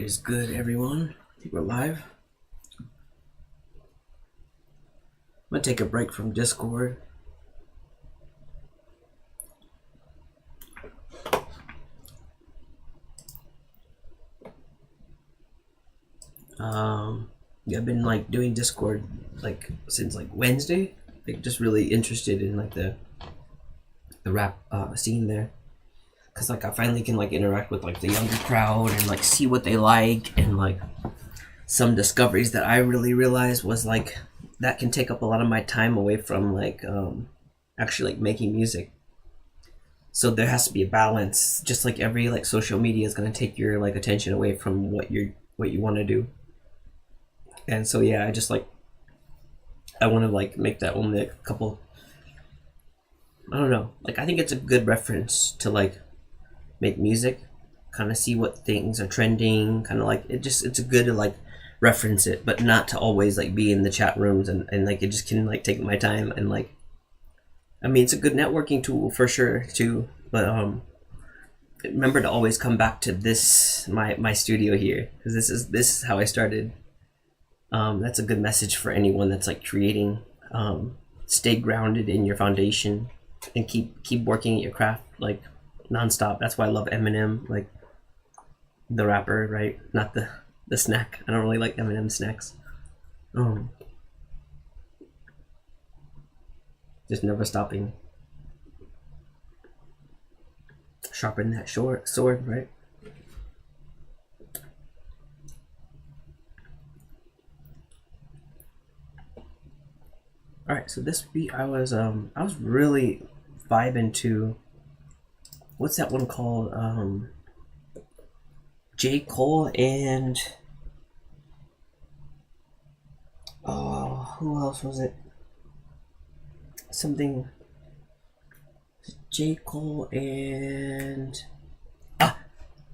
is good, everyone? I think we're live. I'm gonna take a break from Discord. Yeah, I've been doing Discord since Wednesday. Just really interested in the rap scene there, cause I finally can interact with the younger crowd and see what they like, and some discoveries that I really realized was that can take up a lot of my time away from actually making music. So there has to be a balance, just like every social media is going to take your attention away from what you want to do. And so yeah, I want to make that only a couple. I don't know, I think it's a good reference to make music, kind of see what things are trending, kind of it's a good to reference it, but not to always be in the chat rooms, and it just can take my time, and I mean, it's a good networking tool for sure too, but remember to always come back to this my studio here, because this is how I started. That's a good message for anyone that's creating. Stay grounded in your foundation and keep working at your craft nonstop. That's why I love Eminem, the rapper, right? Not the snack. I don't really like Eminem snacks. Just never stopping. Sharpen that sword, right? All right, so this beat I was really vibing to. What's that one called? J. Cole and who else was it? Something. J. Cole and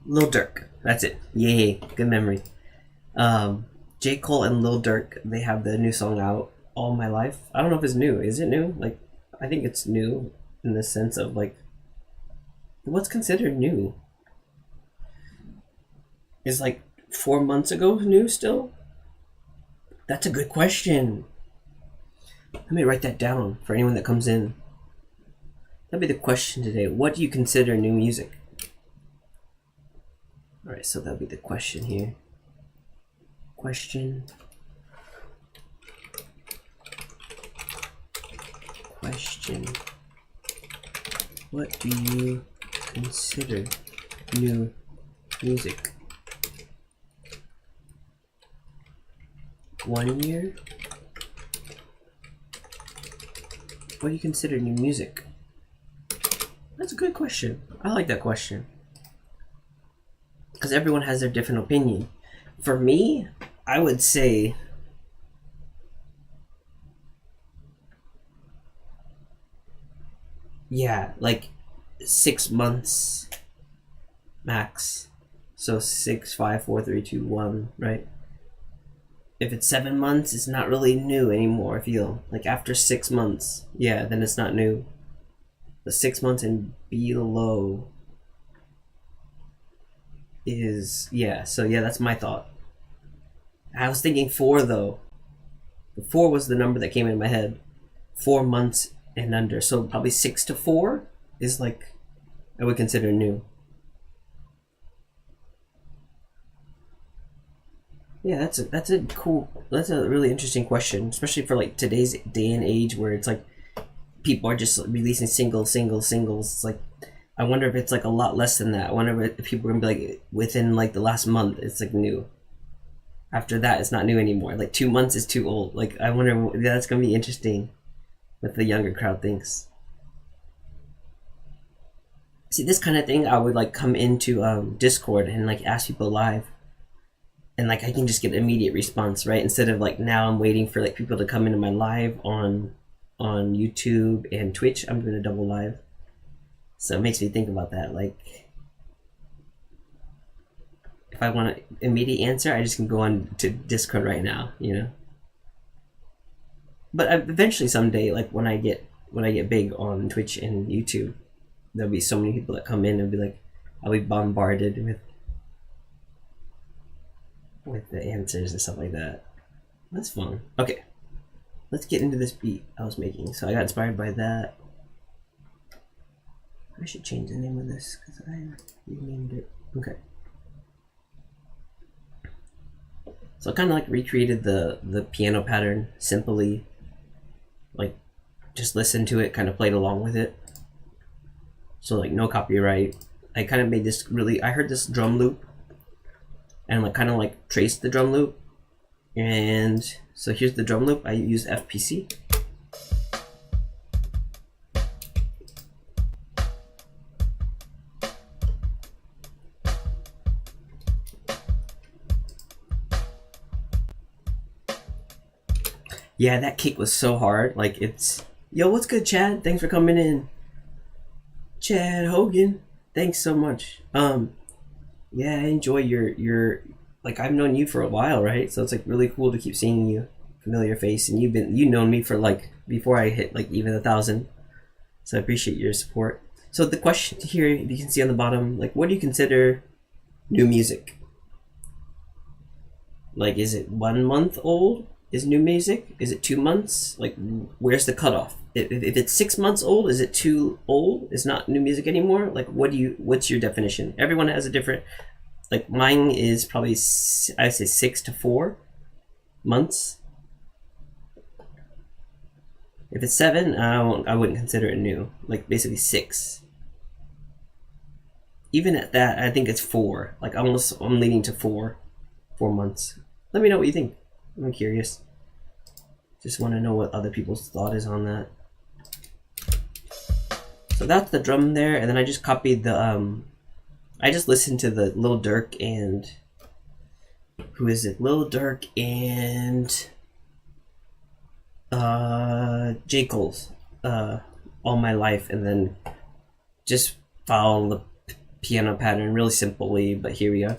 Lil Durk. That's it. Yay, good memory. J. Cole and Lil Durk, they have the new song out, All My Life. I don't know if it's new. Is it new? I think it's new in the sense of what's considered new? Is 4 months ago new still? That's a good question. Let me write that down for anyone that comes in. That'll be the question today. What do you consider new music? Alright, so that'll be the question here. Question. What do you consider new music? 1 year? What do you consider new music? That's a good question. I like that question. Because everyone has their different opinion. For me, I would say yeah, 6 months max. So 6, 5, 4, 3, 2, 1, right? If it's 7 months, it's not really new anymore. I feel after 6 months, yeah, then it's not new. The 6 months and below is, yeah. So yeah, that's my thought. I was thinking 4 though. 4 was the number that came in my head. 4 months and under. So probably 6 to 4 is I would consider new. Yeah, that's a really interesting question, especially for today's day and age where it's people are just releasing singles. It's I wonder if it's a lot less than that. I wonder if people are gonna be within the last month it's new. After that, it's not new anymore. 2 months is too old. I wonder. Yeah, that's gonna be interesting. What the younger crowd thinks. See, this kind of thing I would come into Discord and ask people live. And I can just get immediate response, right? Instead of now I'm waiting for people to come into my live on YouTube and Twitch. I'm doing a double live. So it makes me think about that. If I want an immediate answer, I just can go on to Discord right now, But eventually someday, when I get big on Twitch and YouTube, there'll be so many people that come in and be I'll be bombarded with with the answers and stuff like that. That's fun. Okay, let's get into this beat I was making. So I got inspired by that. I should change the name of this because I renamed it. Okay. So I kind of like recreated the piano pattern simply, like just listened to it, kind of played along with it. So like no copyright. I kind of made this really, I heard this drum loop and like kind of like traced the drum loop. And so here's the drum loop. I use FPC. Yeah, that kick was so hard. Like it's, yo, what's good, Chad? Thanks for coming in. Chad Hogan, thanks so much. Yeah, I enjoy your like I've known you for a while, right? So it's like really cool to keep seeing you, familiar face, and you've known me for like before I hit like even 1,000. So I appreciate your support. So the question here, you can see on the bottom, like what do you consider new music? Like, is it 1 month old? Is new music? Is it 2 months? Like, where's the cutoff? If it's 6 months old, is it too old? Is not new music anymore? Like, what's your definition? Everyone has a different, like mine is probably, I say 6 to 4 months. If it's 7, I wouldn't consider it new. Like basically 6. Even at that, I think it's 4. Like I'm leaning to 4 months. Let me know what you think. I'm curious. Just want to know what other people's thought is on that. So that's the drum there, and then I just copied the I just listened to the Lil Durk and who is it? Lil Durk and J. Cole's All My Life, and then just follow the piano pattern really simply, but here we go.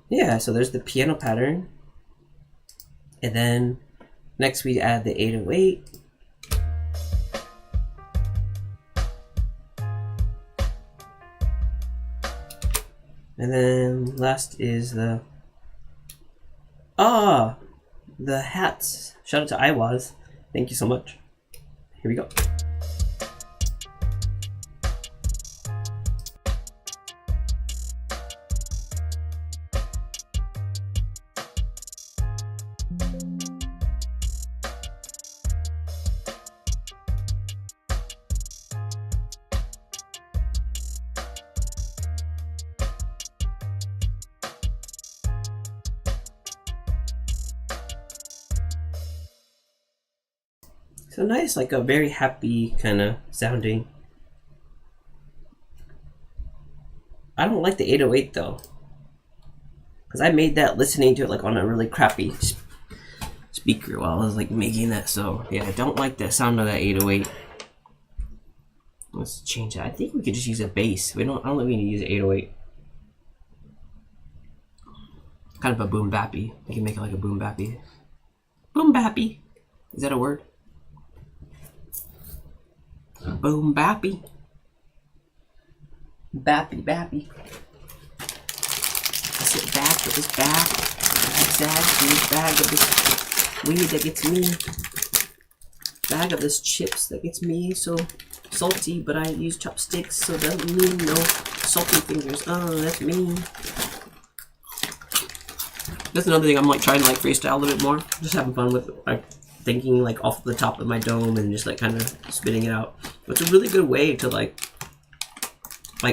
Yeah, so there's the piano pattern. And then next we add the 808. And then last is the hats. Shout out to Iwas. Thank you so much. Here we go. So nice, like a very happy kind of sounding. I don't like the 808 though, because I made that listening to it like on a really crappy speaker while I was like making that. So yeah, I don't like the sound of that 808. Let's change that. I think we could just use a bass. I don't think we need to use 808. Kind of a boom bappy. We can make it like a boom bappy. Boom bappy. Is that a word? Boom bappy. Bappy bappy. I sit back with this bag. This bag of this weed that gets me. Bag of this chips that gets me so salty, but I use chopsticks, so that doesn't mean no salty fingers. Oh, that's me. That's another thing I'm like trying to like freestyle a little bit more. Just having fun with like thinking like off the top of my dome and just like kind of spitting it out. It's a really good way to like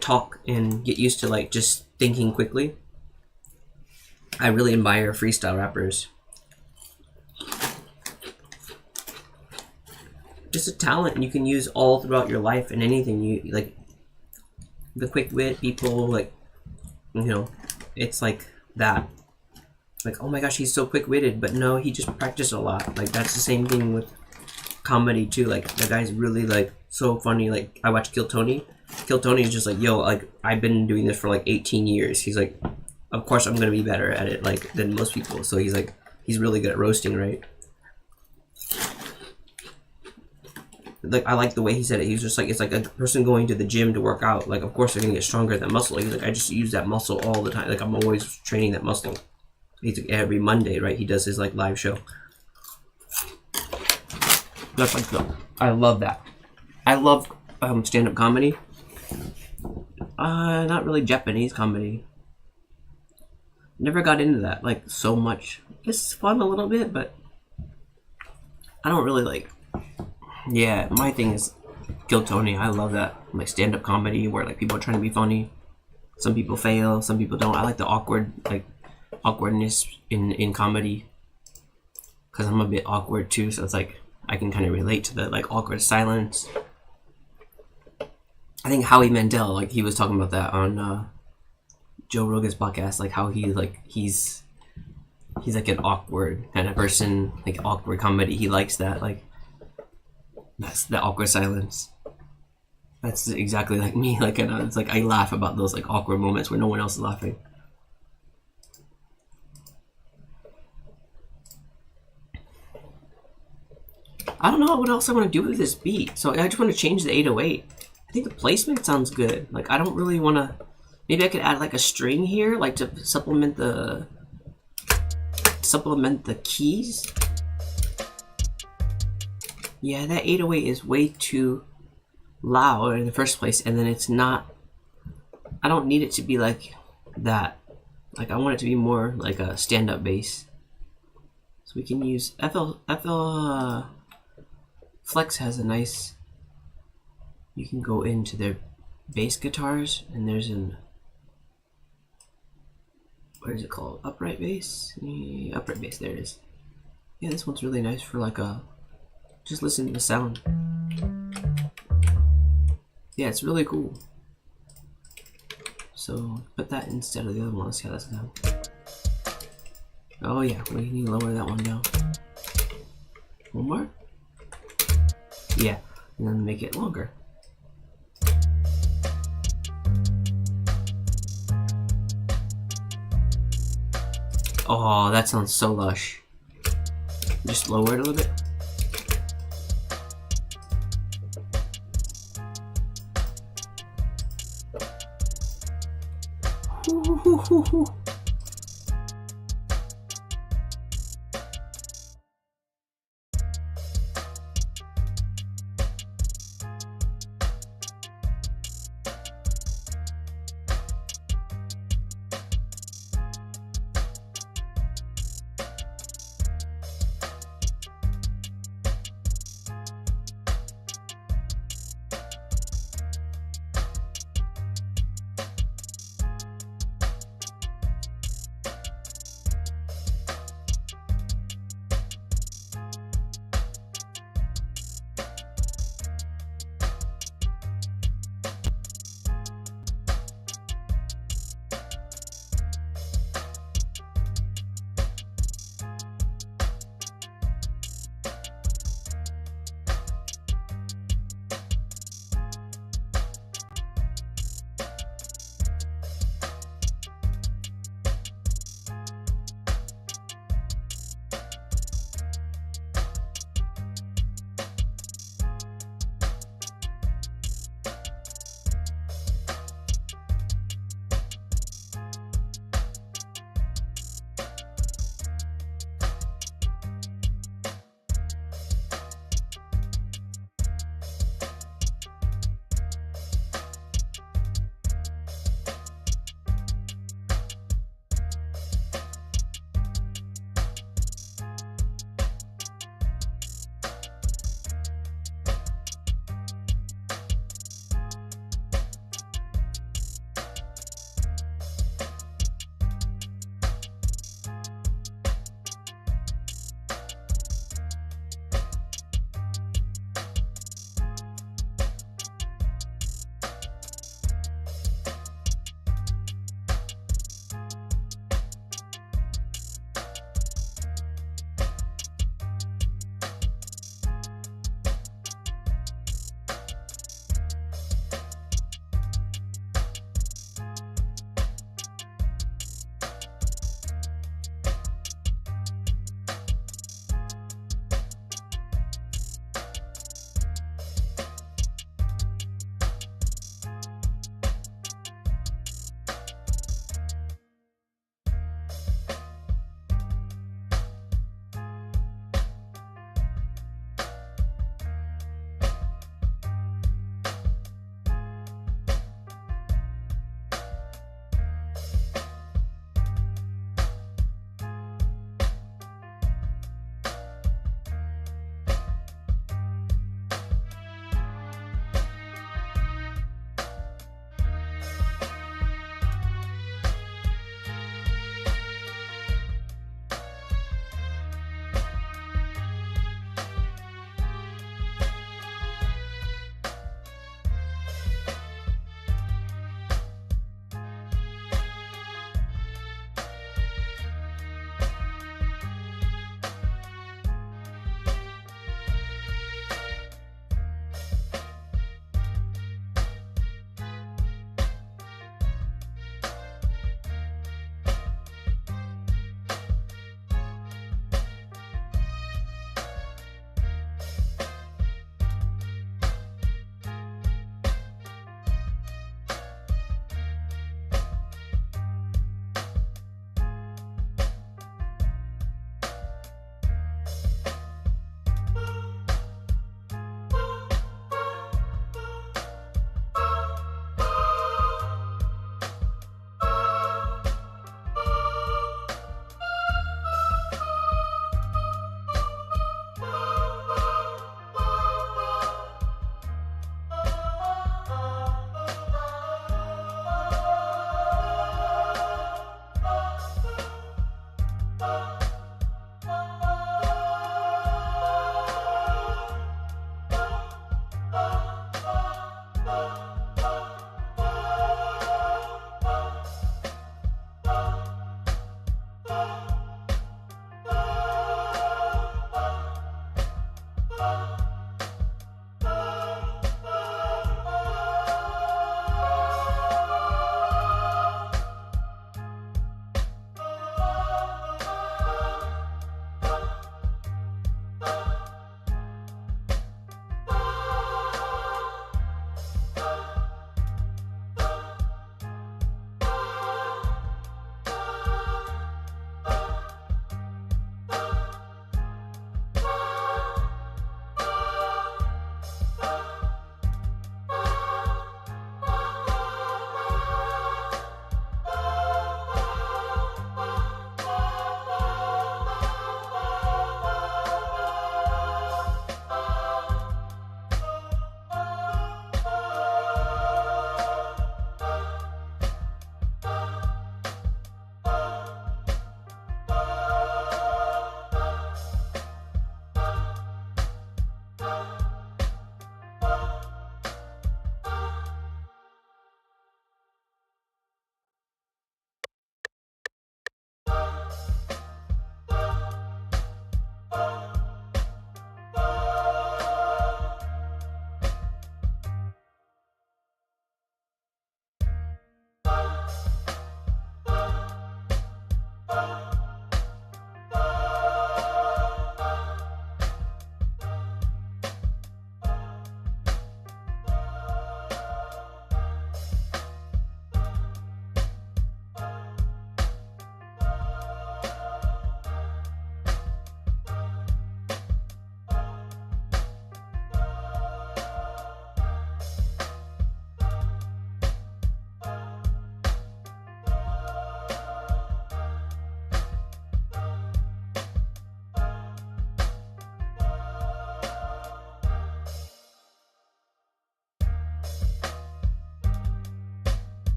talk and get used to like just thinking quickly. I really admire freestyle rappers. Just a talent you can use all throughout your life and anything you like. The quick wit people, like, you know, it's like that. Like, oh my gosh, he's so quick-witted, but no, he just practiced a lot. Like, that's the same thing with comedy too. Like, the guy's really like so funny. Like, I watch Kill Tony. Kill Tony is just like, yo, like I've been doing this for like 18 years. He's like, of course I'm gonna be better at it like than most people. So he's like, he's really good at roasting, right? Like, I like the way he said it. He's just like, it's like a person going to the gym to work out. Like, of course they're gonna get stronger at that muscle. He's like, I just use that muscle all the time. Like, I'm always training that muscle. He's like, every Monday, right? He does his like live show. That's like I love that. I love stand-up comedy. Not really Japanese comedy. Never got into that like so much. It's fun a little bit, but I don't really like. Yeah, my thing is Gil Tony. I love that, like stand-up comedy where like people are trying to be funny. Some people fail, some people don't. I like the awkwardness in comedy because I'm a bit awkward too. So it's like I can kind of relate to the like awkward silence. I think Howie Mandel, like he was talking about that on Joe Rogan's podcast, like how he's like an awkward kind of person, like awkward comedy. He likes that, like that's the awkward silence. That's exactly like me. Like it's like I laugh about those like awkward moments where no one else is laughing. I don't know what else I want to do with this beat, so I just want to change the 808. I think the placement sounds good. Like I don't really want to. Maybe I could add like a string here, like to supplement the keys. Yeah, that 808 is way too loud in the first place, and then it's not. I don't need it to be like that. Like I want it to be more like a stand-up bass. So we can use FL Flex has a nice. You can go into their bass guitars, and there's an. What is it called? Upright bass? Yeah, upright bass, there it is. Yeah, this one's really nice for like a. Just listen to the sound. Yeah, it's really cool. So put that instead of the other one. Let's see how that sounds. Oh yeah, we need to lower that one down. One more? Yeah, and then make it longer. Oh, that sounds so lush. Just lower it a little bit.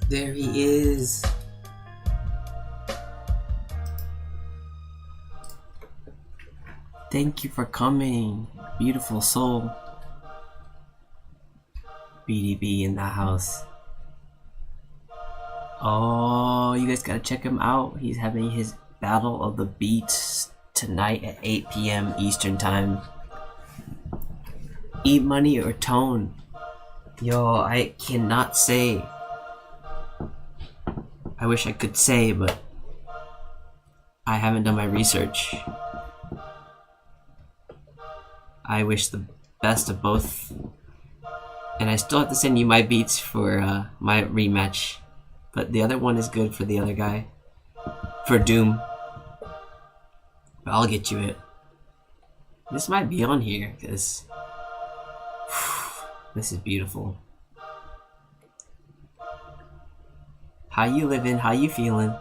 There he is. Thank you for coming, beautiful soul. BDB in the house. Oh, you guys gotta check him out. He's having his Battle of the Beats tonight at 8 p.m. Eastern Time. Eat Money or Tone. Yo, I cannot say. I wish I could say, but I haven't done my research. I wish the best of both. And I still have to send you my beats for my rematch. But the other one is good for the other guy. For Doom. But I'll get you it. This might be on here, because this is beautiful. How you living? How you feeling?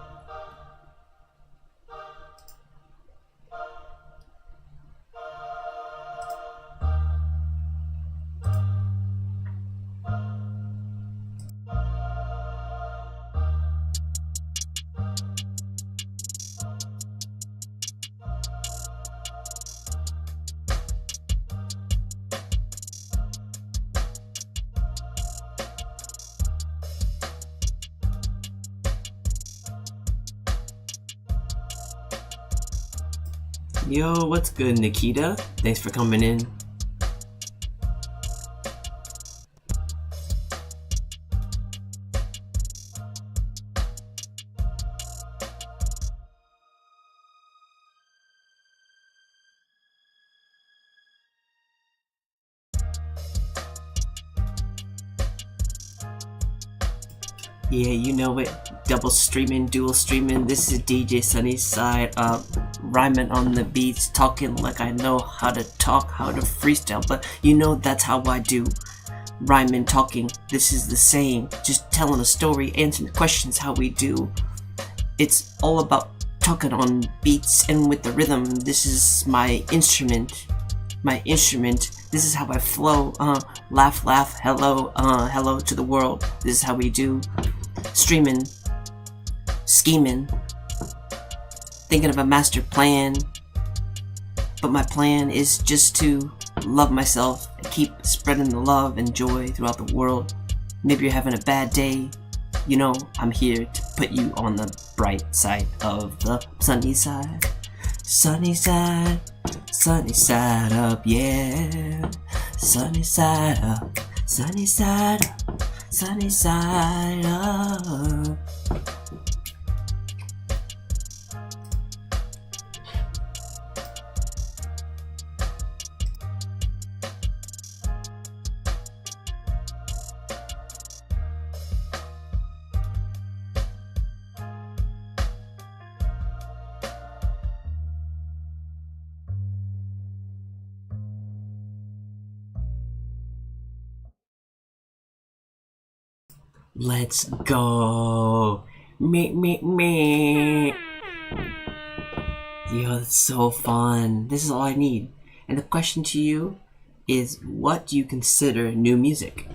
Yo, what's good, Nikita? Thanks for coming in. Yeah, you know it. Double streaming, dual streaming. This is DJ Sunnyside Up. Rhyming on the beats, talking like I know how to talk, how to freestyle. But you know that's how I do. Rhyming, talking, this is the same. Just telling a story, answering questions, how we do. It's all about talking on beats and with the rhythm. This is my instrument. This is how I flow. Laugh, laugh, hello, hello to the world. This is how we do. Streaming, scheming, thinking of a master plan. But my plan is just to love myself and keep spreading the love and joy throughout the world. Maybe you're having a bad day. You know, I'm here to put you on the bright side of the sunny side. Sunny side, sunny side up, yeah. Sunny side up, sunny side up, sunny side up. Let's go. Me. Yo, that's so fun. This is all I need. And the question to you is, what do you consider new music?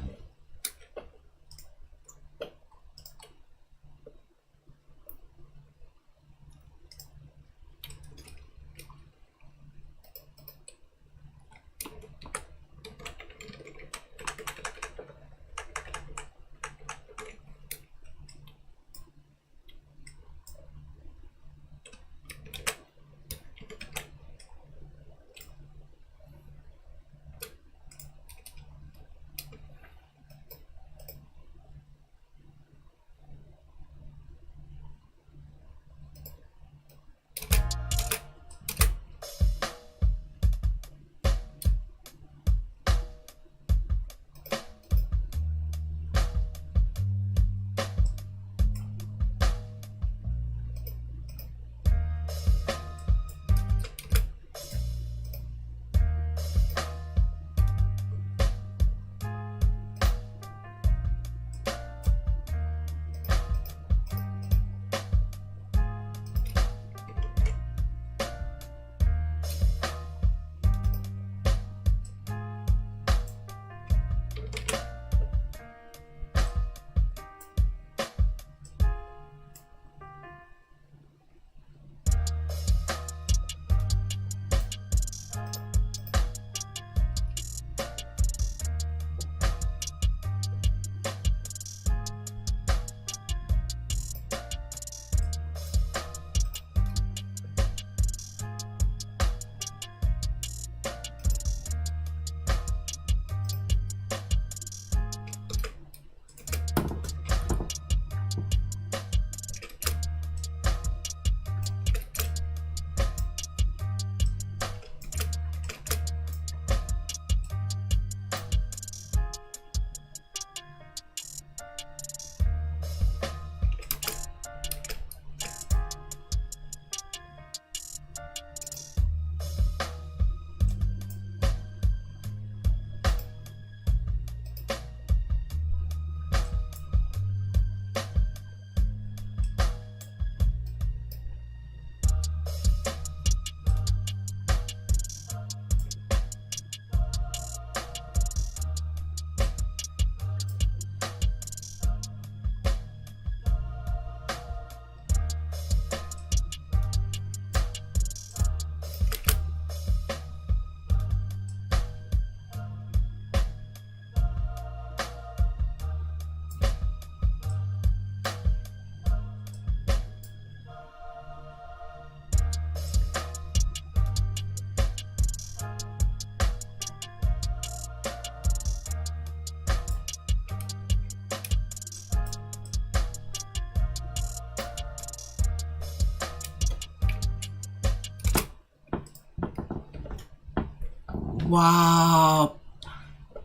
Wow.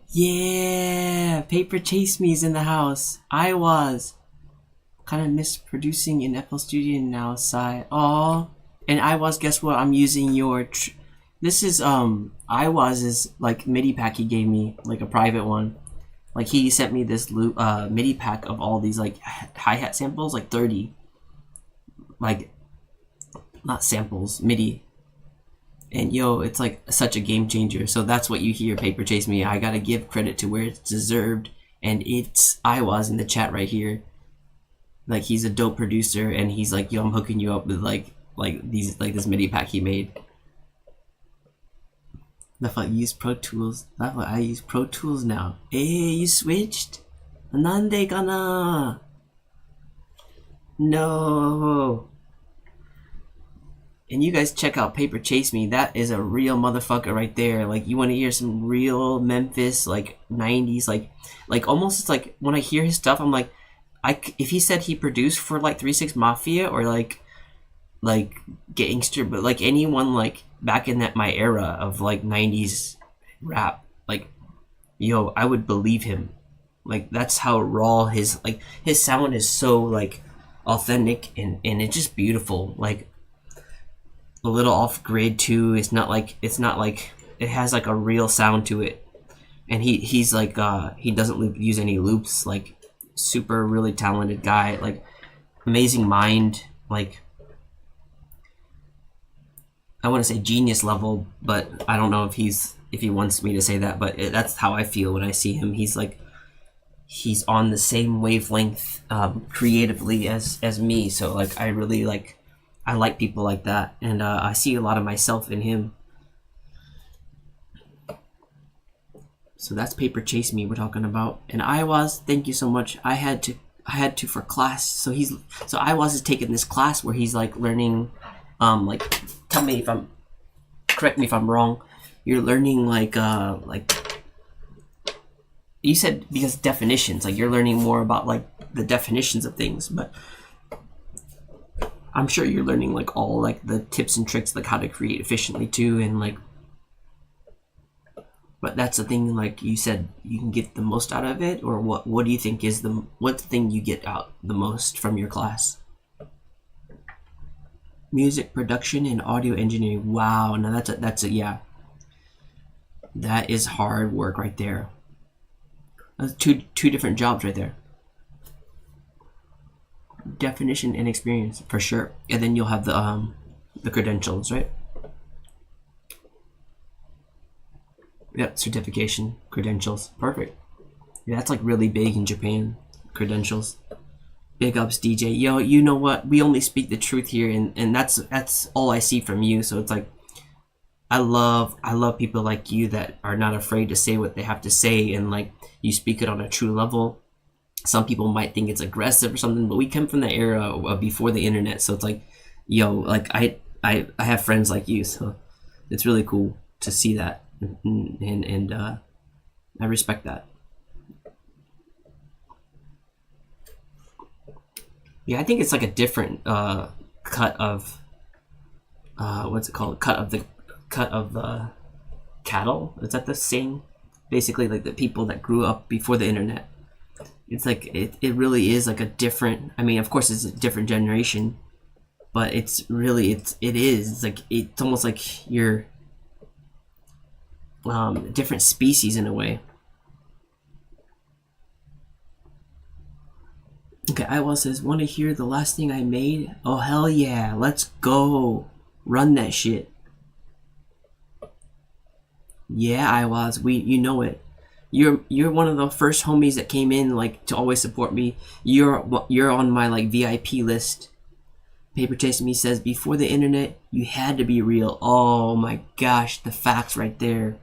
Yeah. Paper Chase Me is in the house. I was kind of misproducing in FL Studio now, side. Oh, and I was, guess what? I'm using your. This is I was is like MIDI pack he gave me, like a private one. Like he sent me this MIDI pack of all these like hi-hat samples, like 30. Like not samples, MIDI. And yo, it's like such a game changer. So that's what you hear, Paper Chase Me. I gotta give credit to where it's deserved. And it's I was in the chat right here. Like he's a dope producer, and he's like, yo, I'm hooking you up with like this MIDI pack he made. That's why I use Pro Tools. That's why I use Pro Tools now. Hey, you switched? Nande kana? No. And you guys check out Paper Chase Me. That is a real motherfucker right there. Like you want to hear some real Memphis like 90s like almost it's like when I hear his stuff I'm like if he said he produced for like 3-6 Mafia or like Gangster, but like anyone like back in that my era of like 90s rap, like yo, I would believe him. Like that's how raw his sound is, so like authentic and it's just beautiful. Like a little off grid too. It's not like it has like a real sound to it. And he's like he doesn't use any loops. Like super really talented guy. Like amazing mind. Like I want to say genius level, but I don't know if he wants me to say that. But that's how I feel when I see him. He's on the same wavelength creatively as me. So like I really I like people like that, and I see a lot of myself in him. So that's Paper Chase Me we're talking about. And Iwas, thank you so much. I had to for class. So Iwas is taking this class where he's like learning, correct me if I'm wrong. You're learning like you said because definitions, like you're learning more about like the definitions of things, but I'm sure you're learning like all like the tips and tricks, like how to create efficiently too, and like. But that's the thing, like you said, you can get the most out of it, or what do you think is what's the thing you get out the most from your class? Music production and audio engineering. Wow, now that's a yeah. That is hard work right there. That's two different jobs right there. Definition and experience for sure, and then you'll have the credentials, right? Yep, certification, credentials, perfect. Yeah, that's like really big in Japan. Credentials. Big ups, DJ. Yo, you know what? We only speak the truth here, and that's all I see from you. So it's like, I love people like you that are not afraid to say what they have to say, and like you speak it on a true level. Some people might think it's aggressive or something, but we come from the era of before the internet, so it's like, yo, like I have friends like you, so it's really cool to see that. And I respect that. Yeah, I think it's like a different cut of what's it called? Cut of the cattle. Is that the saying? Basically, like the people that grew up before the internet. It's like it really is like a different. I mean, of course, it's a different generation, but it's really it is. It's like it's almost like you're. Different species in a way. Okay, Iwa says, want to hear the last thing I made? Oh hell yeah, let's go. Run that shit. Yeah, Iwas, you know it. You're one of the first homies that came in like to always support me. You're on my like VIP list. Paper Chase Me says, before the internet, you had to be real. Oh my gosh, the facts right there.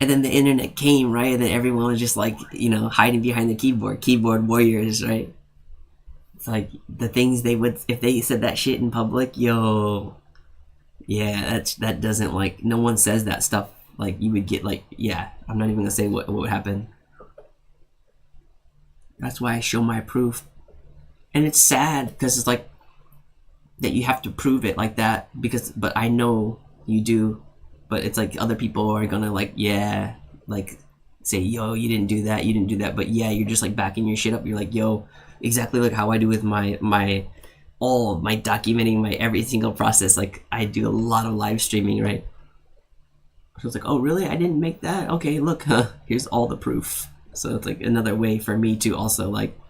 And then the internet came, right? And then everyone was just like, hiding behind the keyboard warriors, right? It's like the things they would, if they said that shit in public, yo, yeah, that doesn't like, no one says that stuff. Like you would get like, yeah, I'm not even gonna say what would happen. That's why I show my proof. And it's sad because it's like that you have to prove it like that but I know you do. but it's like other people are gonna like, yeah, like say, yo, you didn't do that, you didn't do that, but yeah, you're just like backing your shit up. You're like, yo, exactly like how I do with my all my documenting my every single process. Like I do a lot of live streaming, right? So it's like, oh really? I didn't make that. Okay, look, here's all the proof. So it's like another way for me to also like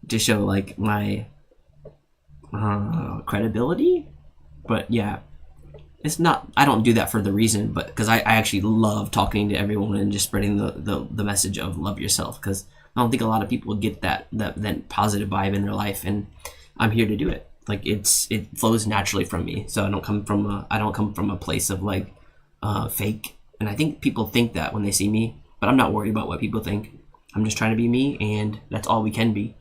to show like my credibility. But yeah, it's not, I don't do that for the reason, but because I actually love talking to everyone and just spreading the message of love yourself, because I don't think a lot of people get that positive vibe in their life, and I'm here to do it. Like it flows naturally from me, so I don't come from a place of like fake. And I think people think that when they see me, but I'm not worried about what people think. I'm just trying to be me, and that's all we can be.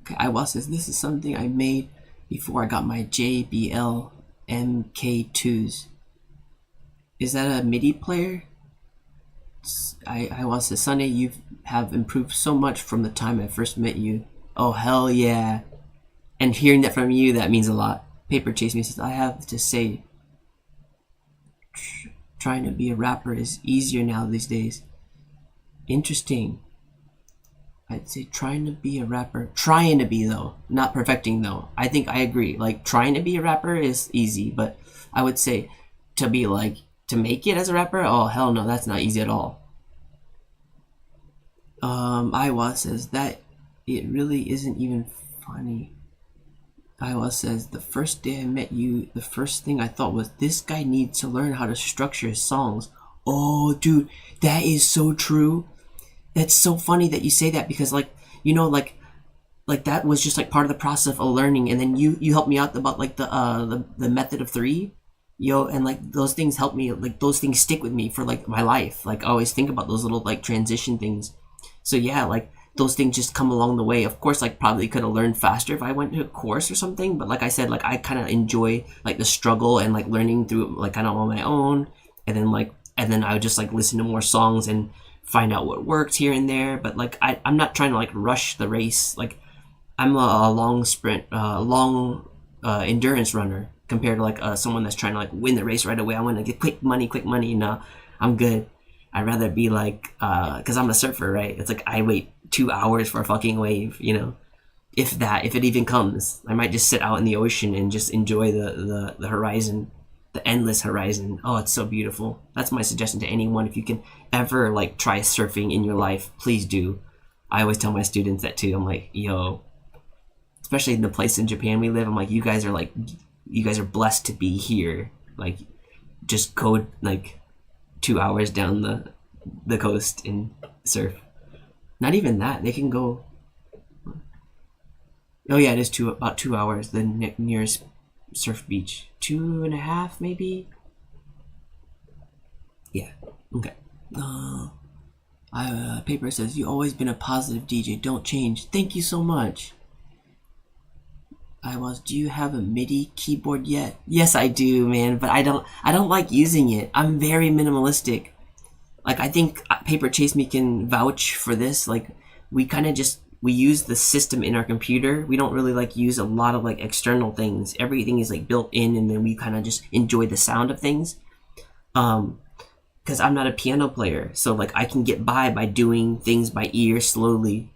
Okay, Iwa says, this is something I made before I got my JBL MK2s. Is that a MIDI player? Iwa says, Sunday, you have improved so much from the time I first met you. Oh, hell yeah. And hearing that from you, that means a lot. Paper Chase Me says, I have to say, trying to be a rapper is easier now these days. Interesting. I'd say trying to be a rapper. Trying to be, though. Not perfecting, though. I think I agree. Like, trying to be a rapper is easy, but I would say to be like, to make it as a rapper, oh, hell no, that's not easy at all. Iwa says that it really isn't even funny. Iwa says, the first day I met you, the first thing I thought was, this guy needs to learn how to structure his songs. Oh, dude, that is so true. That's so funny that you say that, because like, you know, like that was just like part of the process of learning, and then you helped me out about like the method of 3, yo, and like those things help me, like those things stick with me for like my life. Like I always think about those little like transition things. So yeah, like those things just come along the way. Of course, like probably could have learned faster if I went to a course or something, but like I said, like I kind of enjoy like the struggle and like learning through like kind of on my own, and then I would just like listen to more songs and find out what worked here and there. But like I'm not trying to like rush the race. Like I'm a long sprint, endurance runner compared to like someone that's trying to like win the race right away. I want to get quick money. No, I'm good. I'd rather be like, cause I'm a surfer, right? It's like I wait 2 hours for a fucking wave, you know, if it even comes. I might just sit out in the ocean and just enjoy the horizon, the endless horizon. Oh, it's so beautiful. That's my suggestion to anyone. If you can ever like try surfing in your life, please do. I always tell my students that too. I'm like, yo, especially in the place in Japan we live, I'm like, you guys are blessed to be here. Like, just go like 2 hours down the coast and surf. Not even that. They can go. Oh yeah, it is about 2 hours. The nearest surf beach, 2.5 maybe. Yeah. Okay. Paper says, you always been a positive DJ. Don't change. Thank you so much. Do you have a MIDI keyboard yet? Yes, I do, man, but I don't like using it. I'm very minimalistic. Like, I think Paper Chase Me can vouch for this. Like, we kind of we use the system in our computer. We don't really like use a lot of like external things. Everything is like built in, and then we kind of just enjoy the sound of things. Because I'm not a piano player, so like I can get by doing things by ear slowly.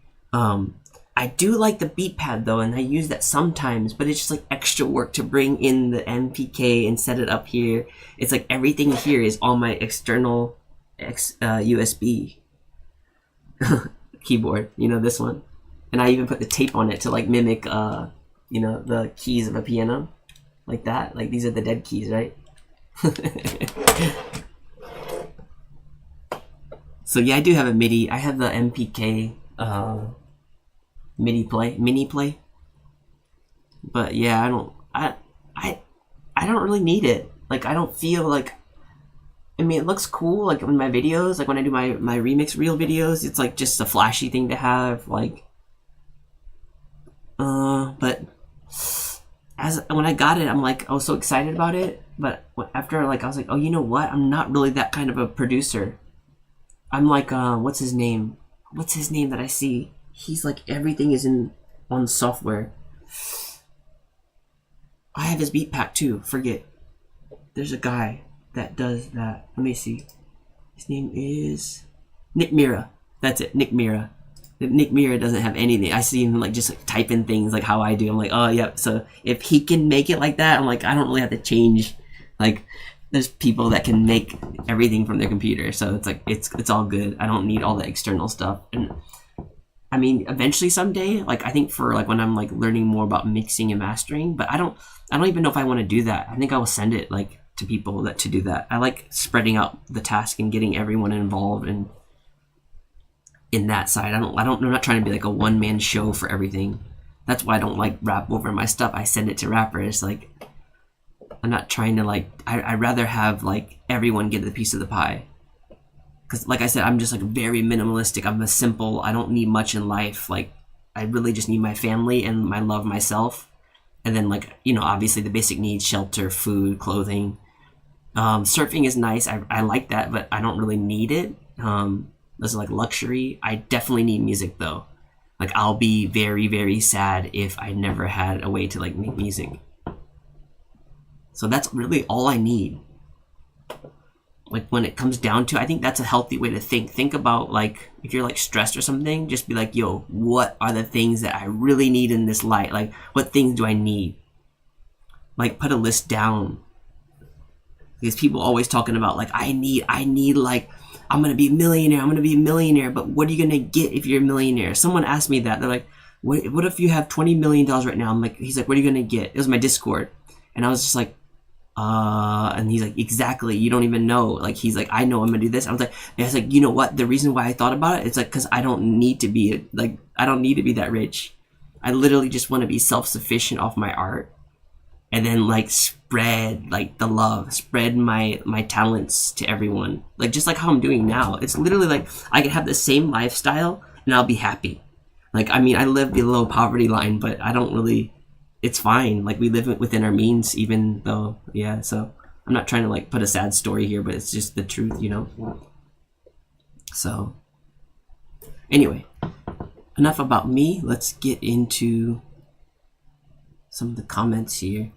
I do like the beat pad though, and I use that sometimes, but it's just like extra work to bring in the MPK and set it up here. It's like everything here is on my external USB keyboard, you know, this one. And I even put the tape on it to like mimic, you know, the keys of a piano. Like that. Like these are the dead keys, right? So yeah, I do have a MIDI. I have the MPK mini play. But yeah, I don't really need it. Like I don't feel like, I mean, it looks cool like in my videos, like when I do my remix reel videos, it's like just a flashy thing to have, like but when I got it, I'm like, I was so excited about it, but after like I was like, oh, you know what? I'm not really that kind of a producer. I'm like what's his name that I see? He's like, everything is in on software. I have his beat pack too. Forget. There's a guy that does that. Let me see. His name is Nick Mira. That's it, Nick Mira. Nick Mira doesn't have anything. I see him like just like type in things like how I do. I'm like, oh yeah. So if he can make it like that, I'm like, I don't really have to change. Like, there's people that can make everything from their computer, so it's like it's all good. I don't need all the external stuff. And I mean, eventually someday, like I think for like when I'm like learning more about mixing and mastering, but I don't even know if I want to do that. I think I will send it like to people that to do that. I like spreading out the task and getting everyone involved and in that side. I'm not trying to be like a one-man show for everything. That's why I don't like rap over my stuff. I send it to rappers. Like, I'm not trying to like, I'd rather have like everyone get a piece of the pie. Cause like I said, I'm just like very minimalistic. I'm a simple, I don't need much in life. Like, I really just need my family and my love myself. And then like, you know, obviously the basic needs, shelter, food, clothing. Surfing is nice. I like that, but I don't really need it. This is like luxury. I definitely need music though. Like, I'll be very, very sad if I never had a way to like make music. So that's really all I need. Like, when it comes down to, I think that's a healthy way to think. Think about like, if you're like stressed or something, just be like, yo, what are the things that I really need in this life? Like, what things do I need? Like, put a list down. Because people always talking about like, I need like, I'm gonna be a millionaire, but what are you gonna get if you're a millionaire? Someone asked me that. They're like, what if you have $20 million right now? I'm like, he's like, what are you gonna get? It was my Discord. And I was just like, and he's like, exactly, you don't even know. Like, he's like, I know I'm gonna do this. I was like, you know what? The reason why I thought about it, it's like, cause I don't need to be that rich. I literally just want to be self-sufficient off my art. And then like spread like the love, spread my talents to everyone. Like, just like how I'm doing now. It's literally like I can have the same lifestyle and I'll be happy. Like, I mean, I live below poverty line, but I don't really, it's fine. Like, we live within our means, even though, yeah, so I'm not trying to like put a sad story here, but it's just the truth, you know? So anyway, enough about me. Let's get into some of the comments here.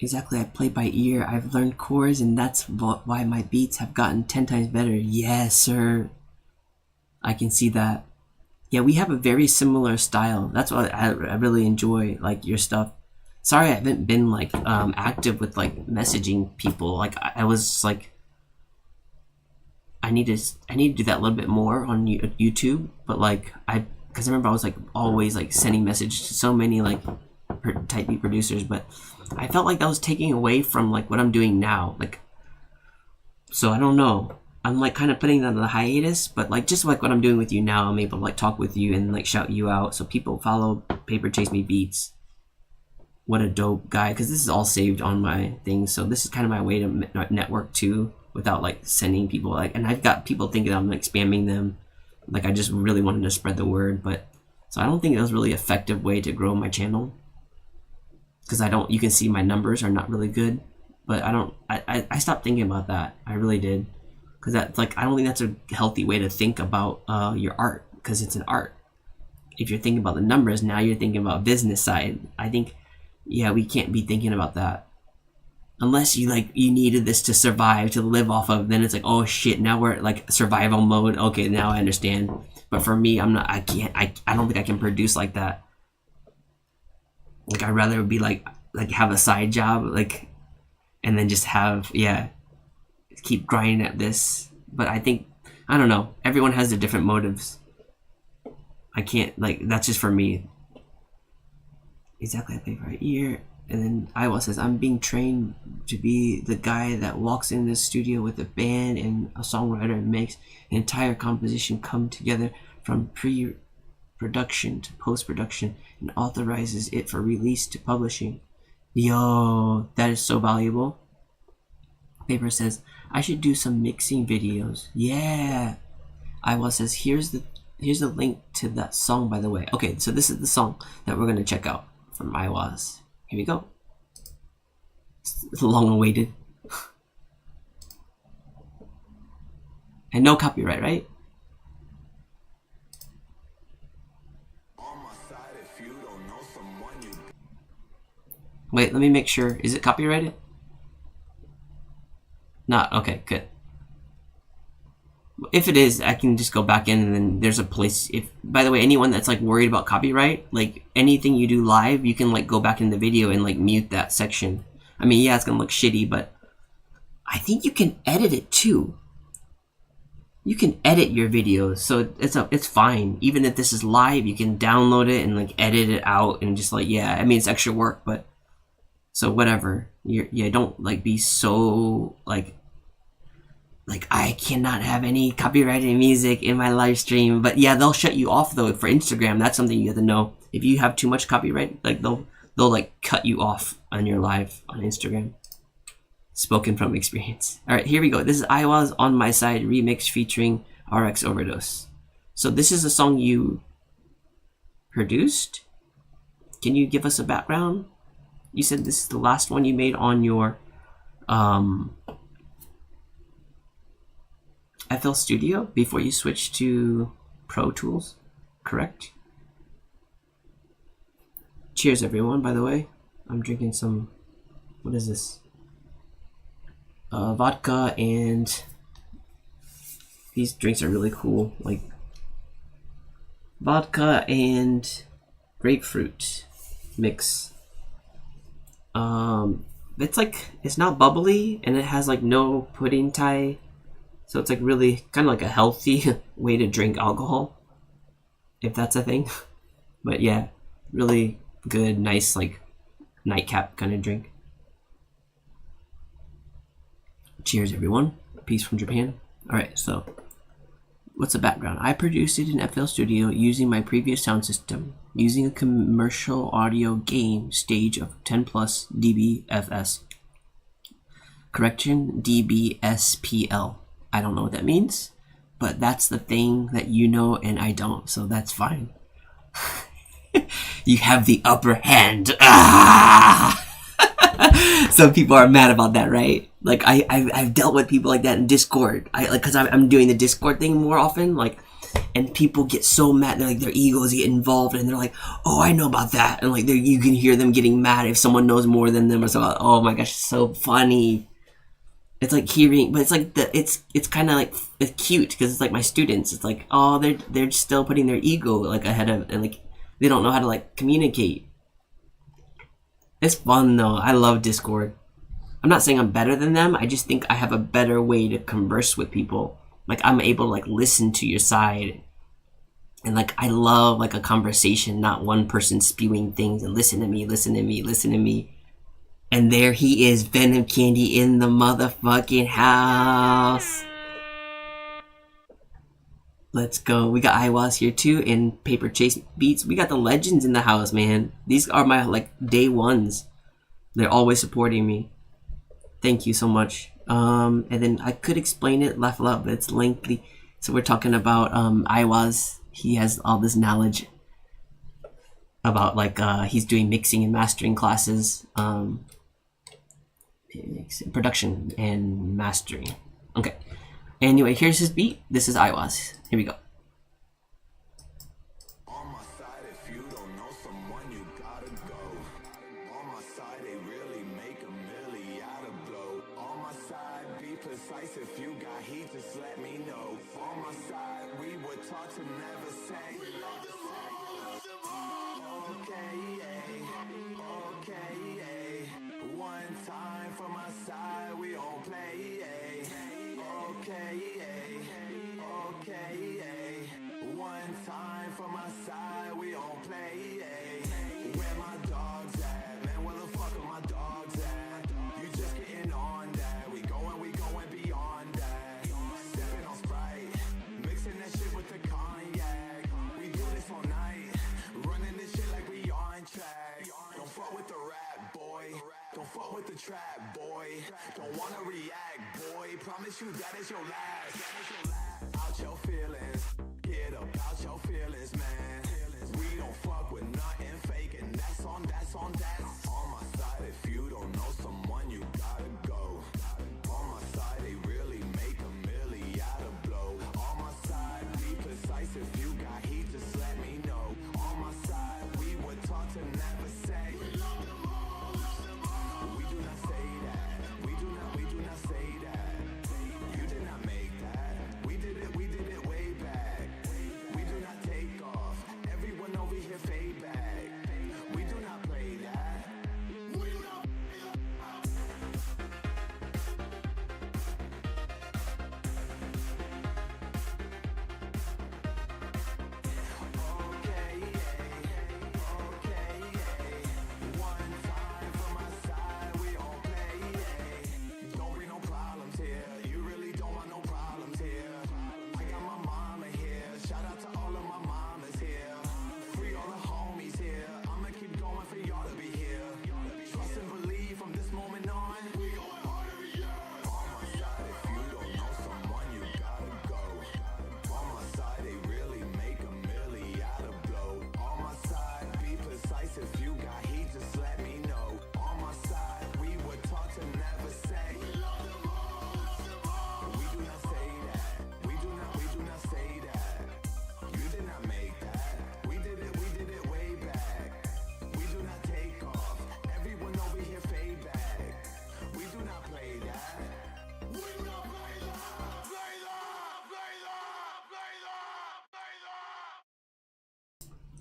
Exactly, I play by ear. I've learned chords, and that's why my beats have gotten 10 times better. Yes, sir. I can see that. Yeah, we have a very similar style. That's why I really enjoy like your stuff. Sorry, I haven't been like active with like messaging people. Like, I was like, I need to do that a little bit more on YouTube. But like, because I remember I was like always like sending messages to so many like type beat producers, but I felt like that was taking away from like what I'm doing now. Like, so I don't know. I'm like kind of putting that on the hiatus, but like just like what I'm doing with you now, I'm able to like talk with you and like shout you out. So people follow Paper Chase Me Beats. What a dope guy, because this is all saved on my thing. So this is kind of my way to network too, without like sending people like, and I've got people thinking I'm like spamming them. Like, I just really wanted to spread the word, but so I don't think it was really effective way to grow my channel. Because you can see my numbers are not really good, but I stopped thinking about that. I really did. Because that's like, I don't think that's a healthy way to think about your art, because it's an art. If you're thinking about the numbers, now you're thinking about business side. I think, yeah, we can't be thinking about that. Unless you needed this to survive, to live off of, then it's like, oh shit, now we're at like survival mode. Okay, now I understand. But for me, I don't think I can produce like that. Like, I'd rather be like have a side job, like, and then just have, yeah, keep grinding at this. But I think, I don't know, everyone has their different motives. I can't, like, that's just for me. Exactly, I pay for a year. And then Iowa says, I'm being trained to be the guy that walks in the studio with a band and a songwriter and makes an entire composition come together from pre-production to post-production and authorizes it for release to publishing. Yo, that is so valuable. Paper says, I should do some mixing videos. Yeah. Iowa says, here's the link to that song, by the way. Okay, so this is the song that we're gonna check out from Iowa's. Here we go. It's long awaited. And no copyright, right? On my side is Wait, let me make sure. Is it copyrighted? Not. Okay, good. If it is, I can just go back in and then there's a place. If, by the way, anyone that's like worried about copyright, like anything you do live, you can like go back in the video and like mute that section. I mean, yeah, it's gonna look shitty, but I think you can edit it too. You can edit your videos, so it's fine. Even if this is live, you can download it and like edit it out and just like, yeah, I mean, it's extra work, but so whatever. Yeah, don't like be so like I cannot have any copyrighted music in my live stream. But yeah, they'll shut you off though for Instagram. That's something you have to know. If you have too much copyright, like they'll like cut you off on your live on Instagram. Spoken from experience. All right, here we go. This is Iowa's On My Side remix featuring RX Overdose. So this is a song you produced. Can you give us a background? You said this is the last one you made on your FL Studio before you switched to Pro Tools, correct? Cheers, everyone, by the way. I'm drinking some, what is this? Vodka, and these drinks are really cool, like vodka and grapefruit mix. It's like, it's not bubbly, and it has like no pudding tie, so it's like really kind of like a healthy way to drink alcohol, if that's a thing. But yeah, really good, nice like nightcap kind of drink. Cheers, everyone. Peace from Japan. Alright, so what's the background? I produced it in FL Studio using my previous sound system, using a commercial audio gain stage of 10 plus dBFS. Correction, dBSPL. I don't know what that means, but that's the thing that you know and I don't, so that's fine. You have the upper hand. Ah! Some people are mad about that, right? Like I've dealt with people like that in Discord. Because I'm doing the Discord thing more often, like, and people get so mad. They're like, their egos get involved, and they're like, "Oh, I know about that," and like you can hear them getting mad if someone knows more than them or something. Oh my gosh, it's so funny. It's like hearing, but it's like it's kind of like, it's cute because it's like my students. It's like, oh, they're still putting their ego like ahead of, and like they don't know how to like communicate. It's fun though. I love Discord. I'm not saying I'm better than them. I just think I have a better way to converse with people. Like I'm able to like listen to your side. And like I love like a conversation, not one person spewing things and listen to me. And there he is, Venom Candy in the motherfucking house. Let's go. We got Iwas here too, and Paper Chase Beats. We got the legends in the house, man. These are my like day ones. They're always supporting me. Thank you so much. And then I could explain it, laugh a lot, but it's lengthy. So we're talking about Iwas. He has all this knowledge about like he's doing mixing and mastering classes, production and mastering. Okay. Anyway, here's his beat. This is Iwas. Here we go. On my side, if you don't know someone, you gotta go. On my side, they really make a milli out of blow. On my side, be precise. If you got heat, just let me know. On my side, we were taught to never say. Okay, one time for my side, we don't play. Okay, one time for my side, we don't play. Where my dogs at? Man, where the fuck are my dogs at? You just getting on that. We going beyond that. Sipping on Sprite, mixing that shit with the cognac. We do this all night, running this shit like we on track. Don't fuck with the rap, boy. Don't fuck with the trap, boy. Don't wanna react, boy. Promise you that is your last. Out your feelings, get up out your feelings, man. We don't fuck with nothing fake, and that's on that. On my side, if you don't know someone, you gotta go. On my side, they really make a milli out of blow. On my side, be precise. If you got heat, just let me know. On my side, we were taught to never say.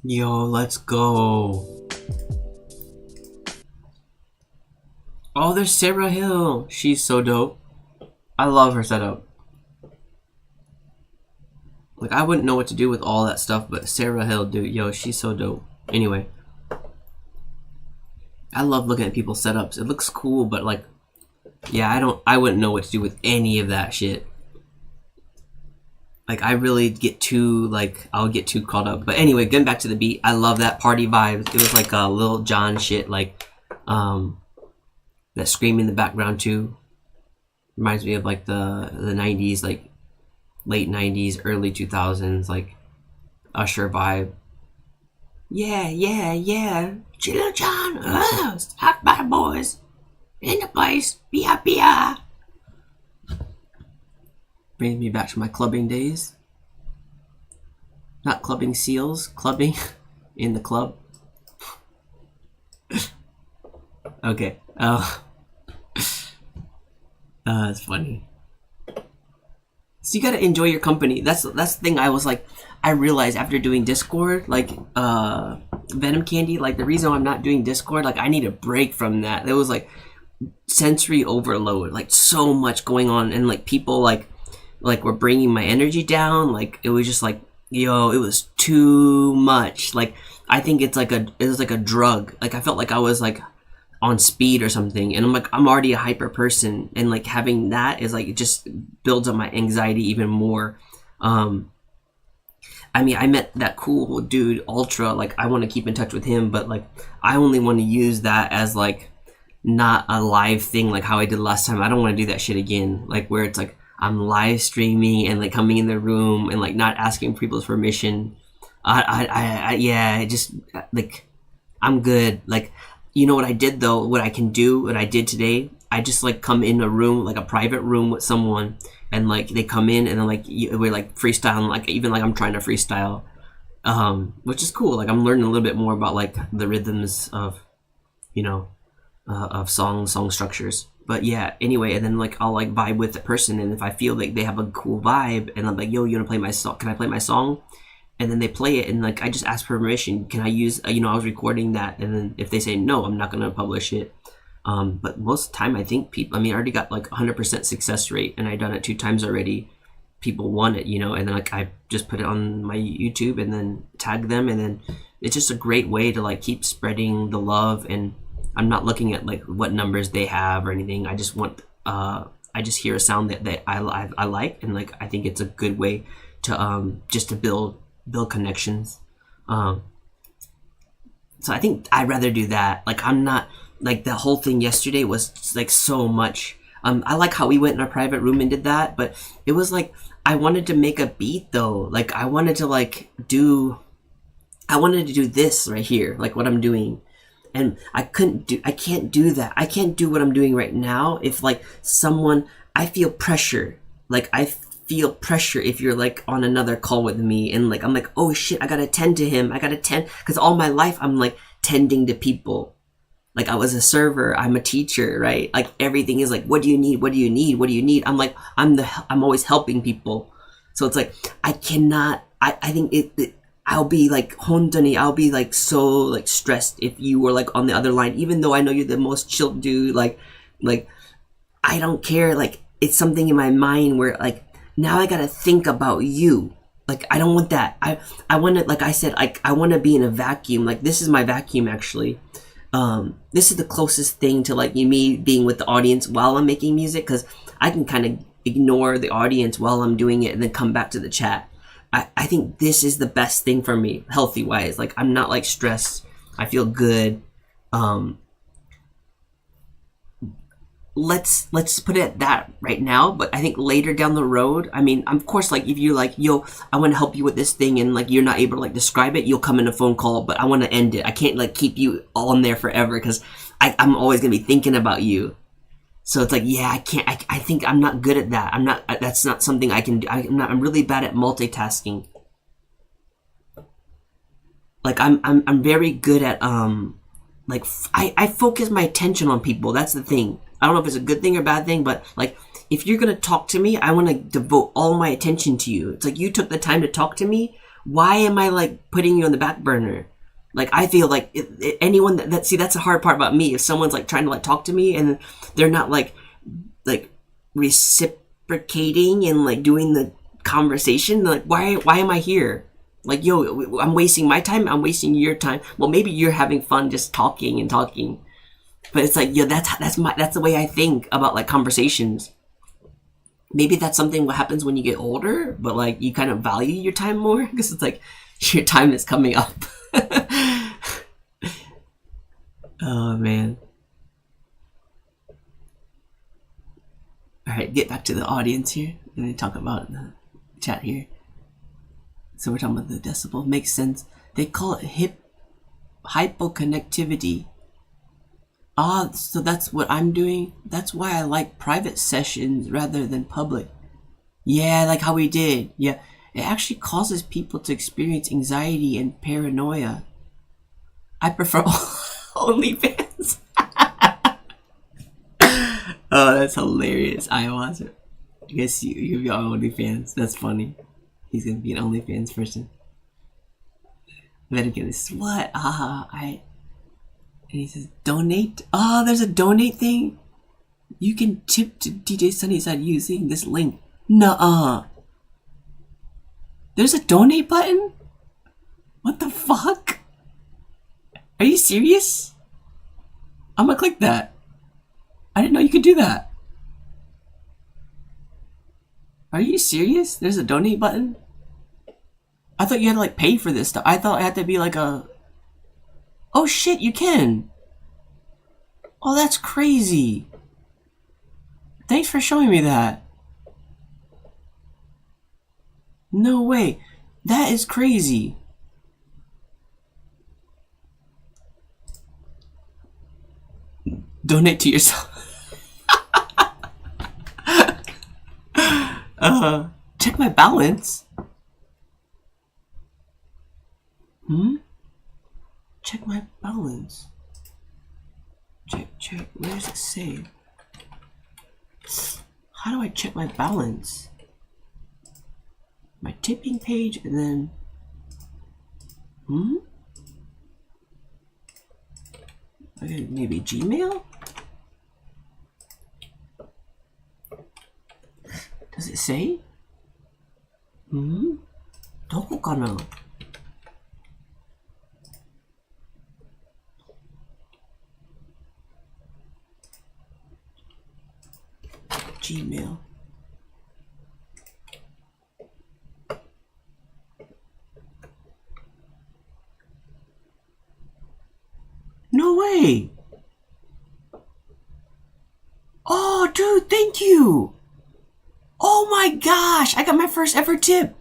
Yo, let's go. Oh, there's Sarah Hill. She's so dope. I love her setup. Like, I wouldn't know what to do with all that stuff, but Sarah Hill, dude, yo, she's so dope. Anyway, I love looking at people's setups. It looks cool, but like, yeah, I wouldn't know what to do with any of that shit. Like, I really get too, like, I'll get too caught up. But anyway, getting back to the beat, I love that party vibe. It was like a Lil Jon shit, like, that scream in the background too. Reminds me of like the 90s, like late 90s, early 2000s, like Usher vibe. Yeah, yeah, yeah. Lil Jon, hot by the boys. In the place, pia. Brings me back to my clubbing days. Not clubbing seals, clubbing in the club. Okay. It's funny. So you gotta enjoy your company. That's the thing. I realized after doing Discord, like Venom Candy, like the reason I'm not doing Discord, like I need a break from that. There was like sensory overload, like so much going on, and like people like were bringing my energy down. Like it was just like, yo, it was too much. Like I think it was like a drug. Like I felt like I was like on speed or something, and I'm already a hyper person, and like having that is like, it just builds up my anxiety even more. I mean, I met that cool dude Ultra, like I want to keep in touch with him, but like I only want to use that as like not a live thing like how I did last time. I don't want to do that shit again, like where it's like I'm live streaming and like coming in the room and like not asking people's permission. Yeah, just like I'm good. Like, you know what I did though? What I can do, what I did today, I just like come in a room, like a private room with someone, and like they come in and then like we're like freestyling, like even like I'm trying to freestyle, which is cool. Like I'm learning a little bit more about like the rhythms of, you know, of song structures. But yeah, anyway, and then like I'll like vibe with the person, and if I feel like they have a cool vibe, and I'm like, yo, you wanna play my song? Can I play my song? And then they play it, and like I just ask for permission. Can I use? I was recording that, and then if they say no, I'm not gonna publish it. But most of the time, I think people. I mean, I already got like 100% success rate, and I done it 2 times already. People want it, and then like I just put it on my YouTube, and then tag them, and then it's just a great way to like keep spreading the love. And I'm not looking at like what numbers they have or anything. I just want. I just hear a sound that I like, and like I think it's a good way to just to build connections. So I think I'd rather do that. Like I'm not like the whole thing yesterday was like so much. I like how we went in our private room and did that, but it was like I wanted to make a beat though. Like I wanted to do this right here, like what I'm doing. And I can't do that. I can't do what I'm doing right now if like I feel pressure. Like I feel pressure if you're like on another call with me, and like I'm like, oh shit, I gotta tend to him. I gotta tend, because all my life I'm like tending to people. Like I was a server, I'm a teacher, right? Like everything is like, what do you need? What do you need? What do you need? I'm like, I'm always helping people. So it's like I cannot. I think I'll be like hontoni. I'll be like so like stressed if you were like on the other line, even though I know you're the most chill dude. Like I don't care. Like it's something in my mind where like now I gotta think about you. Like I don't want that. I want to, like I said, I want to be in a vacuum. Like this is my vacuum actually. This is the closest thing to like me being with the audience while I'm making music, because I can kind of ignore the audience while I'm doing it and then come back to the chat. I think this is the best thing for me, healthy wise. Like I'm not like stressed. I feel good. Let's put it at that right now. But I think later down the road, I mean, of course, like if you're like, yo, I want to help you with this thing, and like you're not able to like describe it, you'll come in a phone call. But I want to end it. I can't like keep you on there forever, because I'm always gonna be thinking about you. So it's like, yeah, I can't. I think I'm not good at that. I'm not. That's not something I can do. I'm really bad at multitasking. Like I'm very good at like I focus my attention on people. That's the thing. I don't know if it's a good thing or bad thing, but like if you're gonna talk to me, I want to devote all my attention to you. It's like you took the time to talk to me. why am I like putting you on the back burner? Like, I feel like anyone that see, that's the hard part about me. If someone's like trying to like talk to me and they're not like reciprocating and like doing the conversation, like why am I here? Like, yo, I'm wasting my time. I'm wasting your time. Well, maybe you're having fun just talking and talking, but it's like, yo, that's the way I think about like conversations. Maybe that's something what happens when you get older, but like you kind of value your time more because it's like your time is coming up. Oh man. Alright, get back to the audience here. Let me talk about the chat here. So we're talking about the decibel. Makes sense. They call it hypoconnectivity. Ah, so that's what I'm doing. That's why I like private sessions rather than public. Yeah, like how we did. Yeah. It actually causes people to experience anxiety and paranoia. I prefer OnlyFans. Oh, that's hilarious. I guess you'll be on OnlyFans. That's funny. He's gonna be an OnlyFans person. Then again, this is what? And he says, donate. Oh, there's a donate thing. You can tip to DJ Sunnyside using this link. Nuh-uh. There's a donate button? What the fuck? Are you serious? I'm gonna click that. I didn't know you could do that. Are you serious? There's a donate button? I thought you had to like pay for this stuff. I thought it had to be like a... Oh shit, you can. Oh, that's crazy. Thanks for showing me that. No way. That is crazy. Donate to yourself. Check my balance. Check my balance. Check. Where does it say? How do I check my balance? My tipping page and then... Okay, maybe Gmail? Does it say? どこかな? Gmail. No way! Oh, dude, thank you! Oh my gosh, I got my first ever tip!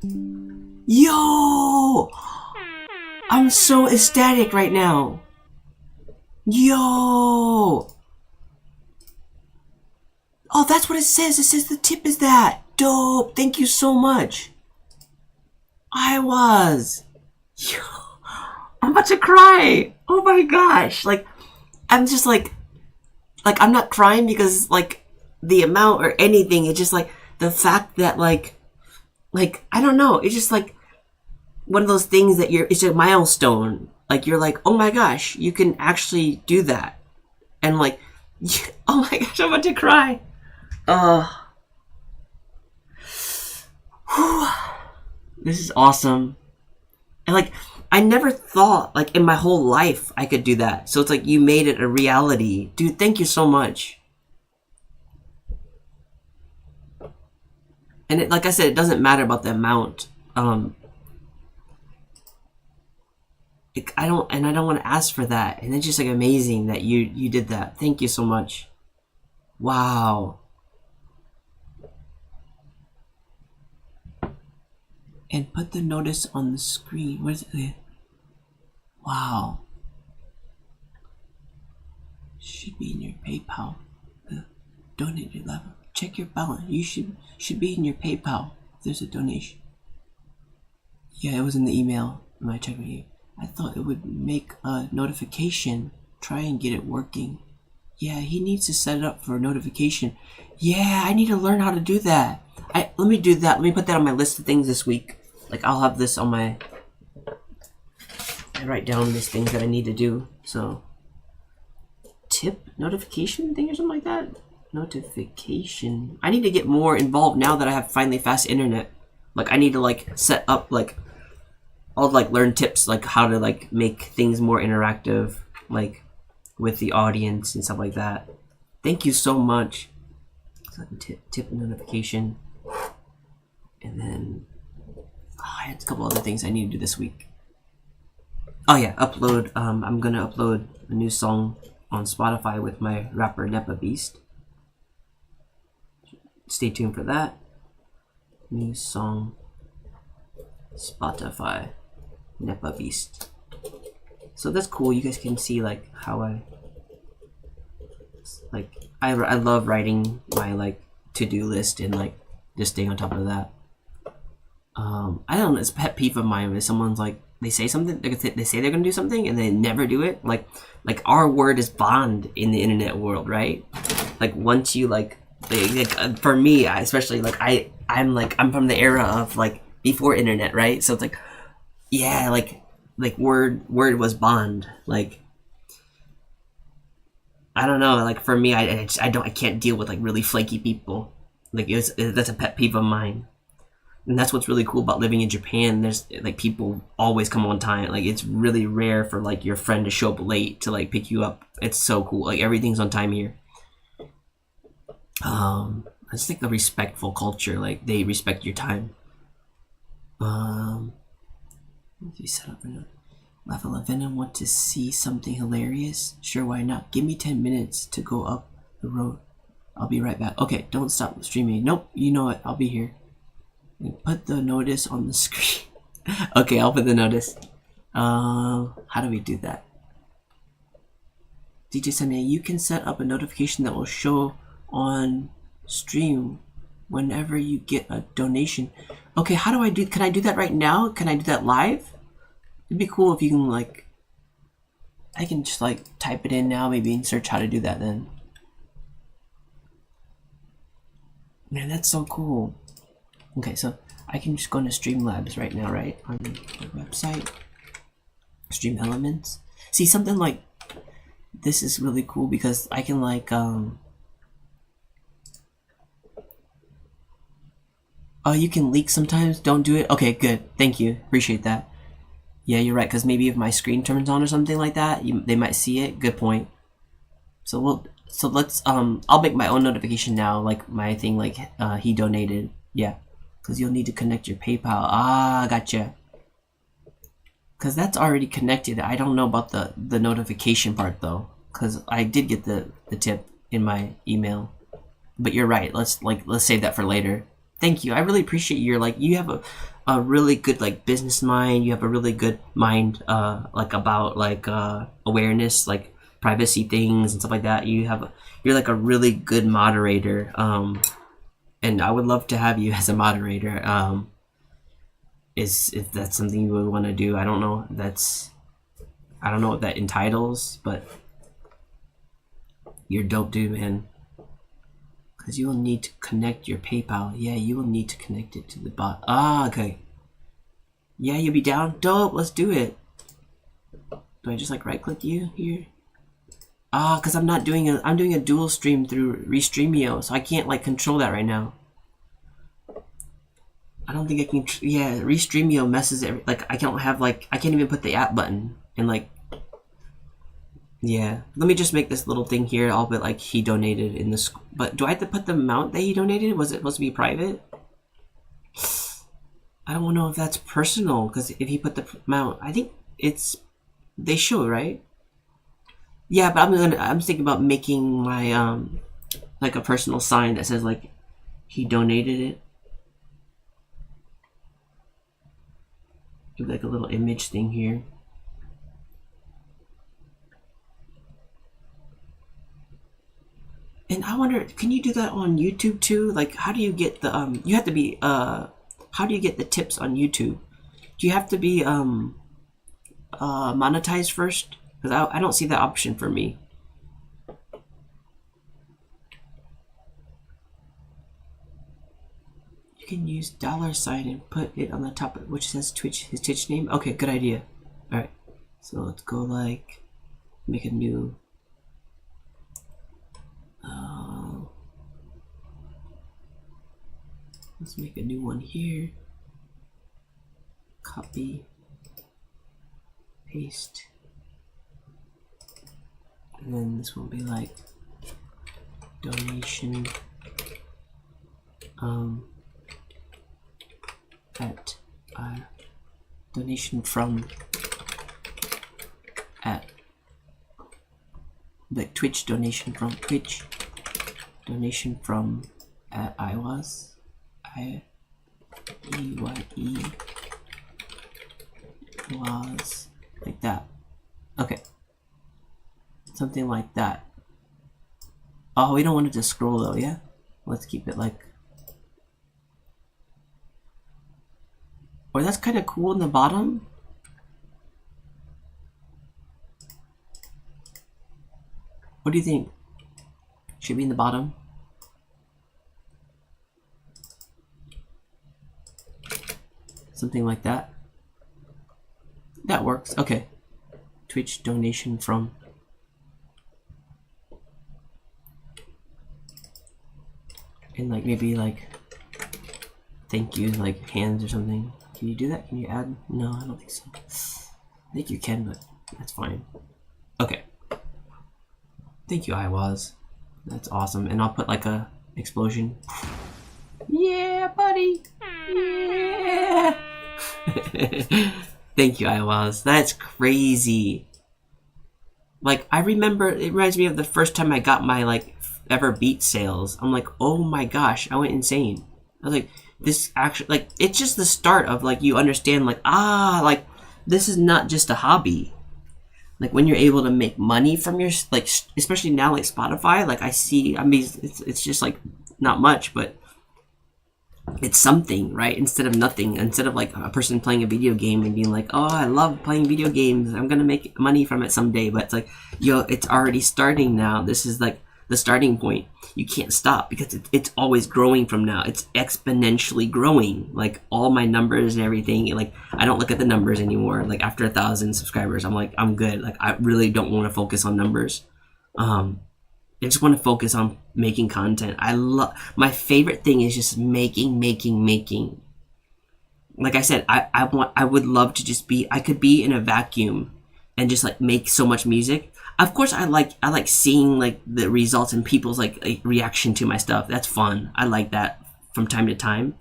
Yo! I'm so ecstatic right now. Yo! Oh, that's what it says. It says the tip is that. Dope. Thank you so much. Yo, I'm about to cry. Oh my gosh. Like, I'm just like I'm not crying because like the amount or anything. It's just like the fact that like I don't know. It's just like one of those things that it's a milestone. Like you're like, oh my gosh, you can actually do that. And like, oh my gosh, I'm about to cry. This is awesome. And like, I never thought like in my whole life I could do that. So it's like you made it a reality. Dude, thank you so much. And like I said, it doesn't matter about the amount. I don't want to ask for that. And it's just like amazing that you did that. Thank you so much. Wow. And put the notice on the screen. What is it? Wow. Should be in your PayPal. The donated level. Check your balance. You should be in your PayPal. If there's a donation. Yeah, it was in the email. When I checked with you. I thought it would make a notification. Try and get it working. Yeah, he needs to set it up for a notification. Yeah, I need to learn how to do that. Let me do that. Let me put that on my list of things this week. Like, I'll have this on my I write down these things that I need to do. So, tip notification thing or something like that. Notification. I need to get more involved now that I have finally fast internet. Like I need to like set up like I'll like learn tips like how to like make things more interactive like with the audience and stuff like that. Thank you so much. Tip notification. And then I had a couple other things I need to do this week. Oh yeah, upload. I'm gonna upload a new song on Spotify with my rapper Nepa Beast. Stay tuned for that. New song, Spotify, Nepa Beast. So that's cool. You guys can see like how I love writing my like to-do list and like just staying on top of that. I don't know. It's a pet peeve of mine if someone's like they say something, they say they're gonna do something and they never do it. Like our word is bond in the internet world, right? Like once you like for me, especially like I'm from the era of like before internet, right? So it's like, yeah, like word was bond. Like I don't know, like for me, I can't deal with like really flaky people. Like that's a pet peeve of mine. And that's what's really cool about living in Japan. There's like people always come on time. Like it's really rare for like your friend to show up late to like pick you up. It's so cool. Like everything's on time here. It's like a respectful culture. Like they respect your time. You set up a level of Venom. Want to see something hilarious? Sure, why not? Give me 10 minutes to go up the road. I'll be right back. Okay, don't stop streaming. Nope, you know it. I'll be here. Put the notice on the screen. Okay, I'll put the notice. How do we do that? DJ Sunny, you can set up a notification that will show on stream whenever you get a donation. Okay, how do I do? Can I do that right now? Can I do that live? It'd be cool if you can like. I can just like type it in now, maybe and search how to do that then. Man, that's so cool. Okay, so I can just go into Streamlabs right now, right? On the website. Stream Elements. See, something like this is really cool because I can like, oh, you can leak sometimes? Don't do it? Okay, good. Thank you. Appreciate that. Yeah, you're right, because maybe if my screen turns on or something like that, they might see it. Good point. So let's, I'll make my own notification now, like my thing, like, he donated. Yeah. Because you'll need to connect your PayPal. Ah, gotcha. Because that's already connected. I don't know about the notification part, though. Because I did get the tip in my email. But you're right. Let's save that for later. Thank you. I really appreciate you have a really good, like, business mind. You have a really good mind, like, about, like, awareness, like, privacy things and stuff like that. You're, like, a really good moderator. And I would love to have you as a moderator. If that's something you would want to do. I don't know. I don't know what that entitles, but you're dope, dude, man. Because you will need to connect your PayPal. Yeah, you will need to connect it to the bot. Ah, okay. Yeah, you'll be down. Dope. Let's do it. Do I just like right click you here? Ah, because I'm doing a dual stream through Restreamio, so I can't like control that right now. I don't think I can. Yeah, Restreamio messes it. Like I can't even put the app button and like. Yeah, let me just make this little thing here. I'll put like he donated in this. But do I have to put the amount that he donated? Was it supposed to be private? I don't know if that's personal because if he put the amount, I think they show, right? Yeah, but I'm thinking about making my like a personal sign that says like he donated it. Do like a little image thing here. And I wonder, can you do that on YouTube too? Like, how do you get the you have to be how do you get the tips on YouTube? Do you have to be monetized first? Because I don't see that option for me. You can use $sign and put it on the top, which says Twitch, his Twitch name. Okay, good idea. All right. So let's go like make a new let's make a new one here. Copy, paste, and then this will be like donation at donation from at like Twitch, donation from Twitch, donation from at IWAS, I-E-Y-E was like that. Okay, something like that. Oh, we don't want it to scroll though. Yeah, let's keep it like, or that's kind of cool in the bottom. What do you think? Should be in the bottom? Something like that. That works. Okay. Twitch donation from. And like maybe like thank you, like hands or something. Can you do that? Can you add? No, I don't think so. I think you can, but that's fine. Okay. Thank you, IWAS. That's awesome. And I'll put like a explosion. Yeah, buddy. Yeah. Thank you, IWAS. That's crazy. Like, I remember, it reminds me of the first time I got my like ever beat sales. I'm like, oh my gosh, I went insane. I was like, this actually, like, it's just the start of like you understand like, like this is not just a hobby. Like when you're able to make money from your, like, especially now like Spotify, like I see, I mean, it's just like not much, but it's something, right? Instead of nothing, instead of like a person playing a video game and being like, oh, I love playing video games, I'm gonna make money from it someday. But it's like, yo, it's already starting now. This is like the starting point. You can't stop because it's always growing from now. It's exponentially growing. Like all my numbers and everything, like I don't look at the numbers anymore. Like after 1,000 subscribers, I'm like, I'm good. Like I really don't want to focus on numbers. I just want to focus on making content. My favorite thing is just making. Like I said, I would love to just I could be in a vacuum and just like make so much music. Of course, I like seeing like the results and people's like reaction to my stuff. That's fun. I like that from time to time.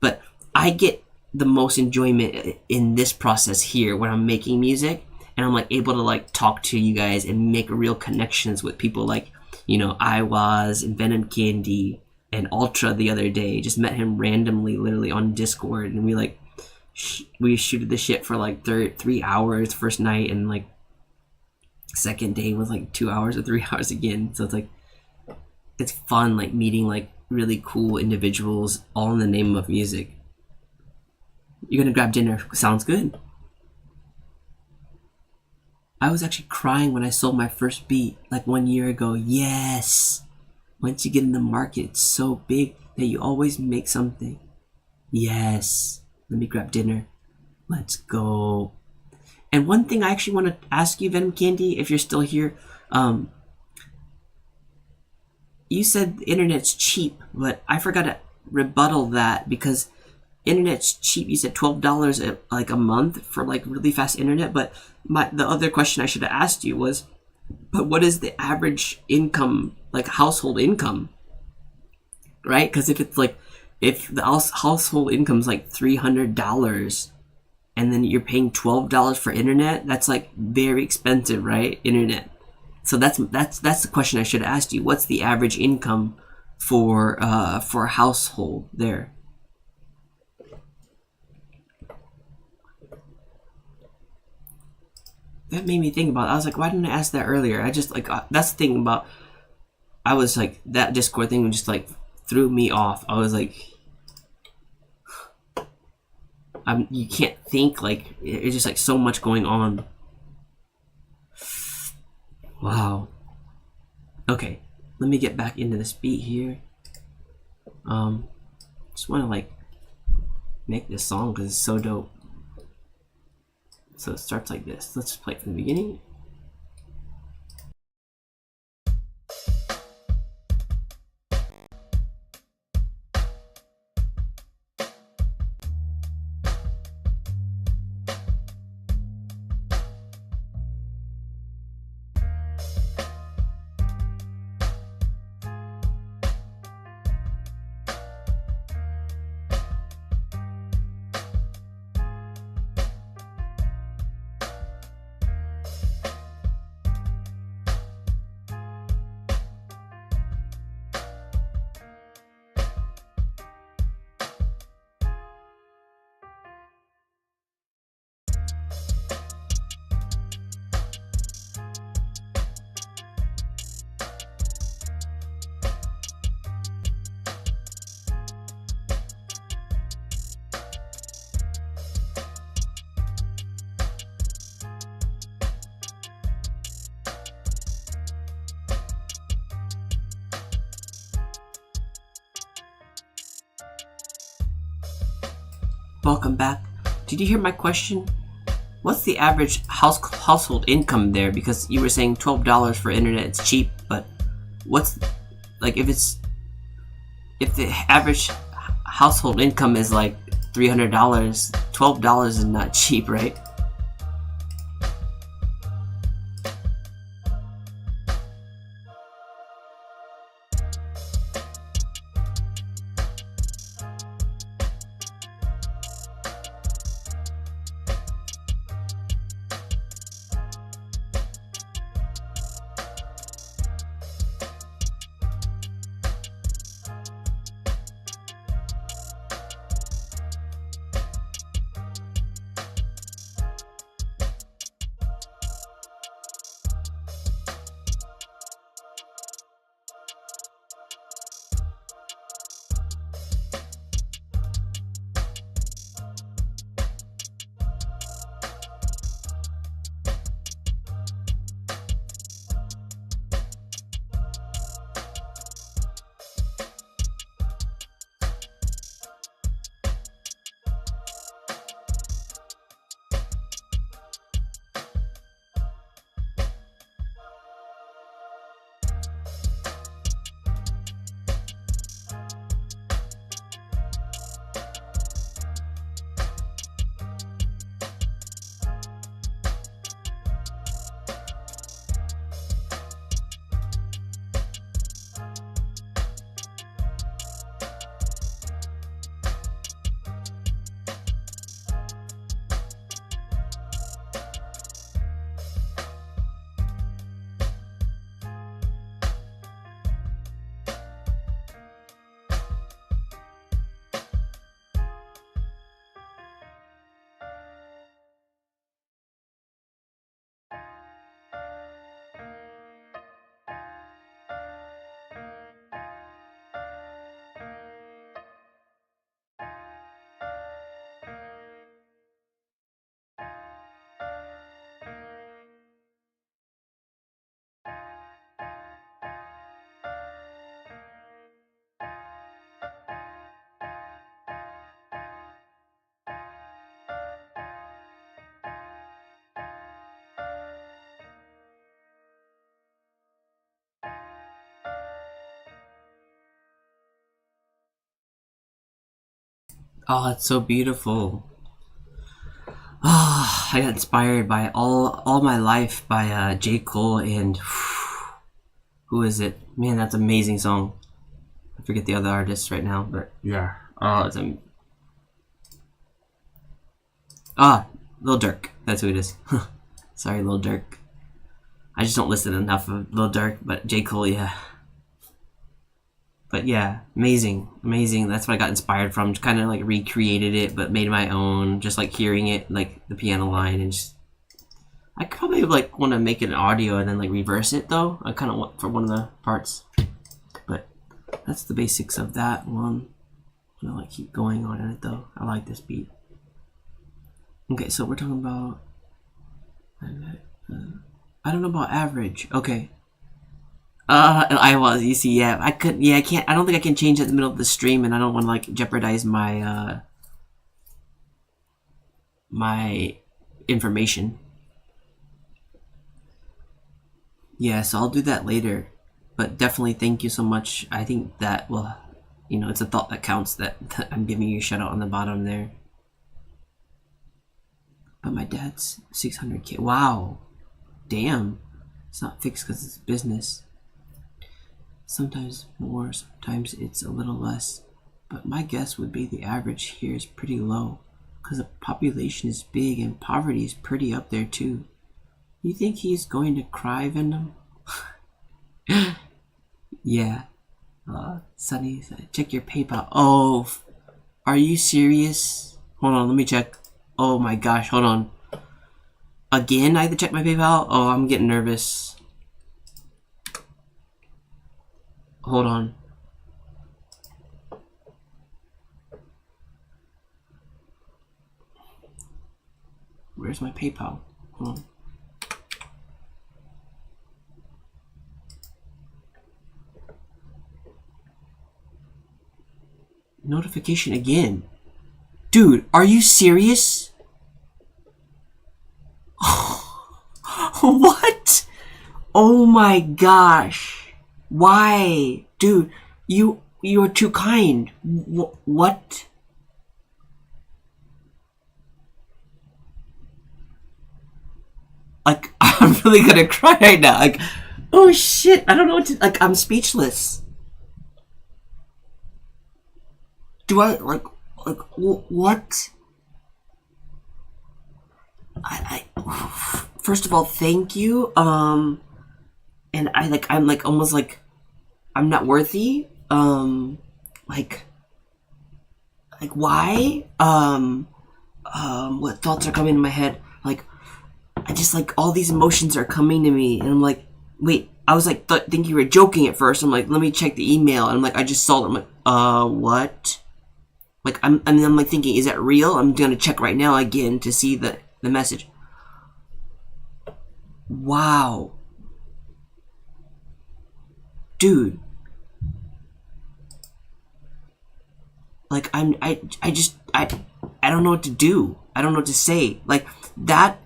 But I get the most enjoyment in this process here when I'm making music and I'm like able to like talk to you guys and make real connections with people like, you know, IWAS and Venom Candy and Ultra the other day. Just met him randomly, literally on Discord, and we like we shooted the shit for like 3 hours first night, and like second day was like 2 hours or 3 hours again. So it's like it's fun, like meeting like really cool individuals all in the name of music. You're gonna grab dinner. Sounds good. I was actually crying when I sold my first beat like 1 year ago. Yes. Once you get in the market, it's so big that you always make something. Yes. Let me grab dinner. Let's go. And one thing I actually want to ask you, Venom Candy, if you're still here, you said the internet's cheap, but I forgot to rebuttal that because internet's cheap. You said $12 like a month for like really fast internet, but the other question I should have asked you was, but what is the average income, like household income, right? Because if it's like, if the household income is like $300 and then you're paying $12 for internet, that's like very expensive, right? Internet. So that's the question I should have asked you. What's the average income for a household there? That made me think about it. I was like, why didn't I ask that earlier? I just like, that's the thing about, I was like, that Discord thing just like threw me off. I was like, you can't think, like, it's just like so much going on. Wow. Okay, let me get back into this beat here. Just want to like make this song because it's so dope. So it starts like this. Let's just play it from the beginning. Welcome back. Did you hear my question? What's the average household income there? Because you were saying $12 for internet, it's cheap, but what's like if the average household income is like $300, $12 is not cheap, right? Oh, it's so beautiful. Ah, I got inspired by all my life by J. Cole and who is it? Man, that's an amazing song. I forget the other artists right now, but yeah. Oh, it's Lil Durk. That's who it is. Sorry, Lil Durk. I just don't listen enough of Lil Durk, but J. Cole, yeah. But yeah, amazing. That's what I got inspired from. Just kind of like recreated it, but made my own. Just like hearing it, like the piano line, and just. I could probably like want to make it an audio and then like reverse it though. I kind of want for one of the parts, but that's the basics of that one. I'm gonna like keep going on it though. I like this beat. Okay, so we're talking about. I don't know about average. Okay. I was. You see, yeah. I could. Yeah, I can't. I don't think I can change it in the middle of the stream, and I don't want to like jeopardize my my information. Yeah, so I'll do that later. But definitely thank you so much. I think that will, it's a thought that counts that I'm giving you a shout out on the bottom there. But my dad's 600K. Wow. Damn. It's not fixed because it's business. Sometimes more, sometimes it's a little less. But my guess would be the average here is pretty low. Because the population is big and poverty is pretty up there too. You think he's going to cry, Venom? Yeah. Sunny, check your PayPal. Oh, are you serious? Hold on, let me check. Oh my gosh, hold on. Again, I have to check my PayPal? Oh, I'm getting nervous. Hold on. Where's my PayPal? Hold on. Notification again. Dude, are you serious? What? Oh my gosh. Why? Dude, you are too kind. What? Like, I'm really gonna cry right now. Like, oh shit, I don't know what to, like, I'm speechless. Do I, like, what? I first of all, thank you. And I'm almost like, I'm not worthy. Like, why? What thoughts are coming in my head? Like, I just, like, all these emotions are coming to me, and I'm like, wait, I was like, think you were joking at first. I'm like, let me check the email, and I'm like, I just saw it. I'm like, what? Like, I'm like thinking, is that real? I'm gonna check right now again to see the message. Wow. Dude. Like, I don't know what to do. I don't know what to say. Like, that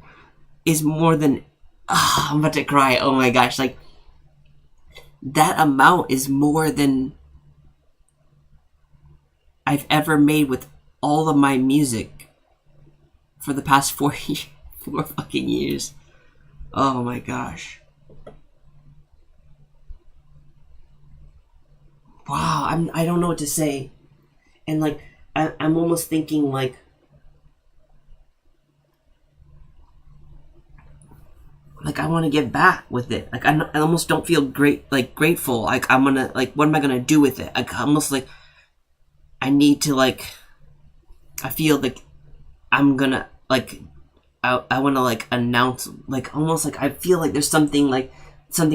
is more than, I'm about to cry. Oh my gosh. Like, that amount is more than I've ever made with all of my music for the past 4 fucking years. Oh my gosh. Wow, I don't know what to say. And like, I'm almost thinking like, I want to give back with it. Like, I almost don't feel grateful. Like, I'm gonna, like, what am I gonna do with it? Like, almost like, I need to, like, I feel like I'm gonna, like, I want to, like, announce, like, almost like I feel like there's something I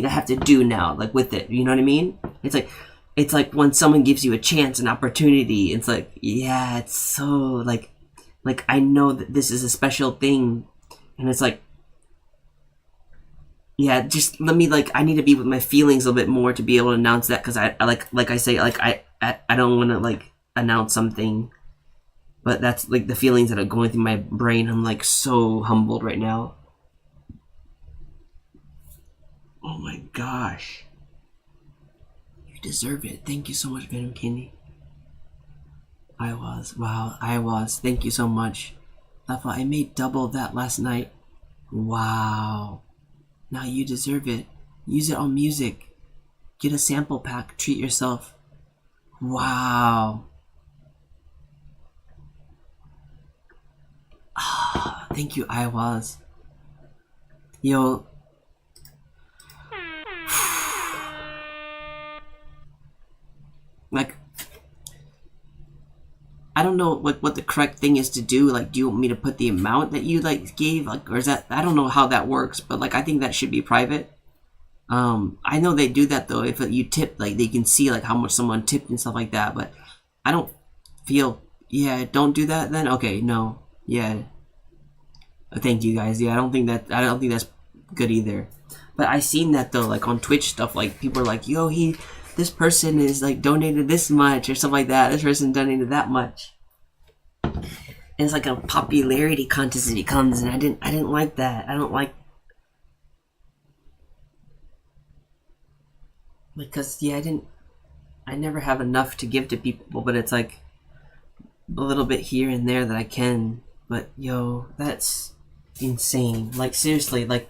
have to do now, like, with it. You know what I mean? It's like when someone gives you a chance, an opportunity. It's like, yeah, it's so, like I know that this is a special thing. And it's like, yeah, just let me, like, I need to be with my feelings a little bit more to be able to announce that. Cause I like I say, like, I don't want to, like, announce something, but that's like the feelings that are going through my brain. I'm like so humbled right now. Oh my gosh, you deserve it. Thank you so much, Venom Candy. I was. Thank you so much. I made double that last night. Wow. Now you deserve it. Use it on music. Get a sample pack. Treat yourself. Wow. Thank you, I was. Yo. Like, I don't know what the correct thing is to do. Like, do you want me to put the amount that you, like, gave? Like, or is that, I don't know how that works, but, like, I think that should be private. I know they do that, though. If you tip, like, they can see, like, how much someone tipped and stuff like that, but I don't feel, yeah, don't do that then? Okay, no. Yeah. Thank you, guys. Yeah, I don't think that's good either. But I seen that, though, like, on Twitch stuff, like, people are like, yo, this person is, like, donated this much or something like that. This person donated that much. And it's like a popularity contest that he comes, and I didn't like that. I don't like, because I never have enough to give to people, but it's like a little bit here and there that I can. But yo, that's insane. Like seriously, like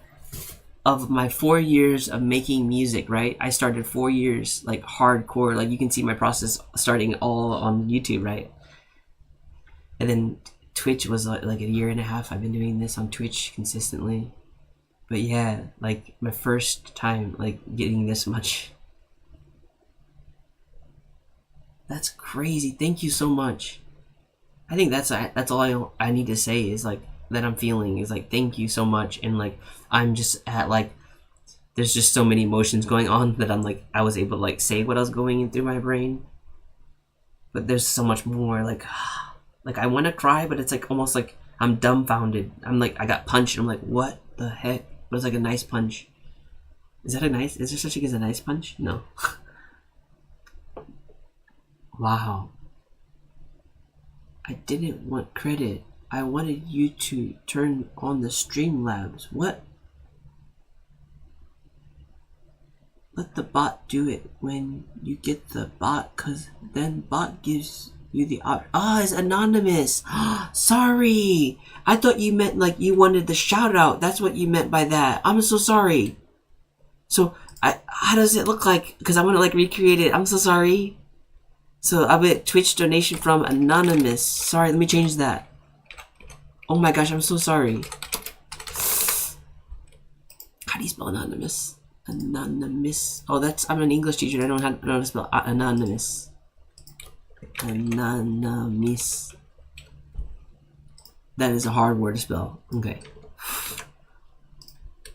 of my 4 years of making music, right? I started 4 years like hardcore. Like you can see my process starting all on YouTube, right? And then Twitch was like a year and a half. I've been doing this on Twitch consistently. But yeah, like my first time like getting this much. That's crazy. Thank you so much. I think that's all I need to say is like that I'm feeling is like thank you so much, and like I'm just at like there's just so many emotions going on that I'm like I was able to like say what I was going in through my brain, but there's so much more like like I want to cry, but it's like almost like I'm dumbfounded. I'm like I got punched. And I'm like what the heck? It was like a nice punch. Is there such thing as a nice punch? No. Wow. I didn't want credit. I wanted you to turn on the Streamlabs. What? Let the bot do it when you get the bot, cause then bot gives you the it's anonymous. Sorry. I thought you meant like you wanted the shout out. That's what you meant by that. I'm so sorry. So how does it look like? Cause I want to like recreate it. I'm so sorry. So I bet Twitch donation from anonymous. Sorry, let me change that. Oh my gosh, I'm so sorry. How do you spell anonymous? Anonymous. Oh, I'm an English teacher. I don't know how to spell anonymous. Anonymous. That is a hard word to spell. Okay.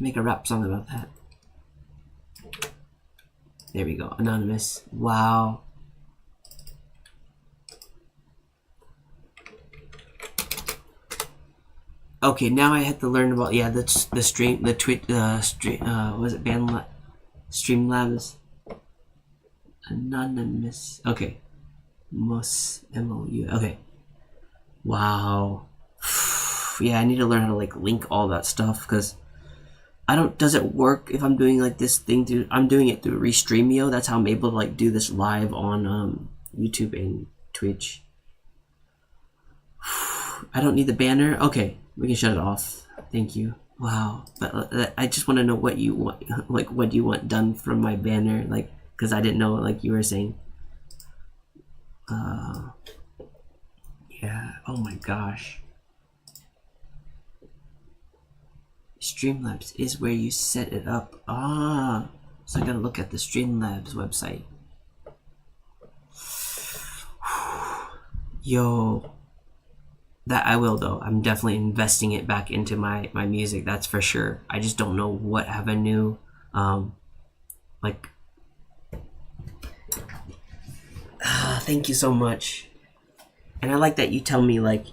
Make a rap song about that. There we go. Anonymous. Wow. Okay, now I had to learn about was it Streamlabs? Anonymous. Okay. MOU. Okay. Wow. Yeah, I need to learn how to like link all that stuff because does it work if I'm doing like this thing I'm doing it through Restreamio. That's how I'm able to like do this live on YouTube and Twitch. I don't need the banner. Okay, we can shut it off. Thank you. Wow, but I just want to know what you want. Like, what do you want done from my banner? Like, because I didn't know. Like you were saying. Yeah. Oh my gosh. Streamlabs is where you set it up. So I gotta look at the Streamlabs website. Yo. That I will though. I'm definitely investing it back into my music. That's for sure. I just don't know what avenue. Thank you so much. And I like that you tell me like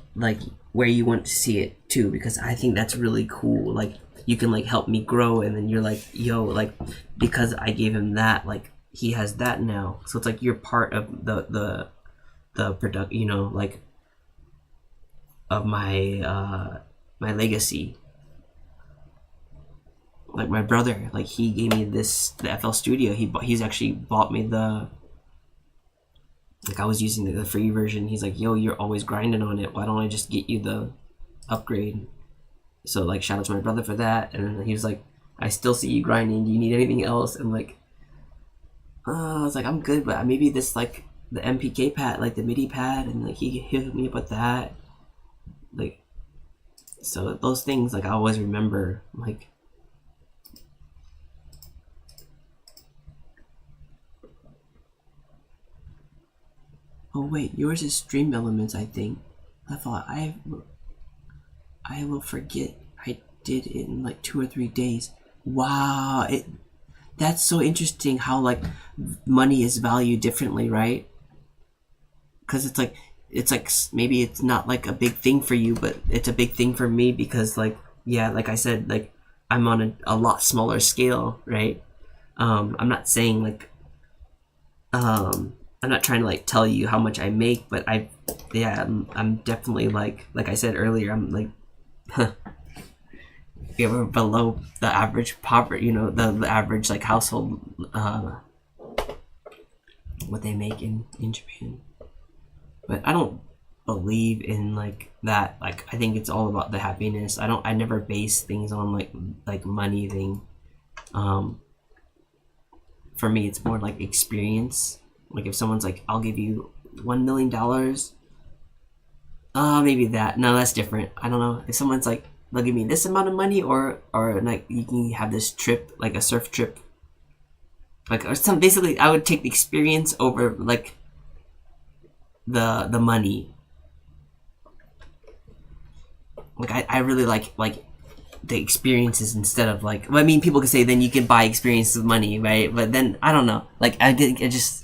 where you want to see it too, because I think that's really cool. Like you can like help me grow, and then you're like, yo, like because I gave him that, like he has that now. So it's like you're part of the product, you know, like of my my legacy. Like my brother, like he gave me the FL Studio. He's actually bought me the, like I was using the free version. He's like, yo, you're always grinding on it. Why don't I just get you the upgrade? So like shout out to my brother for that. And then he was like, I still see you grinding. Do you need anything else? And like, I was like, I'm good, but maybe this like the MPK pad, like the MIDI pad, and like he hit me up with that. Like, so those things like I always remember. Like, oh wait, yours is Stream Elements, I think. I thought I will forget. I did it in like 2 or 3 days. Wow, that's so interesting how like money is valued differently, right? Because it's like maybe it's not like a big thing for you, but it's a big thing for me because like, yeah, like I said, like I'm on a lot smaller scale, right? I'm not saying like I'm not trying to like tell you how much I make, but yeah, I'm definitely like I said earlier, I'm like, yeah, we're below the average poverty, the average like household, what they make in Japan. But I don't believe in like that. Like I think it's all about the happiness. I never base things on like money thing. For me, it's more like experience. Like if someone's like, I'll give you $1 million. Maybe that. No, that's different. I don't know. If someone's like, they'll give me this amount of money, or like you can have this trip, like a surf trip, like or some. Basically, I would take the experience over like the money. Like I really like the experiences instead of like. Well, I mean, people could say then you can buy experience with money, right? But then I don't know. Like I just.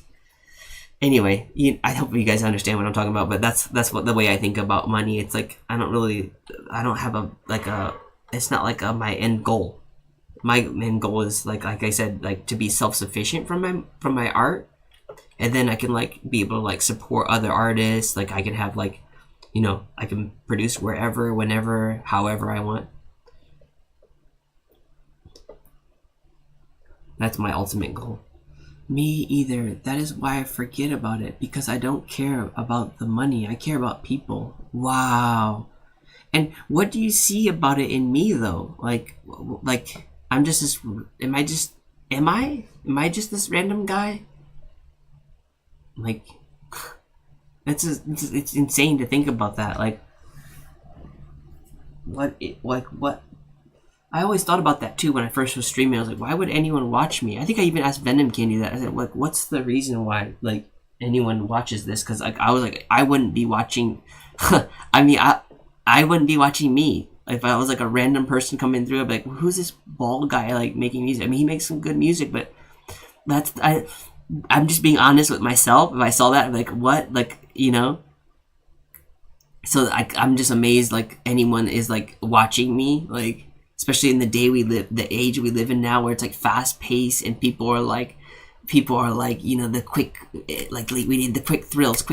Anyway, I hope you guys understand what I'm talking about. But that's what the way I think about money. It's like I don't have a. It's not like my end goal. My end goal is like I said, like to be self-sufficient from my art, and then I can like be able to like support other artists. Like I can have like, I can produce wherever, whenever, however I want. That's my ultimate goal. Me either. That is why I forget about it, because I don't care about the money. I care about people. Wow. And what do you see about it in me though? Like I'm just this. Am I just this random guy? Like, it's insane to think about that. Like, what? I always thought about that too when I first was streaming. I was like, why would anyone watch me? I think I even asked Venom Candy that. I said, like, what's the reason why like anyone watches this? Because like I was like, I wouldn't be watching. I mean, I wouldn't be watching me if I was like a random person coming through. I'd be like, who's this bald guy like making music? I mean, he makes some good music, but I'm just being honest with myself. If I saw that, I'd be like, what? Like, So I'm just amazed like anyone is like watching me, like especially in the age we live in now, where it's like fast paced and people are like the quick, like we need the quick thrills.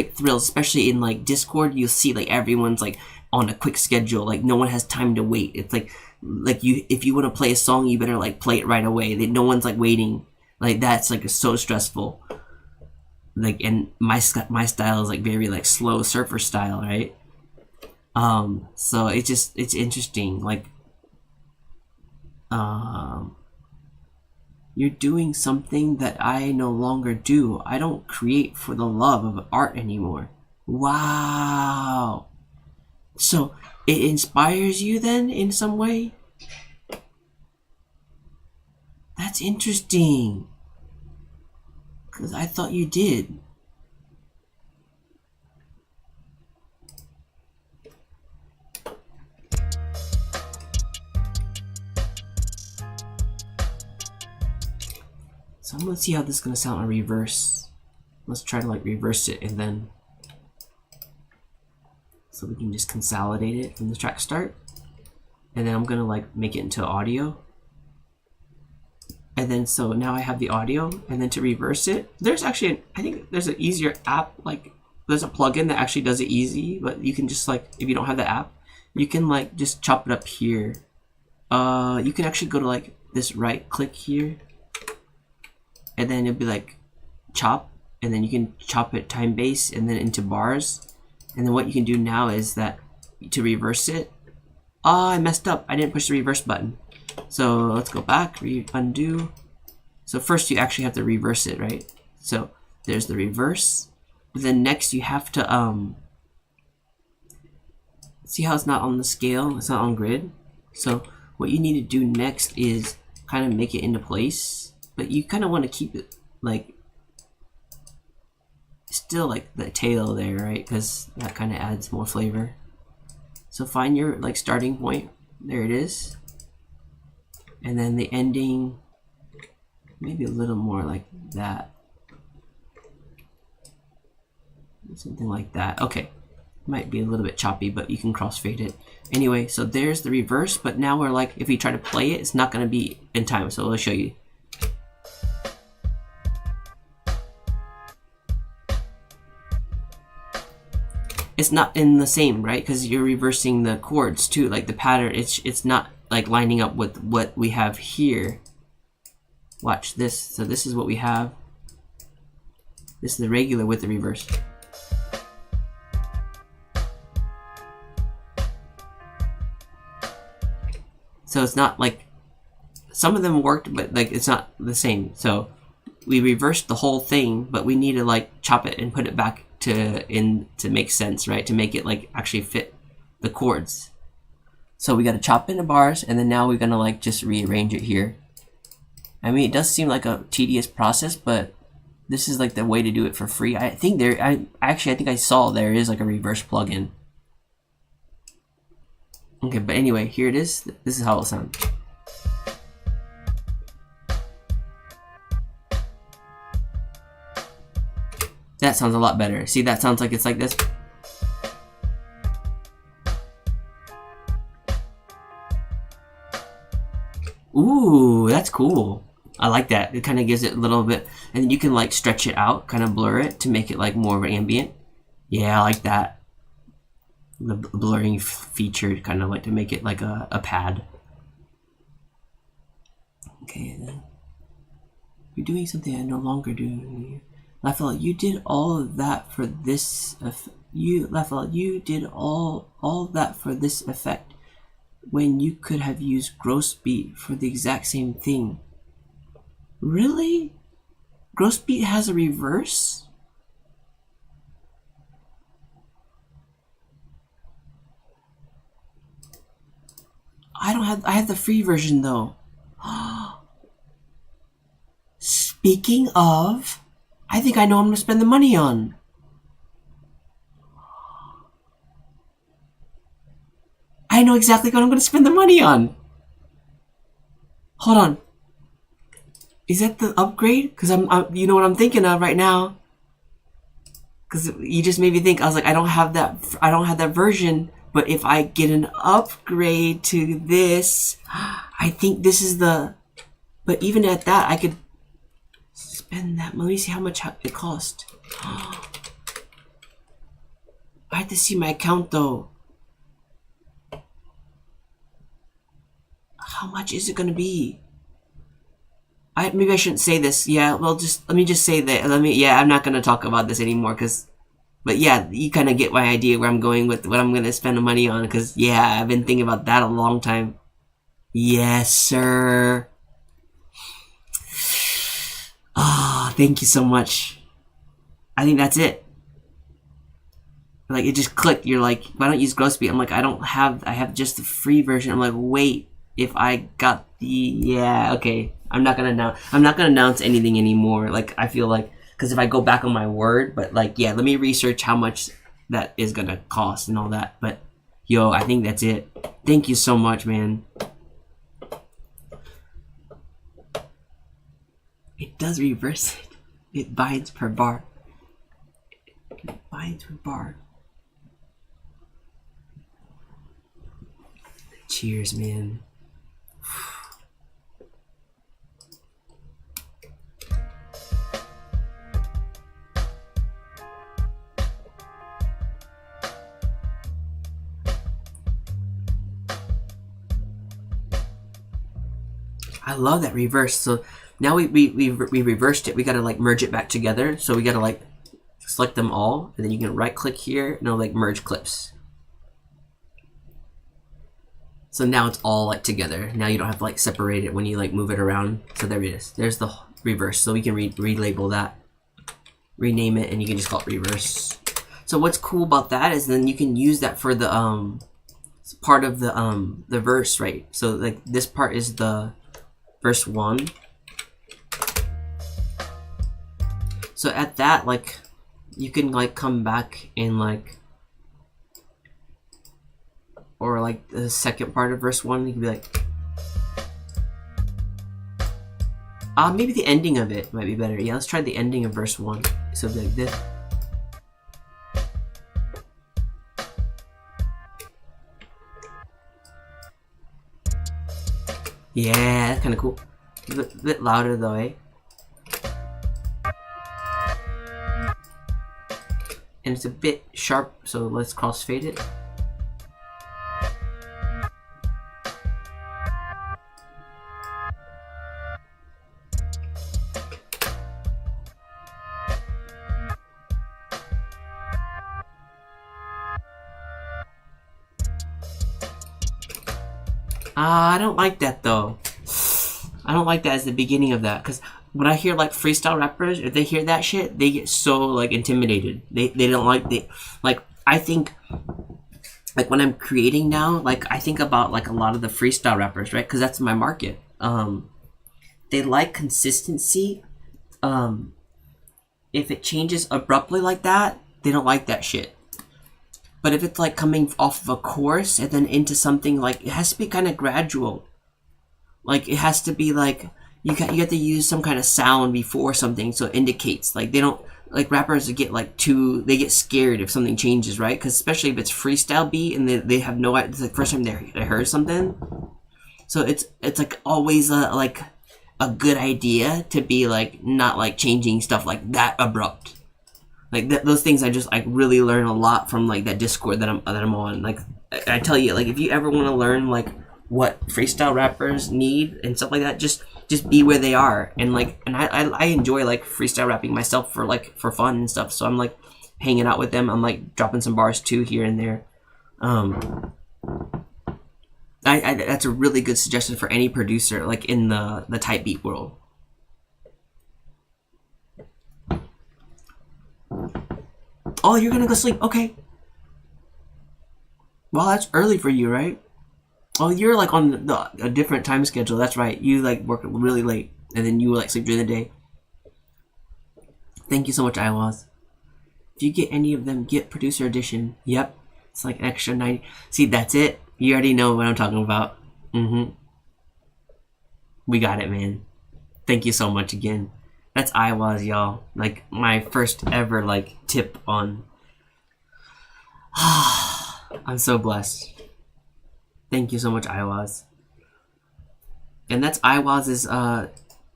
Especially in like Discord, you'll see like everyone's like on a quick schedule. Like no one has time to wait. It's like if you want to play a song, you better like play it right away. No one's like waiting. Like that's like so stressful. Like, and my style is like very like slow surfer style, right? So it's interesting. Like, you're doing something that I no longer do. I don't create for the love of art anymore. Wow. So it inspires you then in some way? That's interesting. 'Cause I thought you did. So I'm gonna see how this is gonna sound in reverse. Let's try to like reverse it and then so we can just consolidate it from the track start. And then I'm gonna like make it into audio. And then so now I have the audio, and then to reverse it, there's actually I think there's an easier app, like there's a plugin that actually does it easy, but you can just like, if you don't have the app, you can like just chop it up here. You can actually go to like this right click here, and then it'll be like chop, and then you can chop it time base and then into bars. And then what you can do now is that to reverse it, I messed up, I didn't push the reverse button. So let's go back, undo. So first you actually have to reverse it, right? So there's the reverse. Then next you have to see how it's not on the scale, it's not on grid. So what you need to do next is kind of make it into place, but you kind of want to keep it like still like the tail there, right? Because that kind of adds more flavor. So find your like starting point. There it is. And then the ending, maybe a little more like that. Something like that. Okay. Might be a little bit choppy, but you can crossfade it. Anyway, so there's the reverse, but now we're like, if we try to play it, it's not going to be in time. So I'll show you. it's not in the same, right? Because you're reversing the chords too, like the pattern. It's not like lining up with what we have here. Watch this. So this is what we have. This is the regular with the reverse. So it's not like, some of them worked, but like it's not the same. So we reversed the whole thing, but we need to like chop it and put it back to make sense, right? To make it like actually fit the chords. So we got to chop into bars, and then now we're gonna like just rearrange it here. I mean, it does seem like a tedious process, but this is like the way to do it for free. I think I think I saw there is like a reverse plugin. Okay, but anyway, here it is. This is how it'll sound. That sounds a lot better. See, that sounds like it's like this. Ooh, that's cool. I like that. It kind of gives it a little bit, and then you can like stretch it out, kind of blur it to make it like more of an ambient. Yeah, I like that. The blurring feature, kind of like to make it like a pad. Okay, then you're doing something I no longer do. Raphael, you did all of that for this. Raphael, you did all that for this effect, when you could have used gross beat for the exact same thing. Really? Gross beat has a reverse? I have the free version though. Speaking of, I think I know what I'm gonna spend the money on. I know exactly what I'm gonna spend the money on. Hold on. Is that the upgrade? Cause I'm you know what I'm thinking of right now. Cause you just made me think. I was like, I don't have that version. But if I get an upgrade to this, I think this is the. But even at that, I could spend that. Let me see how much it cost. I have to see my account though. How much is it gonna be? Maybe I shouldn't say this. Yeah, well, let me just say that. Yeah, I'm not gonna talk about this anymore, cause. But yeah, you kind of get my idea where I'm going with what I'm going to spend the money on. Because, yeah, I've been thinking about that a long time. Yes, sir. Ah, oh, thank you so much. I think that's it. Like, it just clicked. You're like, why don't use gross beat? I'm like, I have just the free version. I'm like, wait, if I got the, yeah, okay. I'm not going to announce anything anymore. Like, I feel like, because if I go back on my word, but like, yeah, let me research how much that is gonna cost and all that. But yo, I think that's it. Thank you so much, man. It does reverse it. It binds per bar. It binds per bar. Cheers, man. I love that reverse. So now we reversed it. We gotta like merge it back together. So we gotta like select them all, and then you can right click here and it'll like merge clips. So now it's all like together. Now you don't have to like separate it when you like move it around. So there it is. There's the reverse. So we can relabel that, rename it, and you can just call it reverse. So what's cool about that is then you can use that for the part of the verse, right? So like this part is the verse 1. So at that, like, you can like come back and like, or like the second part of verse 1, you can be like, maybe the ending of it might be better. Yeah, let's try the ending of verse 1. So like this. Yeah, that's kind of cool. A bit louder though, eh? and it's a bit sharp, so let's crossfade it. I don't like that though. I don't like that as the beginning of that, because when I hear like freestyle rappers, if they hear that shit, they get so like intimidated. They don't like I think like when I'm creating now, like I think about like a lot of the freestyle rappers, right? Because that's my market. They like consistency. If it changes abruptly like that, they don't like that shit. But if it's like coming off of a course and then into something, like it has to be kind of gradual. Like it has to be like you have to use some kind of sound before something, so it indicates. Like they don't, like rappers get like they get scared if something changes, right? Because especially if it's freestyle beat and they have no idea, it's like first time they heard something. So it's like always like a good idea to be like not like changing stuff like that abrupt. Like those things I just like really learn a lot from like that Discord that I'm on. Like I tell you, like if you ever want to learn like what freestyle rappers need and stuff like that, just be where they are. And I enjoy like freestyle rapping myself for fun and stuff. So I'm like hanging out with them. I'm like dropping some bars too here and there. That's a really good suggestion for any producer like in the type beat world. Oh, you're gonna go sleep. Okay. Well, that's early for you, right? Oh, you're like on a different time schedule. That's right. You like work really late, and then you like sleep during the day. Thank you so much, Iwas. If you get any of them, get producer edition. Yep, it's like extra 90. See, that's it. You already know what I'm talking about. We got it, man. Thank you so much again. That's Iwas, y'all. Like my first ever like tip on. I'm so blessed. Thank you so much, Iwas. And that's Iwas's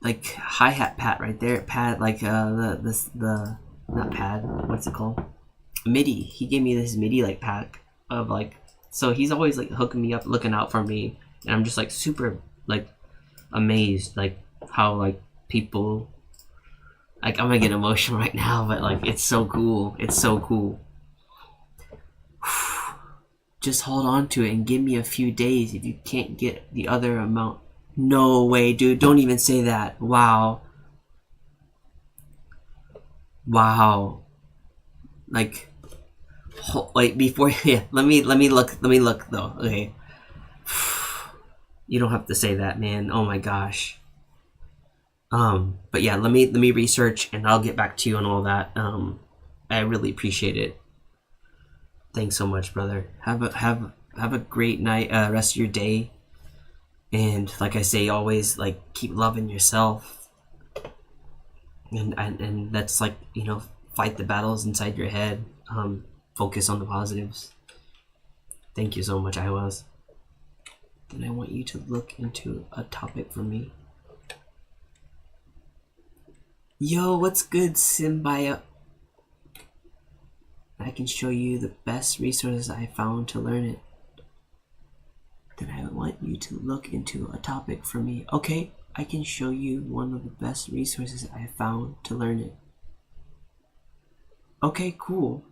like hi-hat pad right there. Pad like the not pad. What's it called? MIDI. He gave me this MIDI like pack of like, so he's always like hooking me up, looking out for me, and I'm just like super like amazed like how like people like, I'm gonna get emotional right now, but like it's so cool. It's so cool. Just hold on to it and give me a few days if you can't get the other amount. No way, dude. Don't even say that. Wow. Like before, yeah. Let me look though. Okay. You don't have to say that, man. Oh my gosh. But yeah, let me research and I'll get back to you on all that. I really appreciate it. Thanks so much, brother. Have a great night, rest of your day. And like I say, always like keep loving yourself. And that's like, you know, fight the battles inside your head. Focus on the positives. Thank you so much, Iwas. Then I want you to look into a topic for me. Yo, what's good, Symbiote? I can show you the best resources I found to learn it. Then I want you to look into a topic for me. Okay, I can show you one of the best resources I found to learn it. Okay, cool.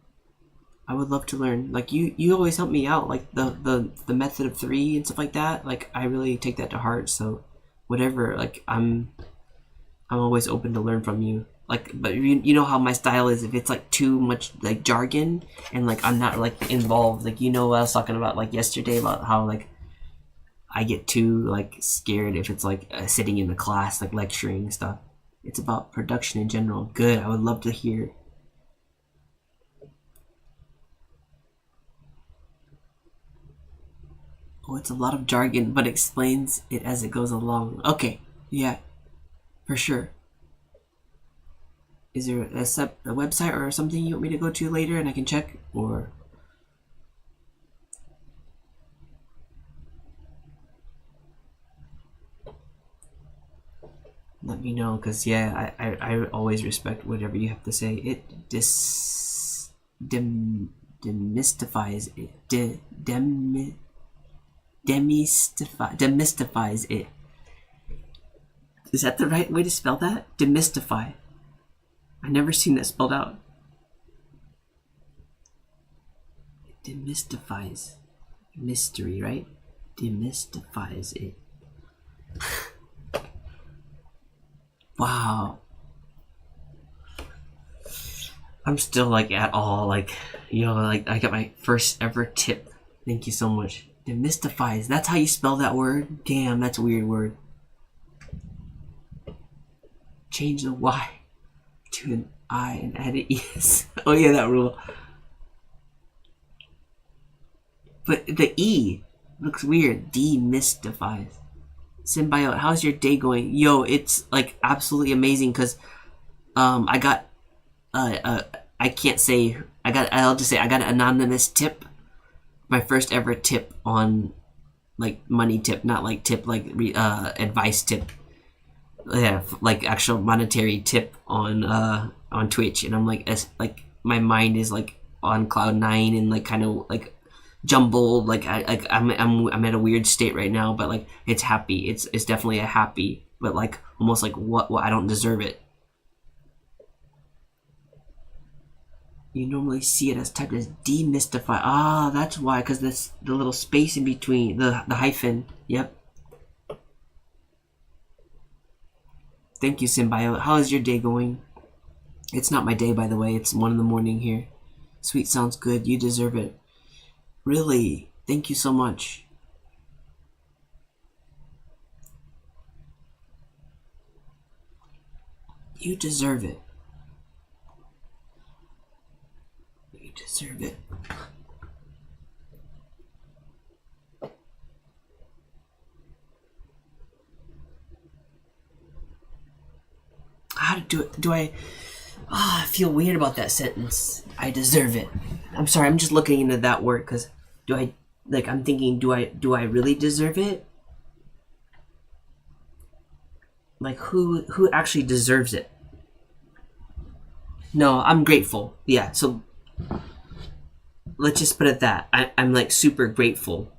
I would love to learn. Like you always help me out, like the method of 3 and stuff like that. Like I really take that to heart. So whatever, like I'm always open to learn from you. Like, but you know how my style is. If it's like too much like jargon and like I'm not like involved, like you know what I was talking about like yesterday about how like I get too like scared if it's like sitting in the class like lecturing and stuff. It's about production in general. Good. I would love to hear. Oh, it's a lot of jargon, but explains it as it goes along. Okay, yeah, for sure. Is there a website or something you want me to go to later and I can check? Or let me know, because yeah, I always respect whatever you have to say. demystifies it. Demystifies it. Is that the right way to spell that? Demystify. I've never seen that spelled out. Demystifies. Mystery, right? Demystifies it. Wow. I'm still like at all like, you know, like I got my first ever tip. Thank you so much. Demystifies. That's how you spell that word? Damn, that's a weird word. Change the Y to an I and add an ES. Oh yeah, that rule. But the E looks weird. Demystifies. Symbiote, how's your day going? Yo, it's like absolutely amazing because I got I can't say I'll just say I got an anonymous tip. My first ever tip on like money tip, not like tip like advice tip. Yeah, like actual monetary tip on Twitch, and I'm like my mind is like on cloud 9 and like kind of like jumbled, like I'm at a weird state right now, but like it's happy. It's definitely a happy, but like almost like what I don't deserve it. You normally see it as typed as demystify. Ah, that's why, because this the little space in between the hyphen. Yep. Thank you, Symbiote. How is your day going? It's not my day, by the way. It's 1 a.m. here. Sweet sounds good. You deserve it. Really? Thank you so much. You deserve it. You deserve it. How to do it? Do I... I feel weird about that sentence. I deserve it. I'm sorry, I'm just looking into that word because I'm thinking, do I really deserve it? Like who actually deserves it? No, I'm grateful. Yeah, so let's just put it that. I'm like super grateful.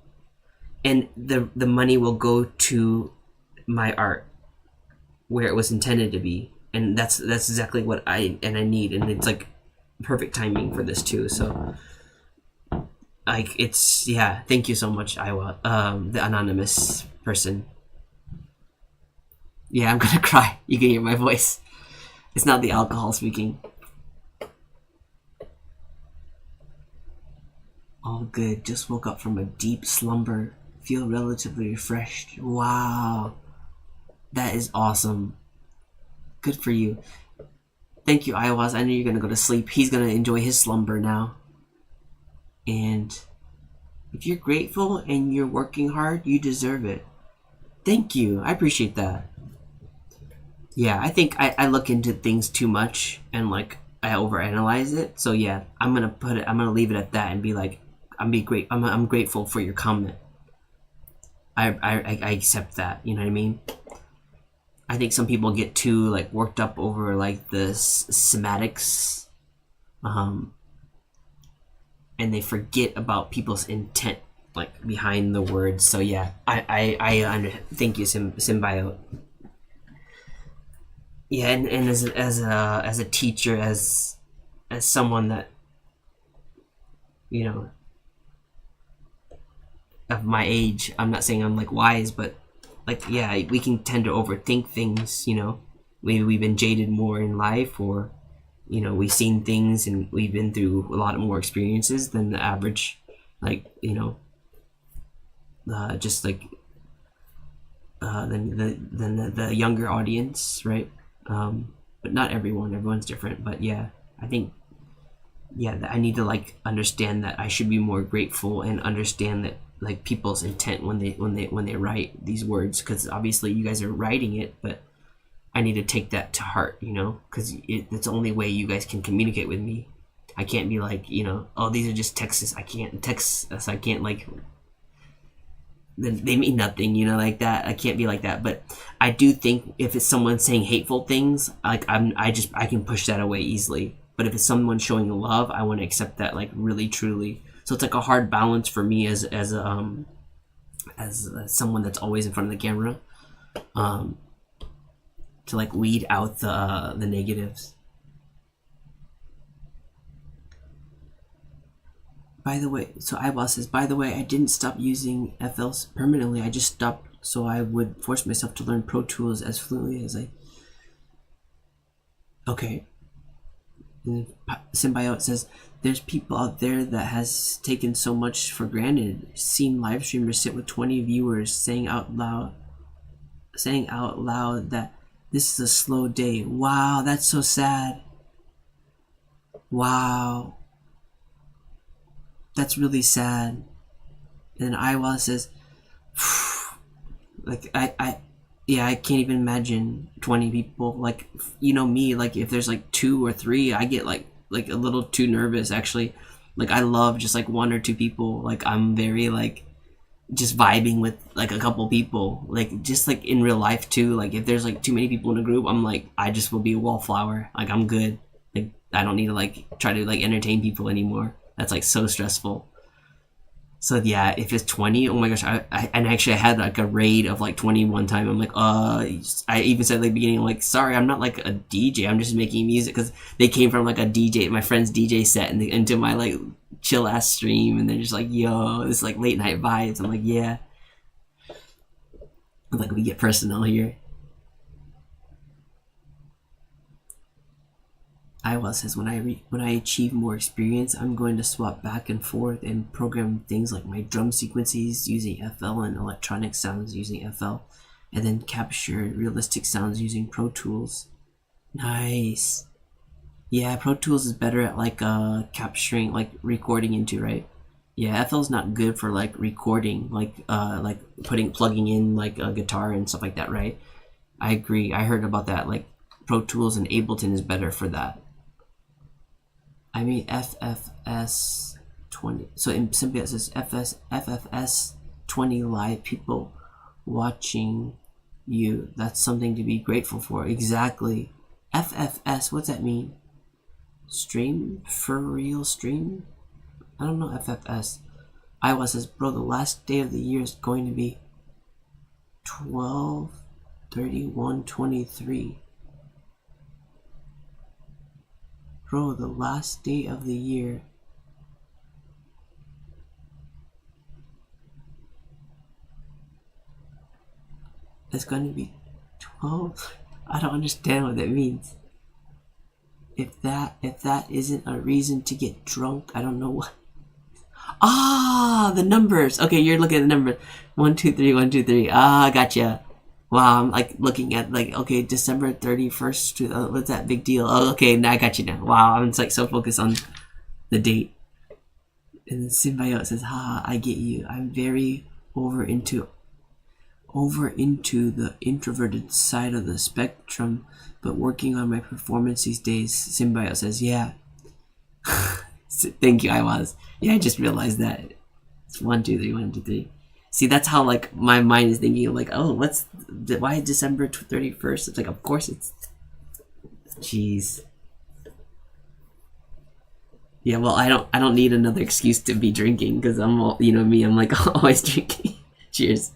And the money will go to my art where it was intended to be. And that's exactly what I need, and it's like perfect timing for this too. So like it's, yeah, thank you so much, Iowa, the anonymous person. Yeah, I'm gonna cry. You can hear my voice. It's not the alcohol speaking. All good. Just woke up from a deep slumber. Feel relatively refreshed. Wow, that is awesome. Good for you. Thank you, Iowas. I know you're gonna go to sleep. He's gonna enjoy his slumber now. And if you're grateful and you're working hard, you deserve it. Thank you. I appreciate that. Yeah, I think I look into things too much and like I overanalyze it. So yeah, I'm gonna leave it at that and be like, I'm grateful for your comment. I accept that. You know what I mean? I think some people get too like worked up over like the sematics, and they forget about people's intent like behind the words. So yeah, thank you, Symbiote. Yeah, and as a teacher, as someone that, you know, of my age, I'm not saying I'm like wise, but like, yeah, we can tend to overthink things, you know. We've been jaded more in life, or, you know, we've seen things and we've been through a lot more experiences than the average, like, you know, just like, than the younger audience, right? But not everyone's different, but yeah, I think, yeah, I need to like understand that I should be more grateful and understand that like people's intent when they write these words, because obviously you guys are writing it, but I need to take that to heart, you know, because it's the only way you guys can communicate with me. I can't be like, you know, oh, these are just texts. I can't text us. I can't like, they mean nothing, you know, like that. I can't be like that. But I do think if it's someone saying hateful things, like I can push that away easily. but if it's someone showing love, I want to accept that like really truly. So it's like a hard balance for me as someone that's always in front of the camera, to like weed out the negatives. By the way, so Eyeball says, by the way, I didn't stop using FLs permanently. I just stopped so I would force myself to learn Pro Tools as fluently as I. Okay. And then Symbiote says, there's people out there that has taken so much for granted. Seen live streamers sit with 20 viewers saying out loud that this is a slow day. Wow, that's so sad. Wow. That's really sad. And Iowa says, like, I can't even imagine 20 people. Like, you know me, like, if there's like 2 or 3, I get like a little too nervous, actually. Like, I love just like 1 or 2 people. Like, I'm very like just vibing with like a couple people. Like, just like in real life too. Like, if there's like too many people in a group, I'm like, I just will be a wallflower. Like, I'm good. Like, I don't need to like try to like entertain people anymore. That's like so stressful. So yeah, if it's 20, oh my gosh, I had like a raid of like 20 one time. I'm like, I even said at the beginning, like, sorry, I'm not like a DJ, I'm just making music, because they came from like a DJ, my friend's DJ set, and into my like chill ass stream, and they're just like, yo, this like late night vibes. I'm like, yeah, like we get personal here. Iowa says, when I achieve more experience, I'm going to swap back and forth and program things like my drum sequences using FL and electronic sounds using FL, and then capture realistic sounds using Pro Tools. Nice. Yeah, Pro Tools is better at like capturing, like recording into, right? Yeah, FL's not good for like recording, like plugging in like a guitar and stuff like that, right? I agree. I heard about that. Like Pro Tools and Ableton is better for that. I mean FFS 20. So in Symbiote says FFS 20 live people watching you. That's something to be grateful for. Exactly. FFS, what's that mean? Stream? For real stream? I don't know FFS. Iowa says, bro, the last day of the year is going to be 12/31/23. Bro, the last day of the year. It's going to be 12? I don't understand what that means. If that isn't a reason to get drunk, I don't know what. Ah, the numbers. Okay, you're looking at the numbers. 1, 2, 3, 1, 2, 3. Ah, gotcha. Wow, I'm like looking at like, okay, December 31st. What's that big deal? Oh, okay, now I got you now. Wow, I'm just like so focused on the date. And then Symbiote says, I get you. I'm very over into the introverted side of the spectrum, but working on my performance these days. Symbiote says, yeah. Thank you, I was. Yeah, I just realized that. It's 1, 2, 3, 1, 2, 3. See, that's how like my mind is thinking, like, oh, why December 31st? It's like, of course it's. Jeez. Yeah, well, I don't need another excuse to be drinking, because I'm all, you know me, I'm like always drinking. Cheers.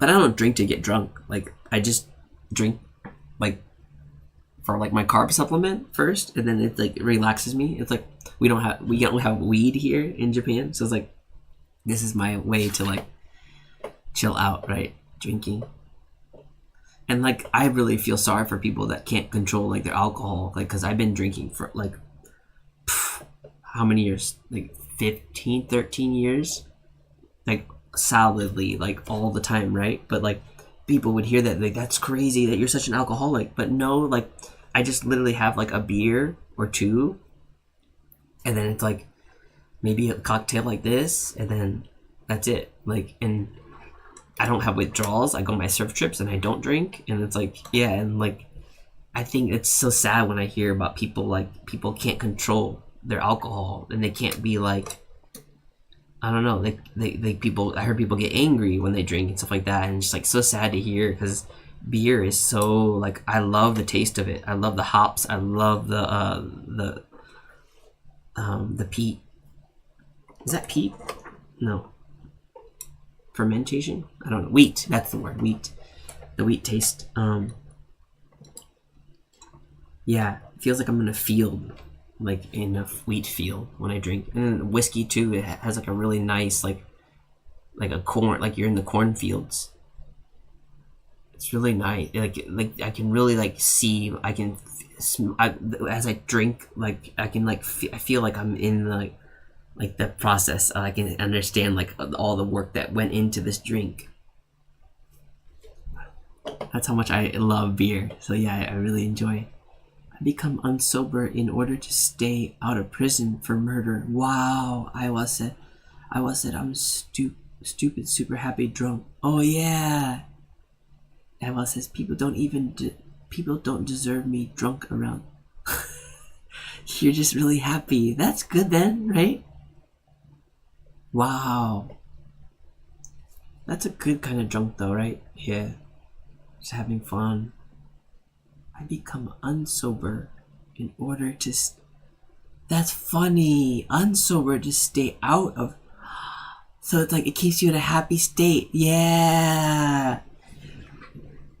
But I don't drink to get drunk. Like, I just drink like for like my carb supplement first, and then it like relaxes me. It's like we don't have weed here in Japan, so it's like this is my way to like chill out, right? Drinking. And like I really feel sorry for people that can't control like their alcohol, like, because I've been drinking for like how many years? Like 15, 13 years, like solidly, like all the time, right? But like people would hear that, like, that's crazy that you're such an alcoholic. But no, like I just literally have like a beer or two, and then it's like maybe a cocktail like this, and then that's it. Like, and I don't have withdrawals. I go on my surf trips and I don't drink, and it's like, yeah. And like I think it's so sad when I hear about people, like people can't control their alcohol, and they can't be like, I don't know, they people, I heard people get angry when they drink and stuff like that, and it's just like so sad to hear, because beer is so like I love the taste of it. I love the hops. I love the peat. Is that peat? No. Fermentation? I don't know. Wheat. That's the word. Wheat. The wheat taste. Yeah, it feels like I'm in a field, like in a wheat field when I drink. And whiskey too. It has like a really nice like a corn, like you're in the cornfields. It's really nice. Like I can really like see. As I drink, like I can like I feel like I'm in like the process. I can understand like all the work that went into this drink. That's how much I love beer. So yeah, I really enjoy it. I become unsober in order to stay out of prison for murder. Wow, Iowa said I'm stupid, super happy, drunk. Oh yeah. Iowa says people don't deserve me drunk around. You're just really happy. That's good then, right? Wow. That's a good kind of drunk though, right? Yeah. Just having fun. I become unsober in order to... That's funny. Unsober to stay out of... So it's like it keeps you in a happy state. Yeah.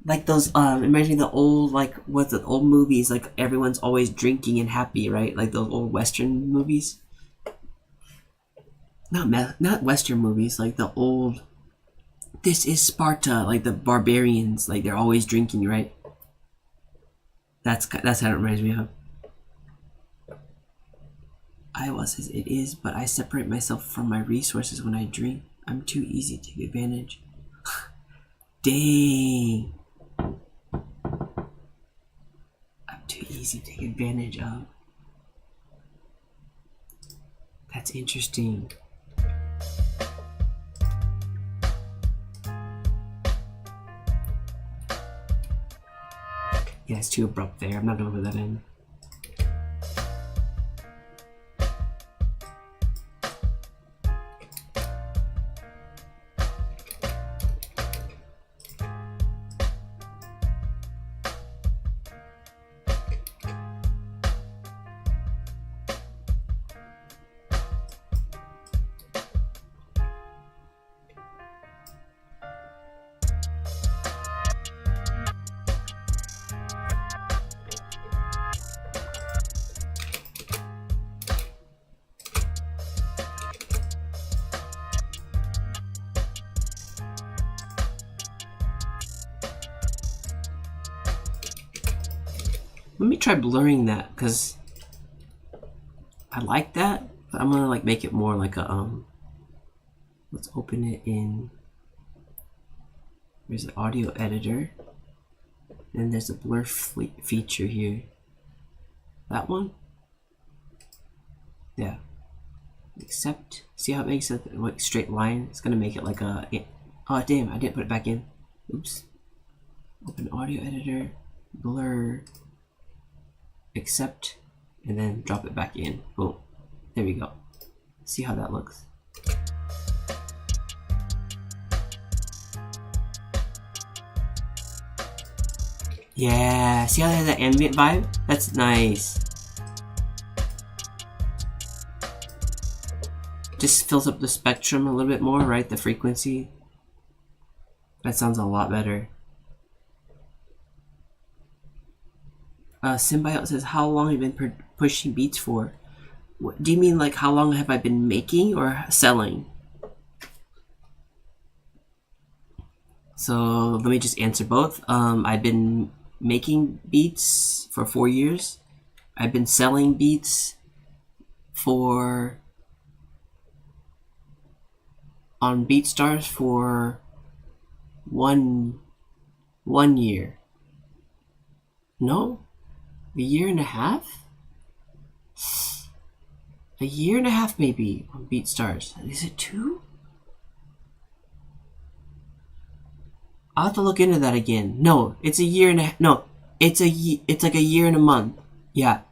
Like those, imagine the old, like, what's the old movies, like everyone's always drinking and happy, right? Like those old Western movies. Not Western movies, like the old... This is Sparta, like the barbarians, like they're always drinking, right? That's how it reminds me of. Iowa says it is, but I separate myself from my resources when I drink. I'm too easy to take advantage. Dang. I'm too easy to take advantage of. That's interesting. Yeah, it's too abrupt there. I'm not gonna put that in. Let me try blurring that, because I like that, but I'm gonna like make it more like a let's open it in, there's an audio editor, and there's a blur feature here. That one? Yeah. Except, see how it makes it like straight line? It's gonna make it like a, oh damn, I didn't put it back in. Oops. Open audio editor, blur, accept, and then drop it back in. Boom. There we go. See how that looks. Yeah, see how it has that ambient vibe? That's nice. Just fills up the spectrum a little bit more, right? The frequency. That sounds a lot better. Symbiote says, how long have you been pushing beats for? What, do you mean like how long have I been making or selling? So let me just answer both. I've been making beats for 4 years. I've been selling beats on BeatStars for one year. No? A year and a half? A year and a half maybe on BeatStars. Is it 2? I'll have to look into that again. No, it's a year and a half. No, it's like a year and a month. Yeah.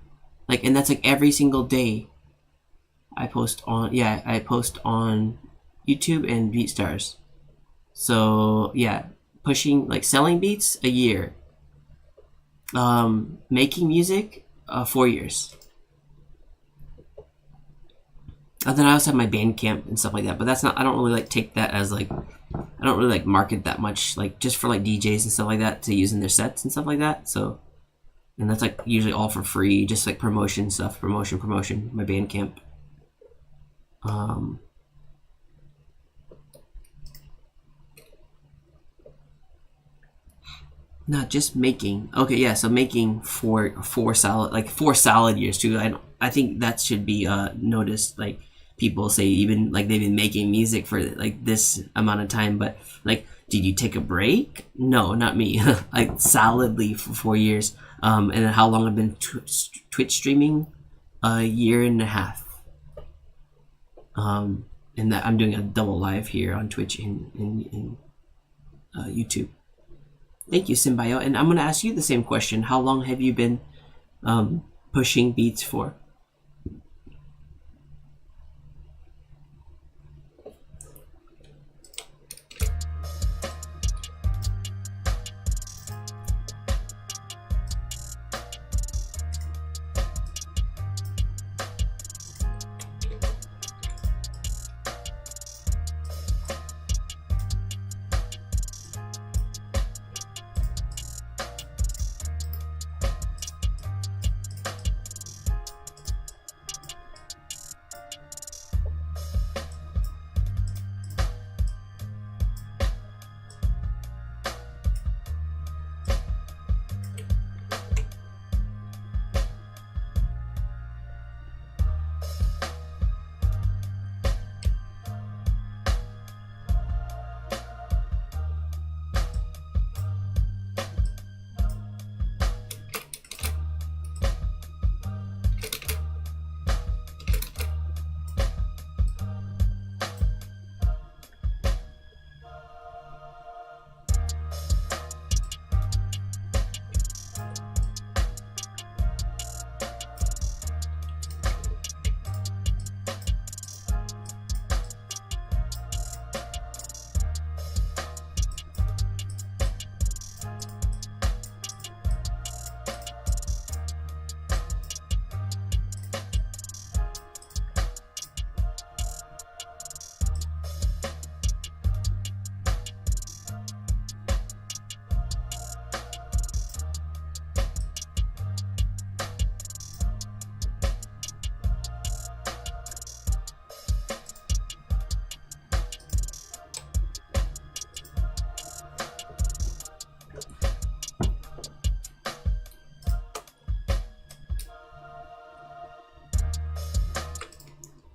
Like, and that's like every single day I post on YouTube and BeatStars. So yeah, pushing, like selling beats, a year. Making music, 4 years. And then I also have my Bandcamp and stuff like that, but that's not, I don't really like take that as like, I don't really like market that much, like just for like DJs and stuff like that to use in their sets and stuff like that. So, and that's like usually all for free, just like promotion stuff, promotion, my Bandcamp. Not just making. Okay, yeah. So making four solid years too. I think that should be noticed. Like people say, even like they've been making music for like this amount of time, but like, did you take a break? No, not me. Like solidly for 4 years. And then how long I've been Twitch streaming? A year and a half. And that I'm doing a double live here on Twitch in YouTube. Thank you, Symbio. And I'm going to ask you the same question. How long have you been pushing beats for?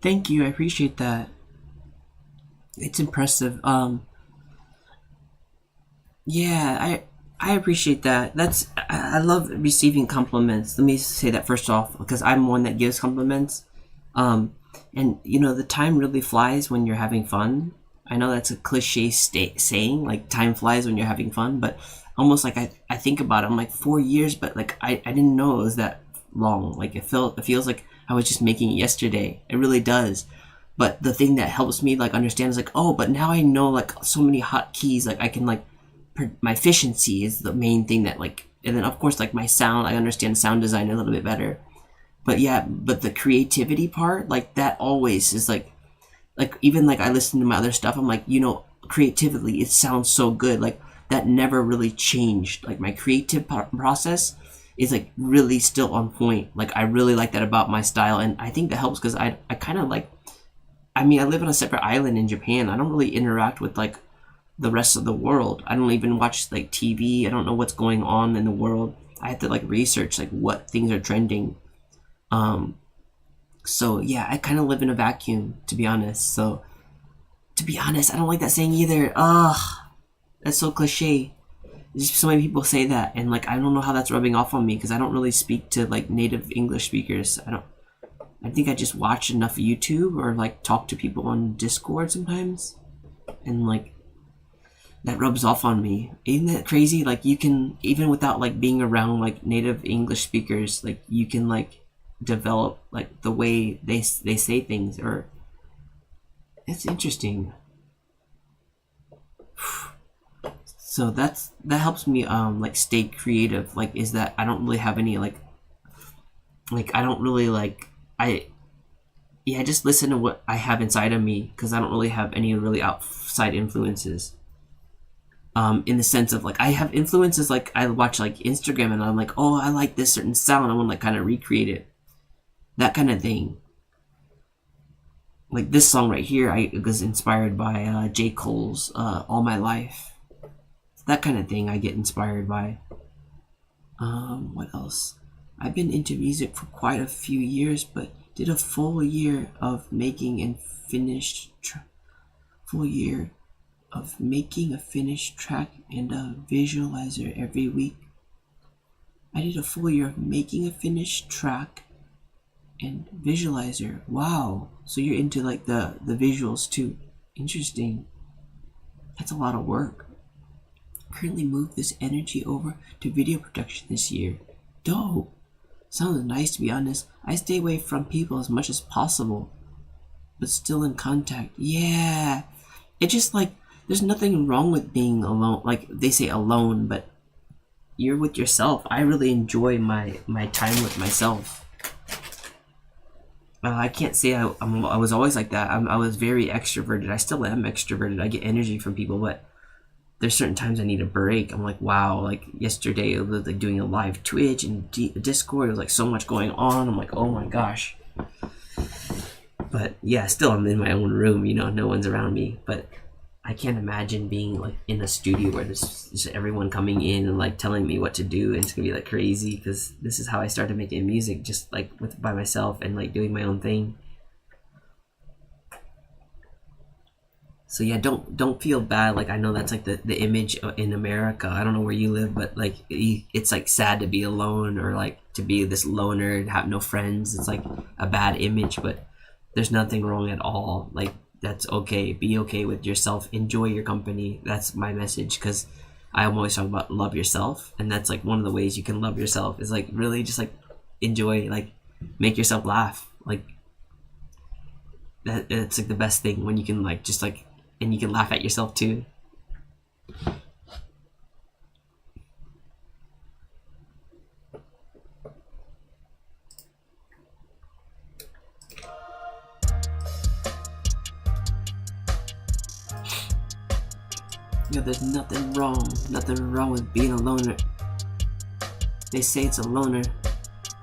Thank you. I appreciate that. It's impressive. Yeah, I appreciate that. I love receiving compliments. Let me say that first off, because I'm one that gives compliments. And you know, the time really flies when you're having fun. I know that's a cliche saying, like time flies when you're having fun, but almost like I think about it, I'm like 4 years, but like I didn't know it was that long. Like it feels like I was just making it yesterday. It really does. But the thing that helps me like understand is like, oh, but now I know like so many hotkeys. Like I can like my efficiency is the main thing that like, and then of course like my sound. I understand sound design a little bit better. But yeah, but the creativity part, like that always is like even like I listen to my other stuff. I'm like, you know, creatively, it sounds so good. Like that never really changed. Like my creative process is like really still on point. Like I really like that about my style, and I think that helps because I kind of like. I mean, I live on a separate island in Japan. I don't really interact with like the rest of the world. I don't even watch like TV. I don't know what's going on in the world. I have to like research like what things are trending. So yeah, I kind of live in a vacuum, to be honest. So to be honest, I don't like that saying either. Ugh, that's so cliche. Just so many people say that, and like I don't know how that's rubbing off on me because I don't really speak to like native English speakers. I think I just watch enough YouTube or like talk to people on Discord sometimes, and like that rubs off on me. Isn't that crazy? Like you can, even without like being around like native English speakers, like you can like develop like the way they say things, or it's interesting. So that helps me like stay creative. Like, is that I don't really have any like I don't really like I just listen to what I have inside of me because I don't really have any really outside influences. In the sense of like I have influences, like I watch like Instagram and I'm like, oh, I like this certain sound, I want to like kind of recreate it, that kind of thing. Like this song right here, I was inspired by J. Cole's "All My Life." That kind of thing I get inspired by. What else? I've been into music for quite a few years, but did a full year of making and finished full year of making a finished track and a visualizer every week. I did a full year of making a finished track and visualizer. Wow. So you're into like the visuals too. Interesting. That's a lot of work. Currently moved this energy over to video production this year. Dope. Sounds nice, to be honest. I stay away from people as much as possible, but still in contact. Yeah. It's just like there's nothing wrong with being alone. Like they say alone, but you're with yourself. I really enjoy my time with myself. I can't say I was always like that. I was very extroverted. I still am extroverted. I get energy from people, but there's certain times I need a break. I'm like, wow, like yesterday it was like doing a live Twitch and Discord. It was like so much going on. I'm like, oh my gosh. But yeah, still I'm in my own room, no one's around me. But I can't imagine being like in a studio where there's just everyone coming in and like telling me what to do, and it's gonna be like crazy because this is how I started making music, just like by myself and like doing my own thing. So yeah, don't feel bad. Like I know that's like the image in America. I don't know where you live, but like it's like sad to be alone or like to be this loner and have no friends. It's like a bad image, but there's nothing wrong at all. Like that's okay. Be okay with yourself. Enjoy your company. That's my message, because I'm always talking about love yourself, and that's like one of the ways you can love yourself is like really just like enjoy, like make yourself laugh. Like that, it's like the best thing when you can like just like, and you can laugh at yourself too. There's nothing wrong with being a loner. They say it's a loner,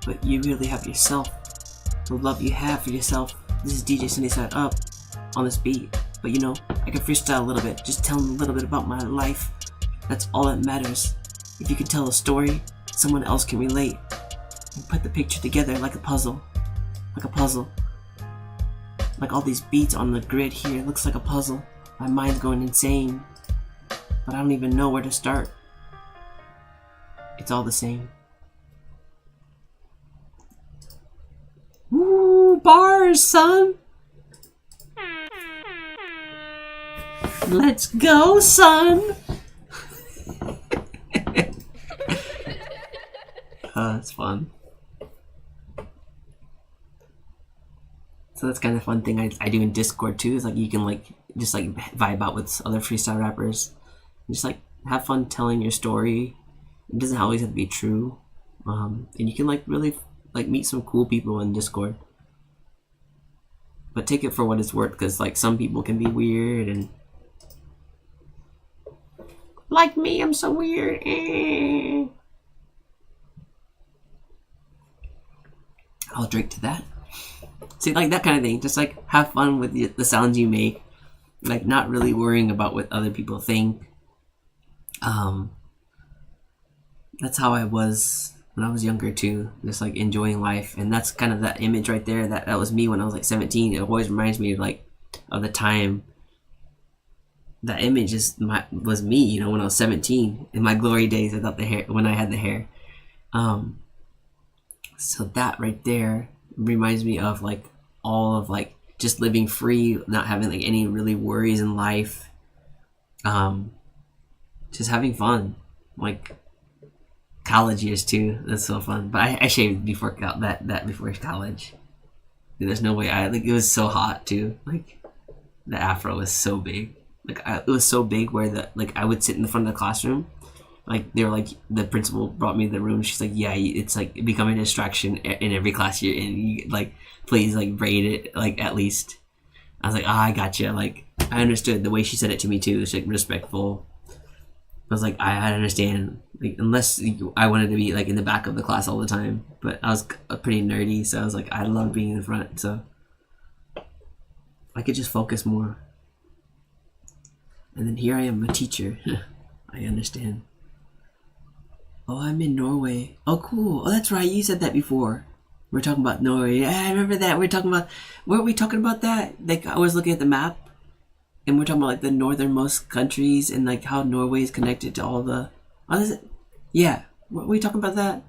but you really have yourself. The love you have for yourself. This is DJ SunnySideUp on this beat. But I can freestyle a little bit. Just tell them a little bit about my life. That's all that matters. If you can tell a story, someone else can relate. And put the picture together like a puzzle. Like a puzzle. Like all these beats on the grid here, it looks like a puzzle. My mind's going insane. But I don't even know where to start. It's all the same. Woo, bars, son! Let's go, son! That's fun. So that's kind of a fun thing I do in Discord too, is like you can like just like vibe out with other freestyle rappers. Just like have fun telling your story. It doesn't always have to be true. And you can like really like meet some cool people in Discord. But take it for what it's worth, because like some people can be weird, and like me, I'm so weird. I'll drink to that. See, like that kind of thing. Just like have fun with the sounds you make. Like not really worrying about what other people think. That's how I was when I was younger too. Just like enjoying life, and that's kind of that image right there. That was me when I was like 17. It always reminds me of like of the time. That image was me, when I was 17 in my glory days. When I had the hair. So that right there reminds me of like all of like just living free, not having like any really worries in life. Just having fun, like college years too. That's so fun. But I shaved before before college. There's no way. It was so hot too. Like the afro was so big. It was so big where I would sit in the front of the classroom. Like they were like the principal brought me to the room. She's like, yeah, it's like becoming a distraction in every class you're in. You, like, please like braid it like at least. I was like, I gotcha. Like I understood the way she said it to me too. It's like respectful. I was like, I understand. Like unless I wanted to be like in the back of the class all the time, but I was pretty nerdy, so I was like, I love being in the front, so I could just focus more. And then here I am, a teacher. I understand. Oh, I'm in Norway. Oh, cool. Oh, that's right. You said that before. We're talking about Norway. Yeah, I remember that. We're talking about... Weren't we talking about that? Like, I was looking at the map, and we're talking about, like, the northernmost countries and, like, how Norway is connected to all the... Oh, is it? Yeah. Were we talking about that?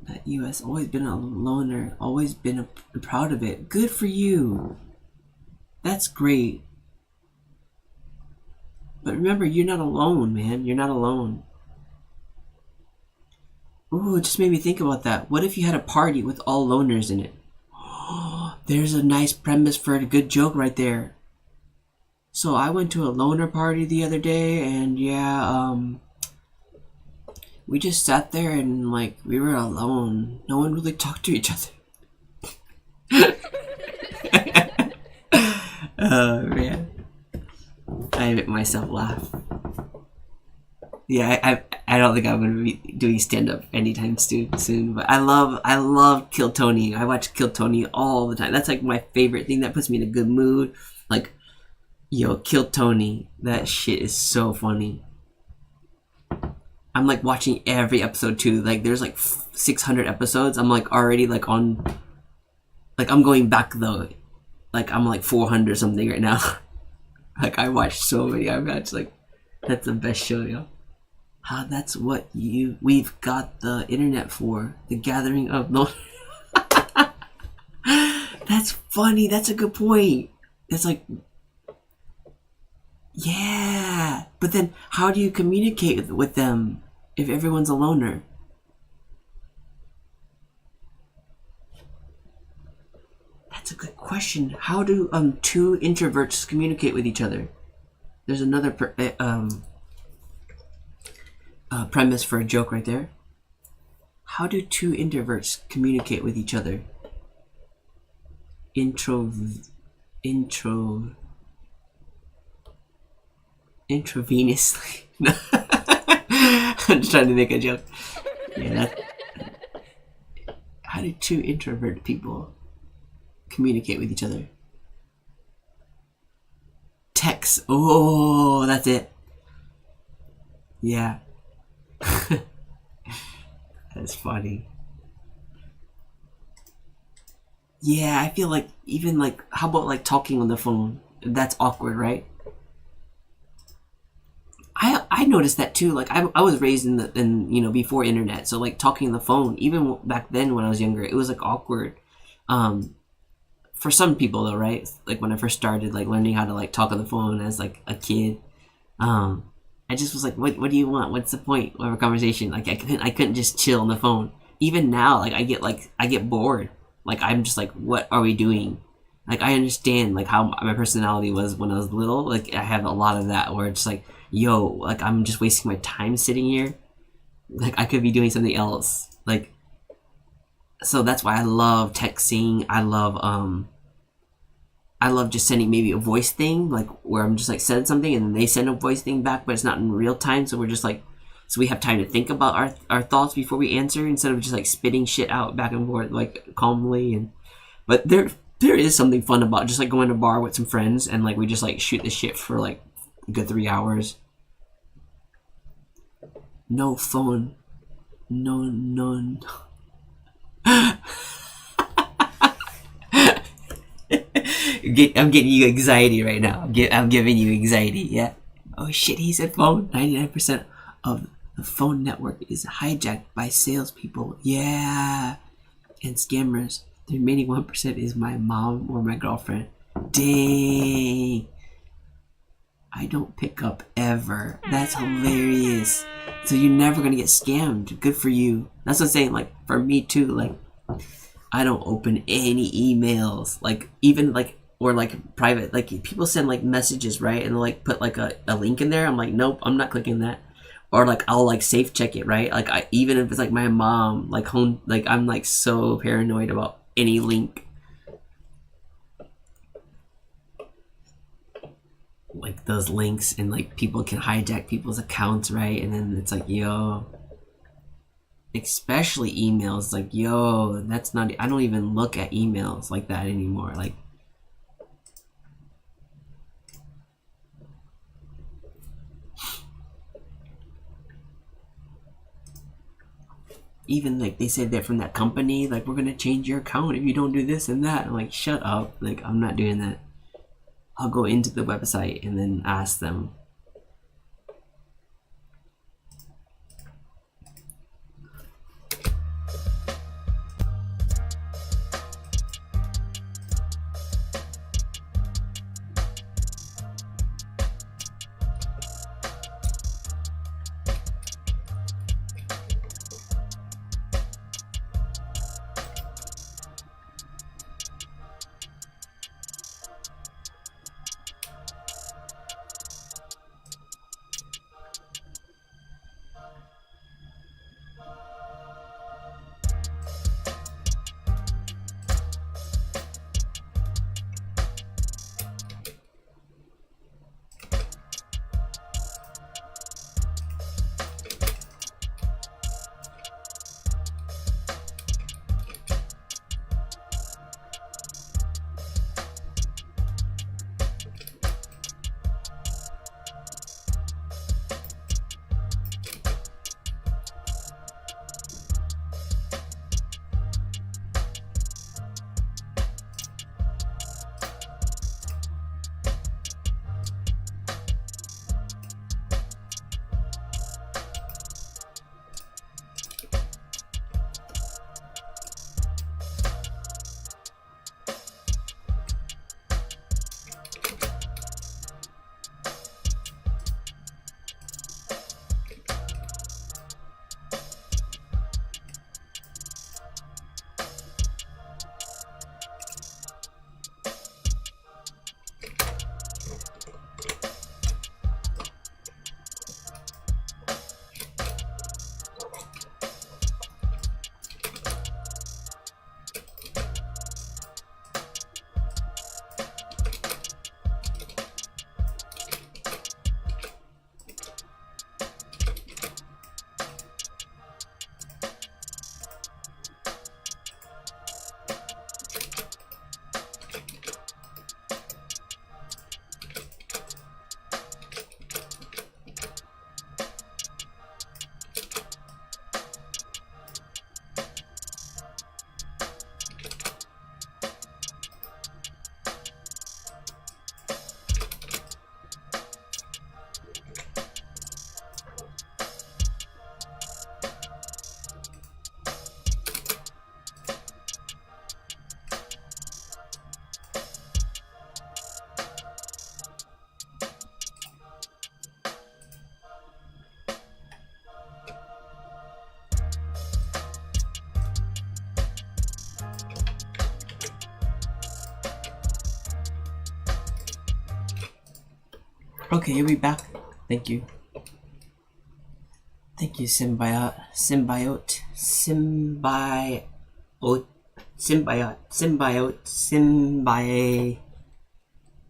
That U.S. always been a loner. Always been proud of it. Good for you. That's great. But remember, you're not alone, man. You're not alone. Ooh, it just made me think about that. What if you had a party with all loners in it? There's a nice premise for a good joke right there. So I went to a loner party the other day, and yeah, we just sat there and like we were alone. No one really talked to each other. Oh man. I make myself laugh. Yeah, I don't think I'm gonna be doing stand up anytime soon. But I love Kill Tony. I watch Kill Tony all the time. That's like my favorite thing. That puts me in a good mood. Like, yo, Kill Tony. That shit is so funny. I'm like watching every episode too. Like there's like 600 episodes. I'm like already like on. Like I'm going back though. Like I'm like 400 something right now. Like I watched so many. I'm just like, that's the best show, yo. That's what we've got the internet for. The gathering of no. That's funny. That's a good point. It's like, yeah. But then how do you communicate with them if everyone's a loner? That's a good question. How do two introverts communicate with each other? There's another premise for a joke right there. How do two introverts communicate with each other? Intravenously. I'm just trying to make a joke. Yeah. How do two introvert people communicate with each other? Text. Oh, that's it. Yeah. That's funny. Yeah, I feel like even like, how about like talking on the phone? That's awkward, right? I noticed that too. Like I was raised in you know, before internet, so like talking on the phone, even back then when I was younger, it was like awkward. For some people though, right? Like when I first started like learning how to like talk on the phone as like a kid, I just was like, what do you want? What's the point of a conversation? Like I couldn't just chill on the phone. Even now, like I get bored. Like I'm just like, what are we doing? Like I understand like how my personality was when I was little. Like I have a lot of that where it's like, yo, like I'm just wasting my time sitting here. Like I could be doing something else. Like, so that's why I love texting. I love just sending maybe a voice thing, like where I'm just like saying something and then they send a voice thing back, but it's not in real time. So we're just like, so we have time to think about our thoughts before we answer instead of just like spitting shit out back and forth like calmly. And but there is something fun about just like going to a bar with some friends and like we just like shoot the shit for like a good 3 hours. No phone. No. I'm getting you anxiety right now. I'm giving you anxiety, yeah. Oh shit, he said phone. 99% of the phone network is hijacked by salespeople. Yeah. And scammers. The remaining 1% is my mom or my girlfriend. Dang. I don't pick up ever. That's hilarious. So you're never gonna get scammed. Good for you. That's what I'm saying, like, for me too, like, I don't open any emails, like even like or like private, like people send like messages, right, and they'll like put like a link in there. I'm like, nope, I'm not clicking that. Or like I'll like safe check it, right? Like I, even if it's like my mom, like home, like I'm like so paranoid about any link, like those links, and like people can hijack people's accounts, right? And then it's like, yo, especially emails, like, yo, that's not, I don't even look at emails like that anymore. Like, even like they said that from that company, like, we're gonna change your account if you don't do this and that. I'm like, shut up, like, I'm not doing that. I'll go into the website and then ask them. Okay, you'll be back. Thank you. Thank you, Symbiote.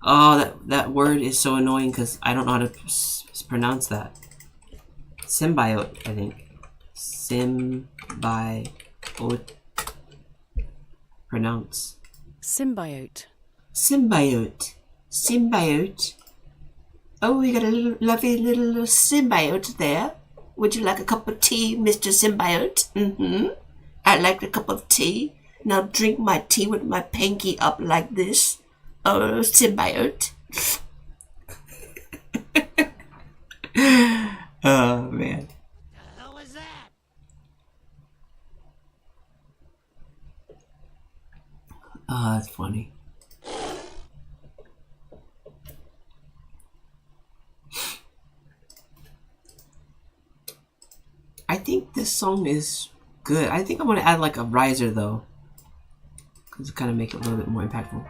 Oh, that word is so annoying because I don't know how to pronounce that. Symbiote, I think. Symbiote. Pronounce. Symbiote. Symbiote. Oh, we got a little lovely little symbiote there. Would you like a cup of tea, Mr. Symbiote? Mm-hmm. I'd like a cup of tea. Now drink my tea with my pinky up like this. Oh, Symbiote. Oh, man. The hell was that? Oh, that's funny. I think this song is good. I think I'm gonna add like a riser though. because it kind of make it a little bit more impactful.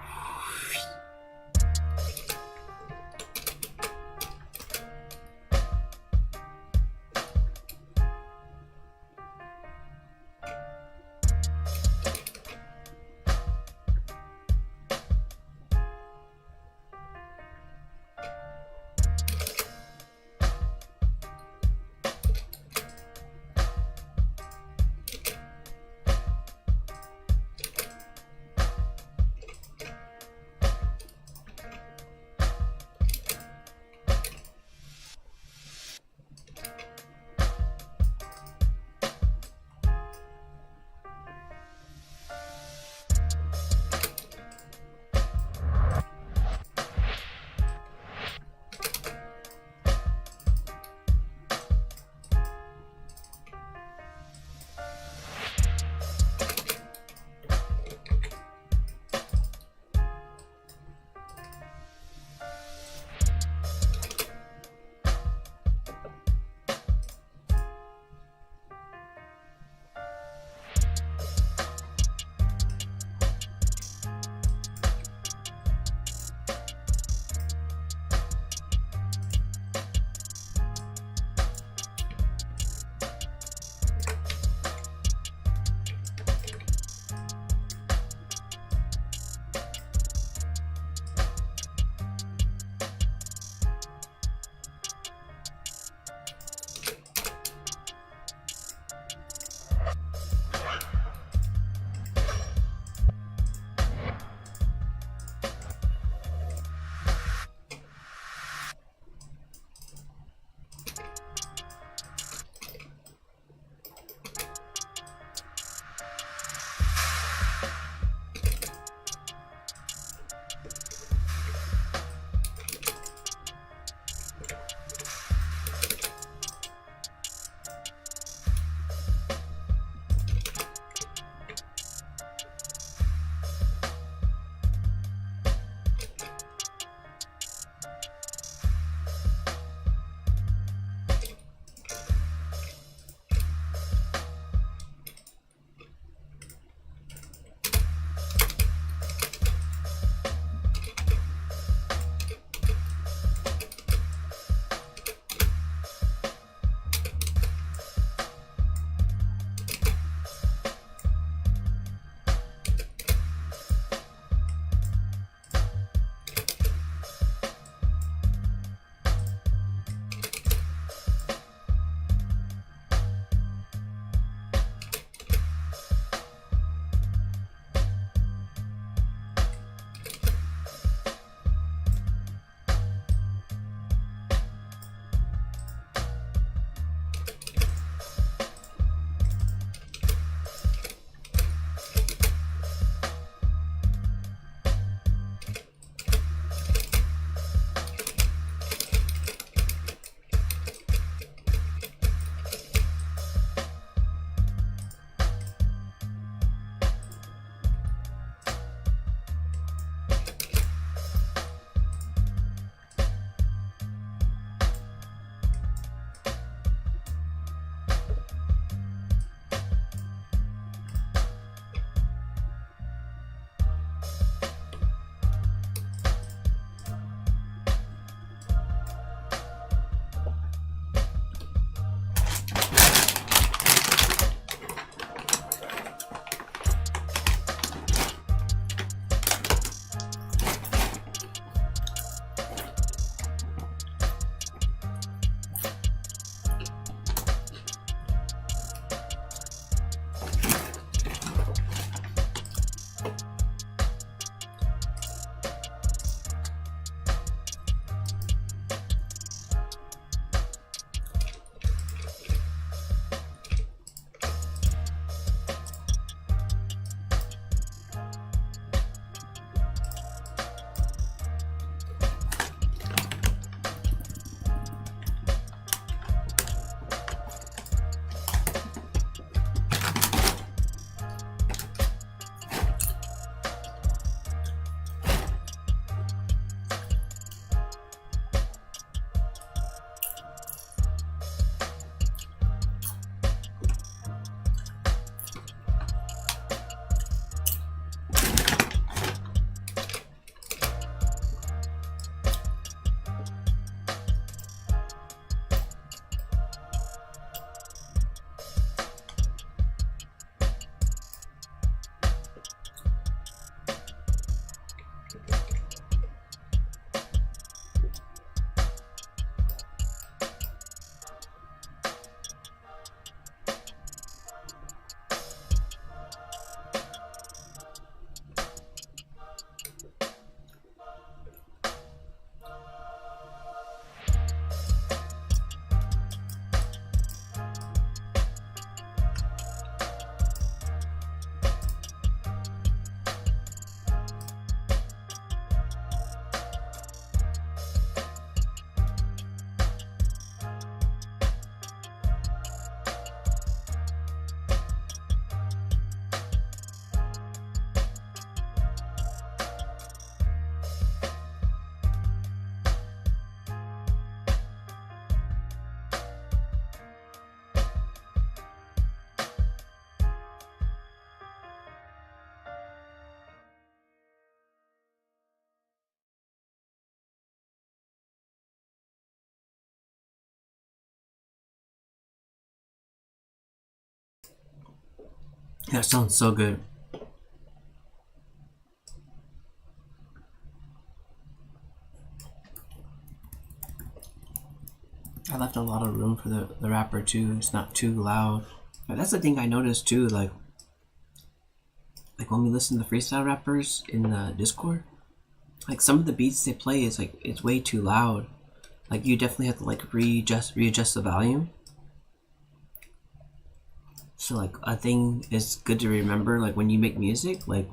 That sounds so good. I left a lot of room for the rapper too. It's not too loud. But that's the thing I noticed too. Like when we listen to freestyle rappers in the Discord, like some of the beats they play is like it's way too loud. Like you definitely have to like readjust the volume. So like a thing is good to remember, like when you make music, like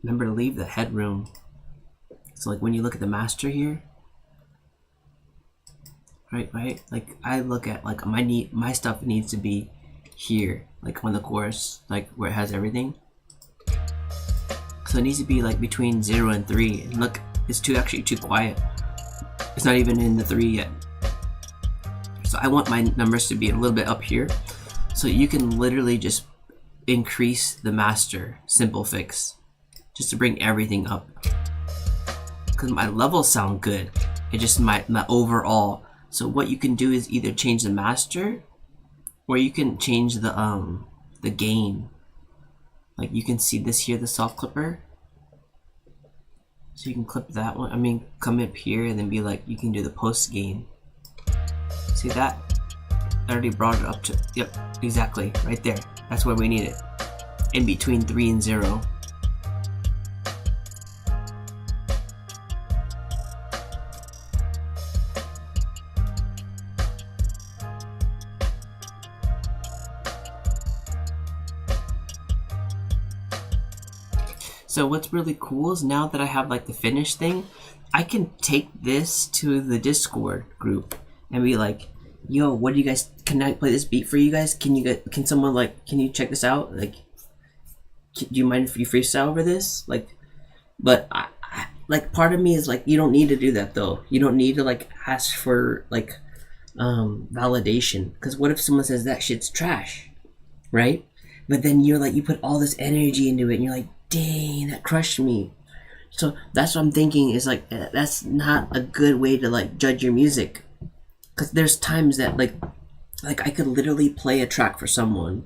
remember to leave the headroom. So like when you look at the master here, right, like I look at like my stuff needs to be here, like on the chorus, like where it has everything. So it needs to be like between 0 and 3. And look, it's actually too quiet. It's not even in the 3 yet. So I want my numbers to be a little bit up here. So you can literally just increase the master, simple fix, just to bring everything up. Because my levels sound good. It just my overall. So what you can do is either change the master, or you can change the gain. Like you can see this here, the soft clipper. So you can clip that one. I mean, come up here and then be like, you can do the post gain. See that? I already brought it up to, yep, exactly, right there. That's where we need it. In between 3 and 0. So what's really cool is now that I have like the finished thing, I can take this to the Discord group and be like, yo, what do you guys, can I play this beat for you guys? Can someone like, can you check this out? Like, do you mind if you freestyle over this? Like, but I like part of me is like, you don't need to do that though. You don't need to like ask for like validation, because what if someone says that shit's trash, right? But then you're like, you put all this energy into it and you're like, dang, that crushed me. So that's what I'm thinking is like, that's not a good way to like judge your music. Because there's times that like I could literally play a track for someone,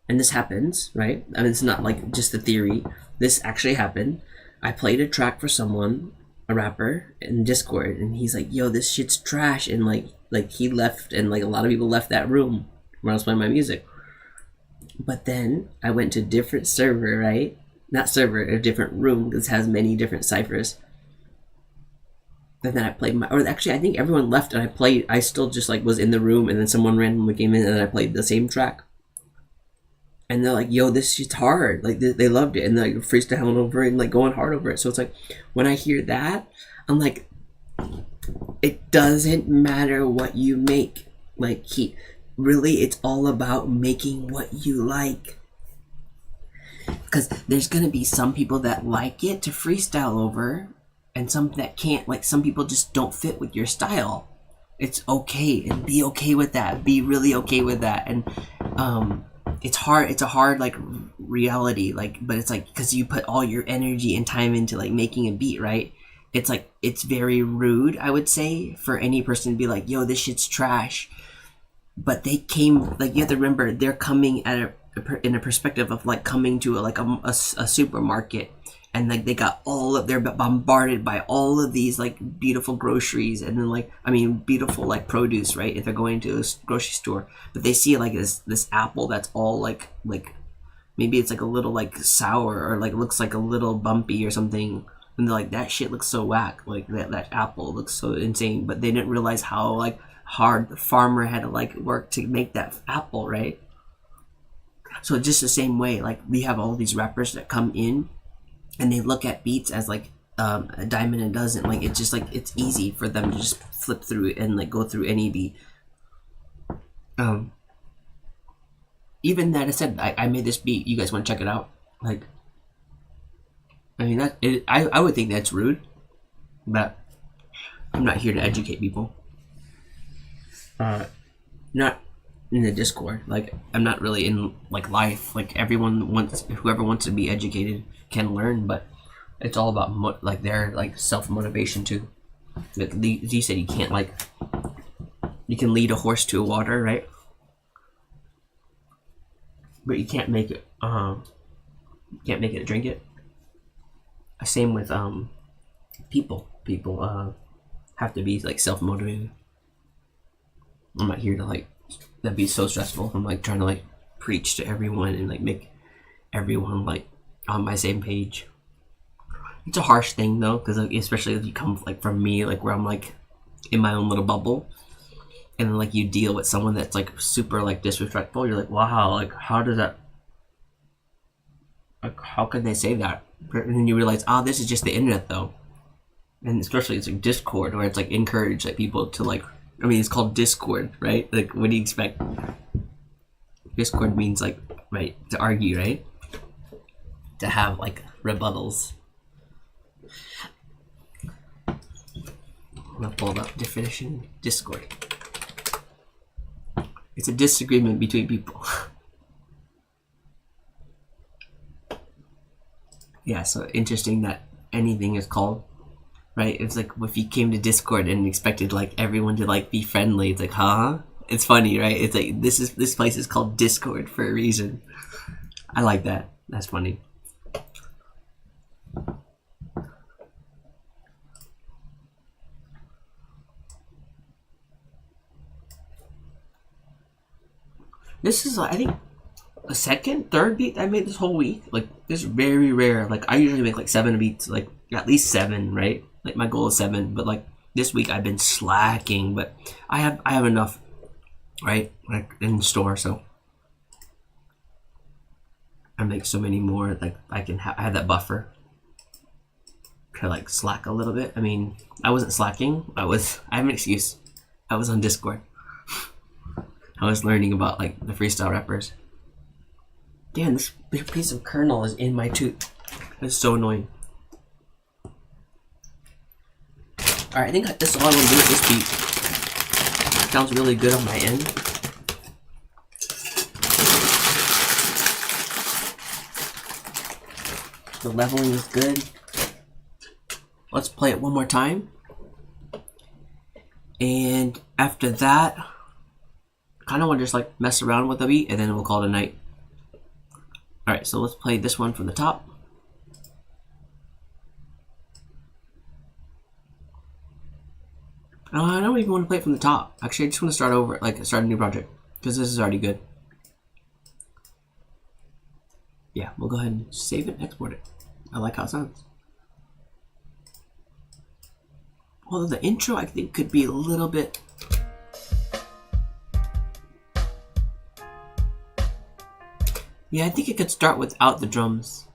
and this happens, right? I mean, it's not like just a theory. This actually happened. I played a track for someone, a rapper, in Discord, and he's like, yo, this shit's trash. And like he left, and like a lot of people left that room when I was playing my music. But then I went to a different server, right? Not server, a different room, because it has many different ciphers. And then I played or actually I think everyone left and I still just like was in the room, and then someone randomly came in and then I played the same track. And they're like, yo, this shit's hard. Like they loved it, and they're like freestyling over it and like going hard over it. So it's like, when I hear that, I'm like, it doesn't matter what you make. Like really, it's all about making what you like. Because there's going to be some people that like it to freestyle over, and some that can't. Like some people just don't fit with your style. It's okay, and be okay with that. Be really okay with that. And it's hard. It's a hard like reality. Like, but it's like, because you put all your energy and time into like making a beat, right? It's like, it's very rude, I would say, for any person to be like, yo, this shit's trash. But they came, like, you have to remember, they're coming at in a perspective of like coming to a supermarket, and like they got they're bombarded by all of these like beautiful groceries, and then like, I mean, beautiful like produce, right? If they're going to a grocery store, but they see like this apple that's all like maybe it's like a little like sour, or like looks like a little bumpy or something, and they're like, that shit looks so whack, like that apple looks so insane. But they didn't realize how like hard the farmer had to like work to make that apple, right? So just the same way, like we have all these rappers that come in and they look at beats as like a dime and a dozen. Like it's just like, it's easy for them to just flip through it and like go through any beat. Even that I said, I made this beat, you guys want to check it out? Like, I mean, I would think that's rude, but I'm not here to educate people. Not in the Discord. Like, I'm not really in like life. Like, whoever wants to be educated can learn, but it's all about like their like self motivation too. Like you said, you can't like, you can lead a horse to water, right? but you can't make it. Can't make it drink it. Same with people. People have to be like self motivated. I'm not here to like that'd be so stressful. I'm like trying to like preach to everyone and like make everyone like on my same page. It's a harsh thing though, because like, especially if you come like from me, like where I'm like in my own little bubble, and then like you deal with someone that's like super like disrespectful. You're like, wow, like how does that? Like how can they say that? And then you realize, oh, this is just the internet though, and especially it's like Discord where it's like encourage like people to like. I mean, it's called Discord, right? Like, what do you expect? Discord means like, right, to argue, right? To have like rebuttals. I'm gonna pull up definition. Discord. It's a disagreement between people. Yeah, so interesting that anything is called. Right, it's like if you came to Discord and expected like everyone to like be friendly, it's like, huh? It's funny, right? It's like this place is called Discord for a reason. I like that. That's funny. This is I think a second, third beat I made this whole week. Like this is very rare. Like I usually make like 7 beats, like at least 7, right? Like my goal is 7, but like this week I've been slacking, but I have enough, right? Like in store, so I make so many more. Like I have that buffer to like slack a little bit. I mean, I wasn't slacking. I have an excuse. I was on Discord. I was learning about like the freestyle rappers. Damn, this big piece of kernel is in my tooth. It's so annoying. Alright, I think that's all I want to do with this beat. Sounds really good on my end. The leveling is good. Let's play it one more time. And after that, I kind of want to just like mess around with the beat and then we'll call it a night. Alright, so let's play this one from the top. I don't even want to play it from the top. Actually, I just want to start over, like start a new project, because this is already good. Yeah, we'll go ahead and save it and export it. I like how it sounds. Although the intro, I think, could be a little bit... Yeah, I think it could start without the drums.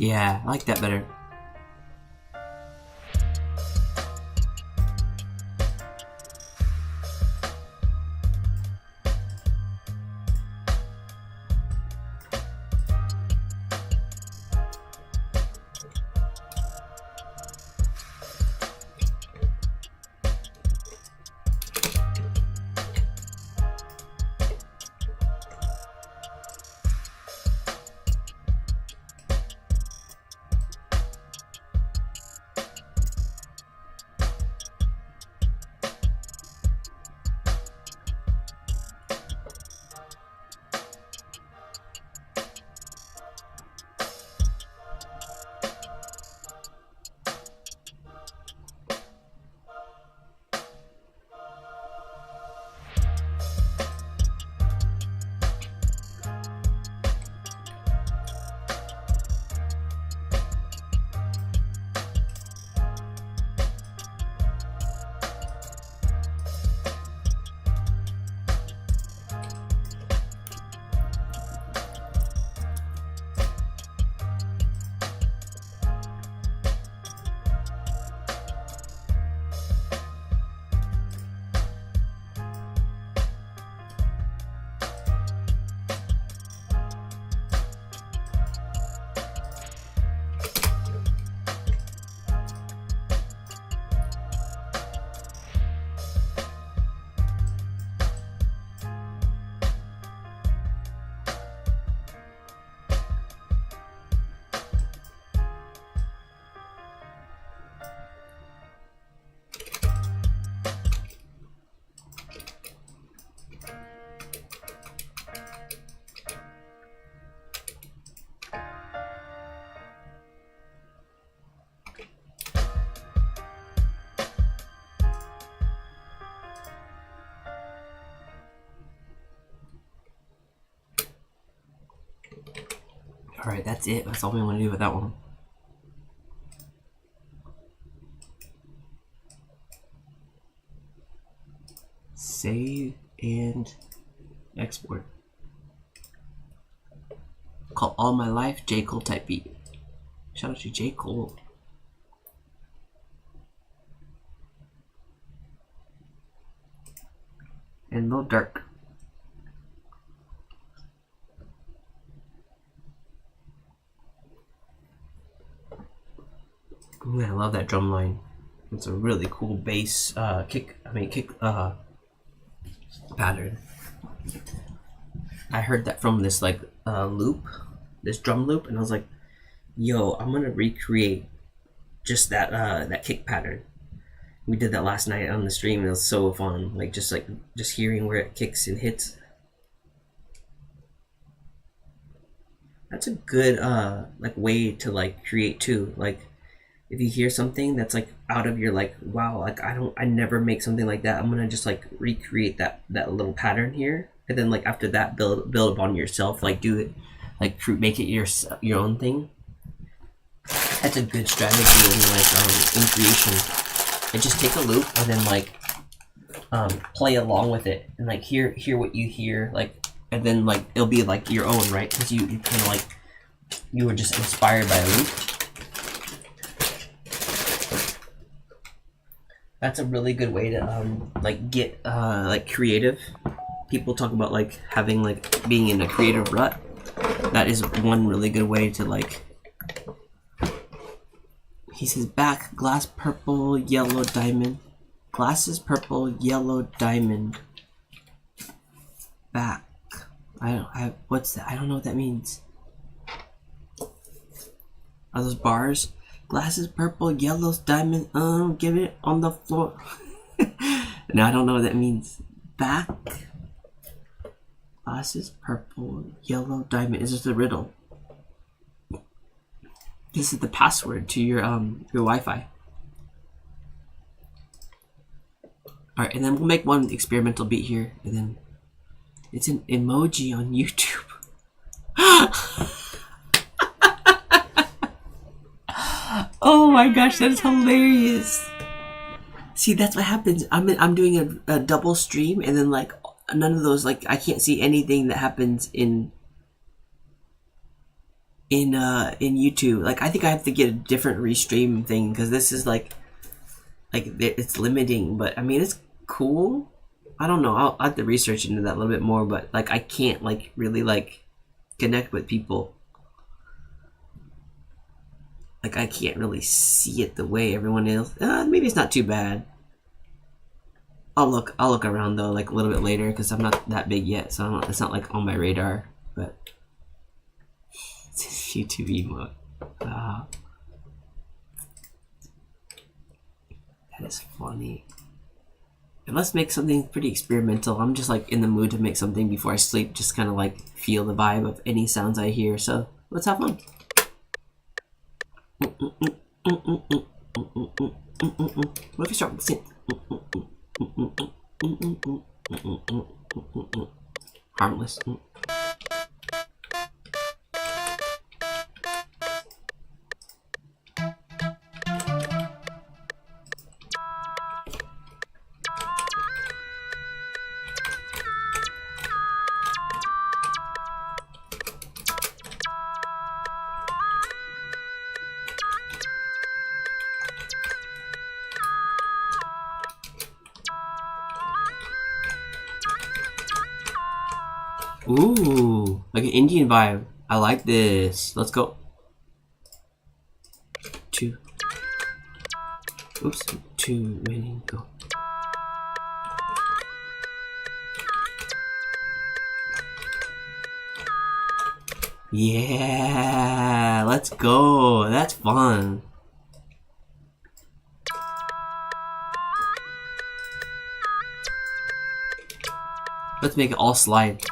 Yeah, I like that better. Alright, that's it. That's all we want to do with that one. Save and export. Call All My Life J. Cole type beat. Shout out to J. Cole. And Lil Durk. Ooh, I love that drum line. It's a really cool bass kick pattern. I heard that from this like loop, this drum loop, and I was like, yo, I'm gonna recreate just that kick pattern. We did that last night on the stream, and it was so fun. Like just hearing where it kicks and hits. That's a good like way to like create too. Like if you hear something that's like out of your like, wow, like I never make something like that. I'm gonna just like recreate that little pattern here, and then like after that build upon yourself. Like do it, like make it your own thing. That's a good strategy in creation. And just take a loop and then like play along with it and like hear what you hear, like, and then like it'll be like your own, right? Because you kind of like you were just inspired by a loop. That's a really good way to like get like creative. People talk about like having like being in a creative rut. That is one really good way to like. He says back, glass purple, yellow diamond. Glasses purple, yellow diamond. Back. What's that? I don't know what that means. Are those bars? Glasses purple, yellows diamond. Give it on the floor. No, I don't know what that means. Back. Glasses purple, yellow diamond. Is this a riddle? This is the password to your Wi-Fi. Alright, and then we'll make one experimental beat here, and then it's an emoji on YouTube. Oh my gosh, that is hilarious. See, that's what happens. I'm doing a double stream, and then like none of those, like I can't see anything that happens in YouTube. Like I think I have to get a different restream thing because this is like it's limiting. But I mean, it's cool. I don't know. I'll have to research into that a little bit more. But like I can't like really like connect with people. Like I can't really see it the way everyone else. Maybe it's not too bad. I'll look around though, like a little bit later, because I'm not that big yet, so it's not like on my radar. But it's YouTube emote. That is funny. And let's make something pretty experimental. I'm just like in the mood to make something before I sleep. Just kind of like feel the vibe of any sounds I hear. So let's have fun. What if we start with the synth? Harmless. Ooh, like an Indian vibe. I like this. Let's go. 2. Oops. 2. Ready, go. Yeah, let's go. That's fun. Let's make it all slide.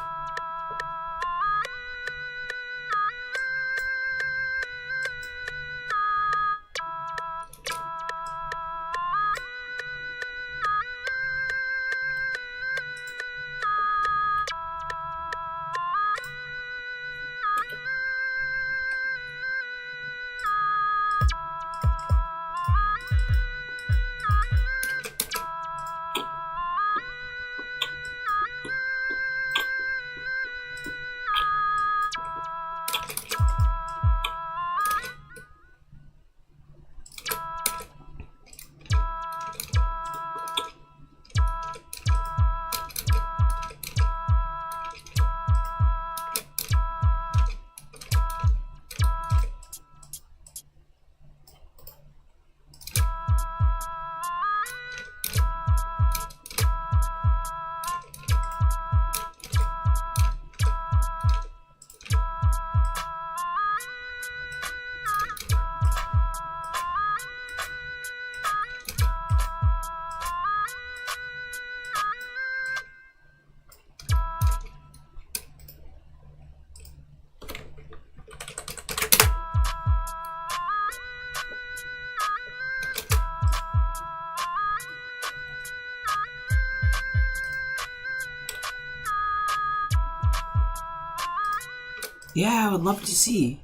Yeah, I would love to see.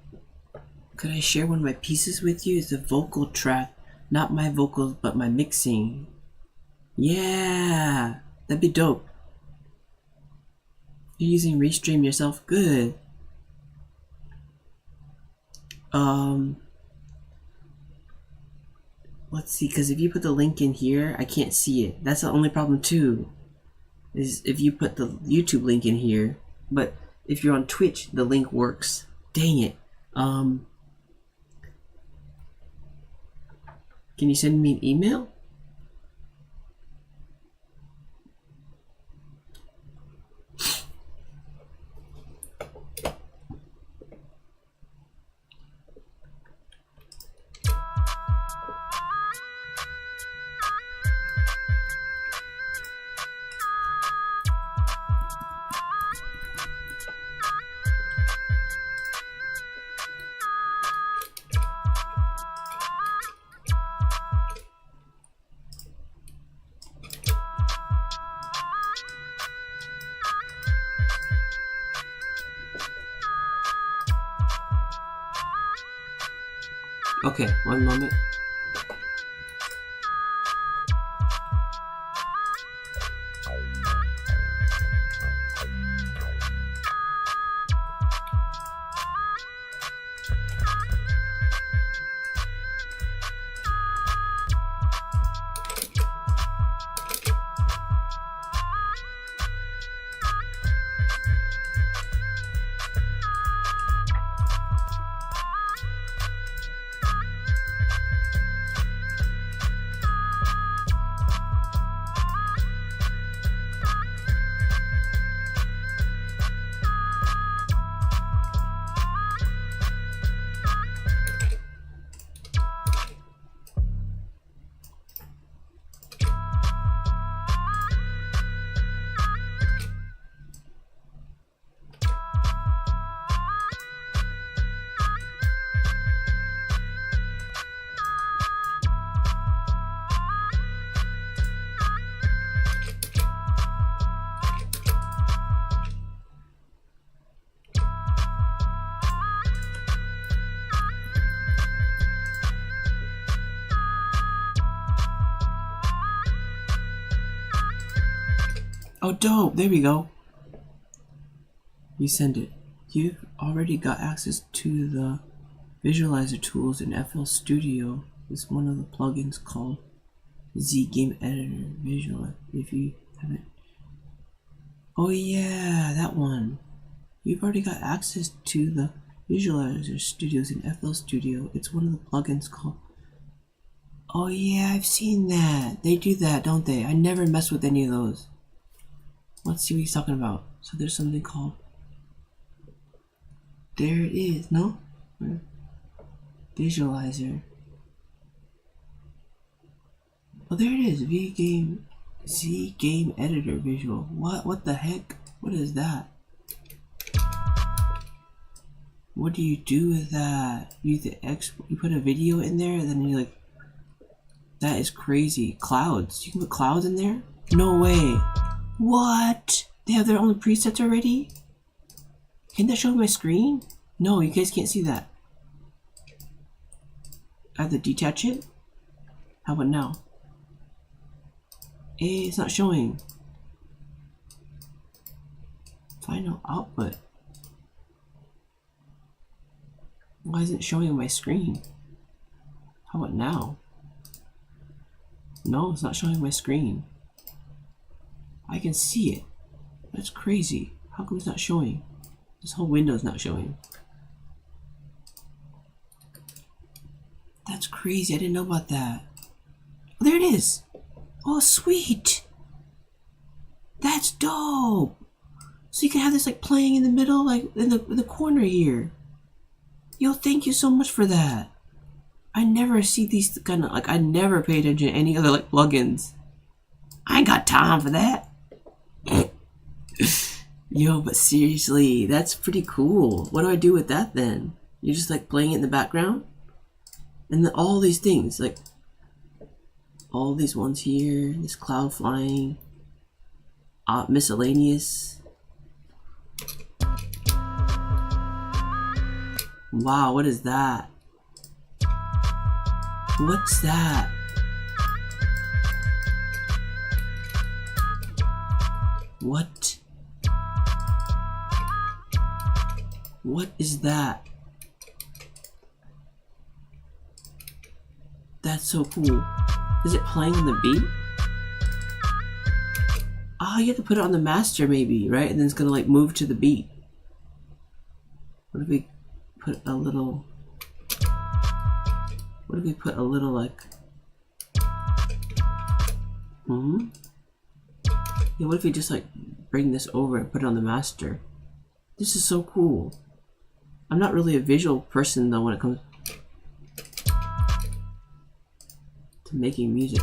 Could I share one of my pieces with you? It's a vocal track. Not my vocals, but my mixing. Yeah, that'd be dope. You're using Restream yourself? Good. Let's see, because if you put the link in here, I can't see it. That's the only problem too. Is if you put the YouTube link in here, but if you're on Twitch, the link works. Dang it. Can you send me an email? Okay, one moment. Oh, dope. There we go. You send it. You've already got access to the visualizer tools in FL Studio. It's one of the plugins called Z Game Editor Visual. If you haven't. Oh yeah, that one. You've already got access to the visualizer studios in FL Studio. It's one of the plugins called. Oh yeah, I've seen that. They do that, don't they? I never mess with any of those. Let's see what he's talking about. So there's something called. There it is. No? Where? Visualizer. Oh, there it is. Z Game Editor Visual. What the heck? What is that? What do you do with that? You put a video in there, and then you like. That is crazy. Clouds. You can put clouds in there? No way. What? They have their own presets already? Can that show my screen? No, you guys can't see that. I have to detach it? How about now? Hey, it's not showing. Final output. Why isn't it showing on my screen? How about now? No, it's not showing my screen. I can see it. That's crazy. How come it's not showing? This whole window is not showing. That's crazy. I didn't know about that. Oh, there it is. Oh, sweet. That's dope. So you can have this like playing in the middle, like in the corner here. Yo, thank you so much for that. I never see these kind of like I never pay attention to any other like plugins. I ain't got time for that. Yo, but seriously, that's pretty cool. What do I do with that then? You're just like playing it in the background? And then all these things, like all these ones here, this cloud flying, miscellaneous. Wow, what is that? What's that? What? What is that? That's so cool. Is it playing on the beat? Ah, you have to put it on the master maybe, right? And then it's gonna like move to the beat. What if we put a little... What if we put a little like... Yeah, what if we just like bring this over and put it on the master? This is so cool. I'm not really a visual person though when it comes to making music.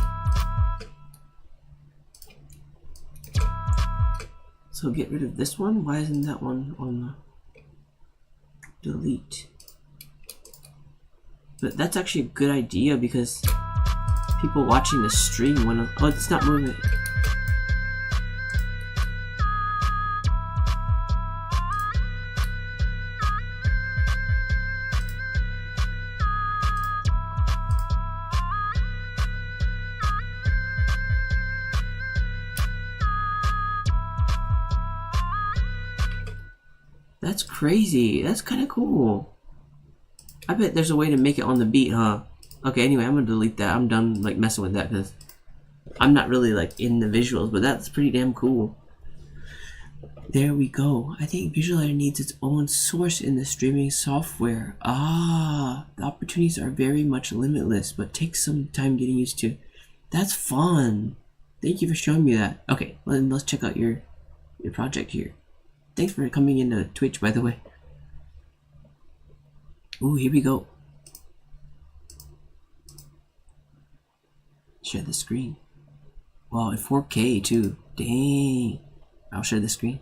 So get rid of this one. Why isn't that one on the delete? But that's actually a good idea because people watching the stream when oh, it's not moving. That's crazy. That's kind of cool. I bet there's a way to make it on the beat, huh? Okay, anyway, I'm gonna delete that. I'm done like messing with that because I'm not really like in the visuals, but that's pretty damn cool. There we go. I think Visualizer needs its own source in the streaming software. Ah, the opportunities are very much limitless, but takes some time getting used to. That's fun. Thank you for showing me that. Okay, let's check out your project here. Thanks for coming into Twitch, by the way. Ooh, here we go. Share the screen. Wow, in 4K too. Dang. I'll share the screen.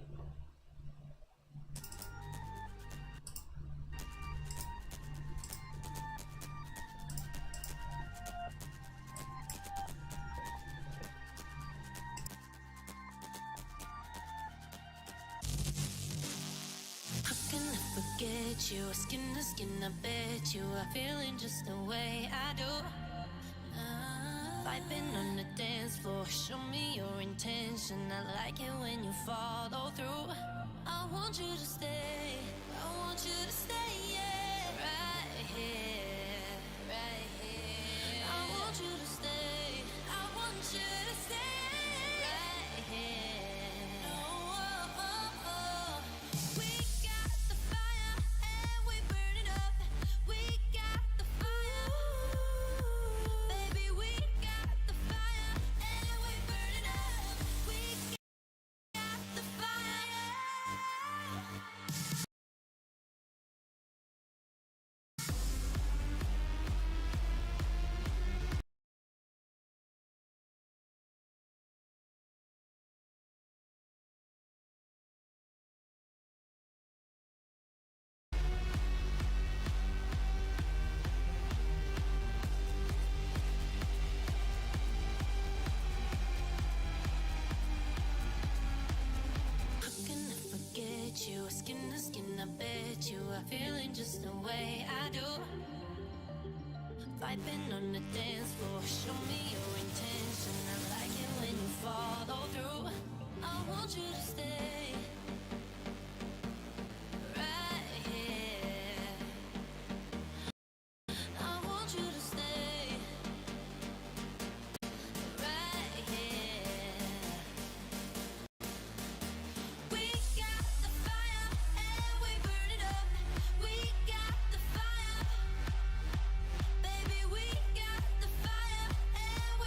You skin to skin, I bet you are feeling just the way I do. Vibing on the dance floor, show me your intention. I like it when you follow through. I want you to stay, I want you to stay, yeah. Right here, right here. I want you to stay, I want you to stay, right here. Oh, oh, oh, oh. We got the fire and we burn it up. We got the fire, baby. We got the fire and we burn it up. We got the fire. How can I forget you? Skin to skin, I bet you are feeling just the way I do. Vibing on the dance floor, show me your intention. I like it when you follow through. I want you to stay right here. I want you to stay right here. We got the fire and we burn it up. We got the fire, baby. We got the fire and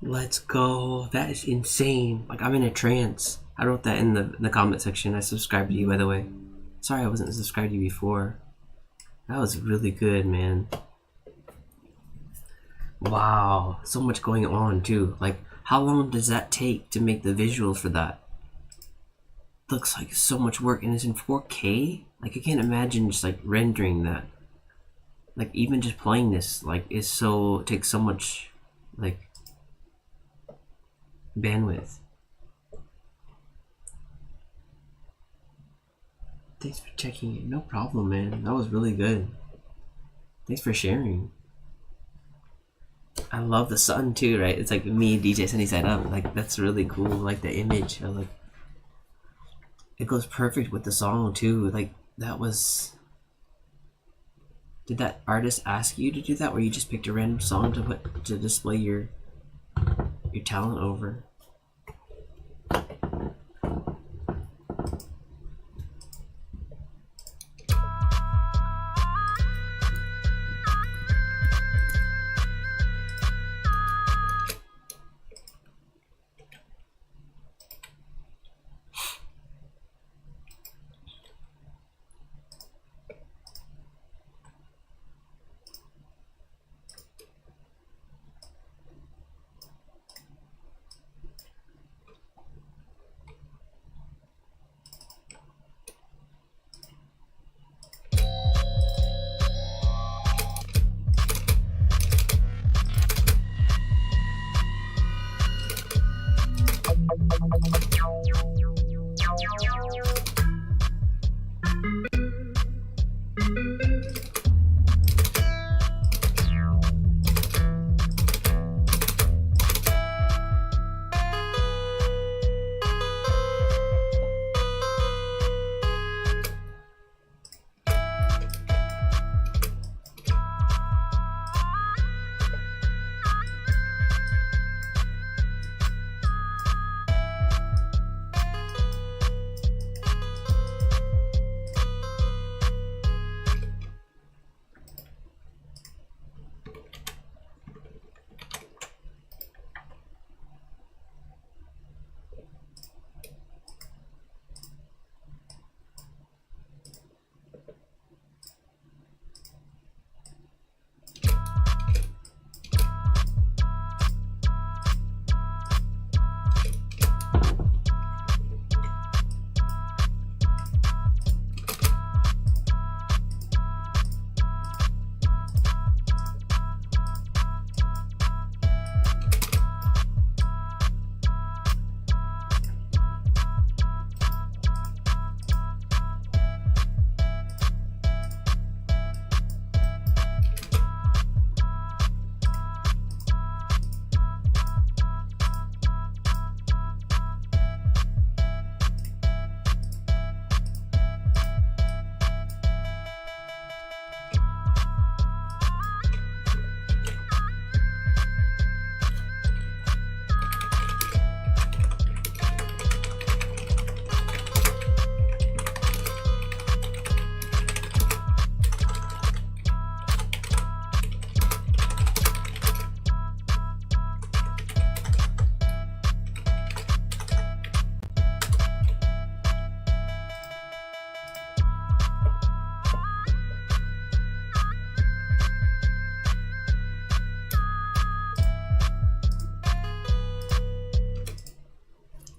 Let's go. That is insane. Like, I'm in a trance. I wrote that in the comment section. I subscribed to you, by the way. Sorry I wasn't subscribed to you before. That was really good, man. Wow. So much going on, too. Like, how long does that take to make the visuals for that? Looks like so much work, and it's in 4K? Like, I can't imagine just, like, rendering that. Like, even just playing this, like, takes so much, like, bandwidth. Thanks for checking it. No problem, man. That was really good. Thanks for sharing. I love the sun too, right? It's like me, DJ djsunnysideup. Like, that's really cool. Like the image. Like, it goes perfect with the song too. Like, that was. Did that artist ask you to do that, or you just picked a random song to display your talent over?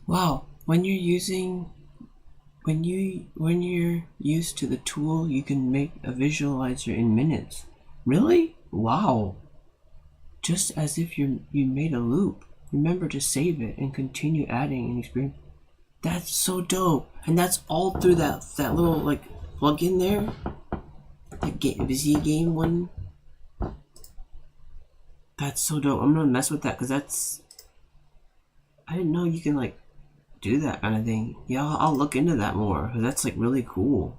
Wow, when you're used to the tool, you can make a visualizer in minutes. Really? Wow. Just as if you made a loop. Remember to save it and continue adding and experience. That's so dope. And that's all through that little like plug-in there. That Z game one. That's so dope. I'm gonna mess with that because I didn't know you can like do that kind of thing. Yeah, I'll look into that more because that's like really cool.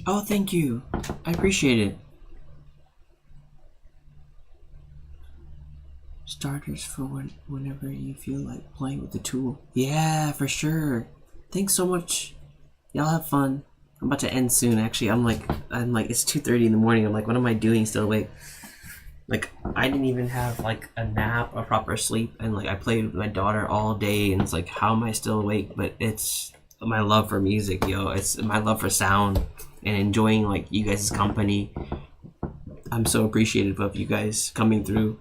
Oh, thank you. I appreciate it. Starters for whenever you feel like playing with the tool. Yeah, for sure. Thanks so much. Y'all have fun. I'm about to end soon. Actually, I'm like, it's 2:30 in the morning. I'm like, what am I doing still awake? Like, I didn't even have like a nap or proper sleep, and like I played with my daughter all day, and it's like, how am I still awake? But it's my love for music, yo. It's my love for sound and enjoying like you guys' company. I'm so appreciative of you guys coming through.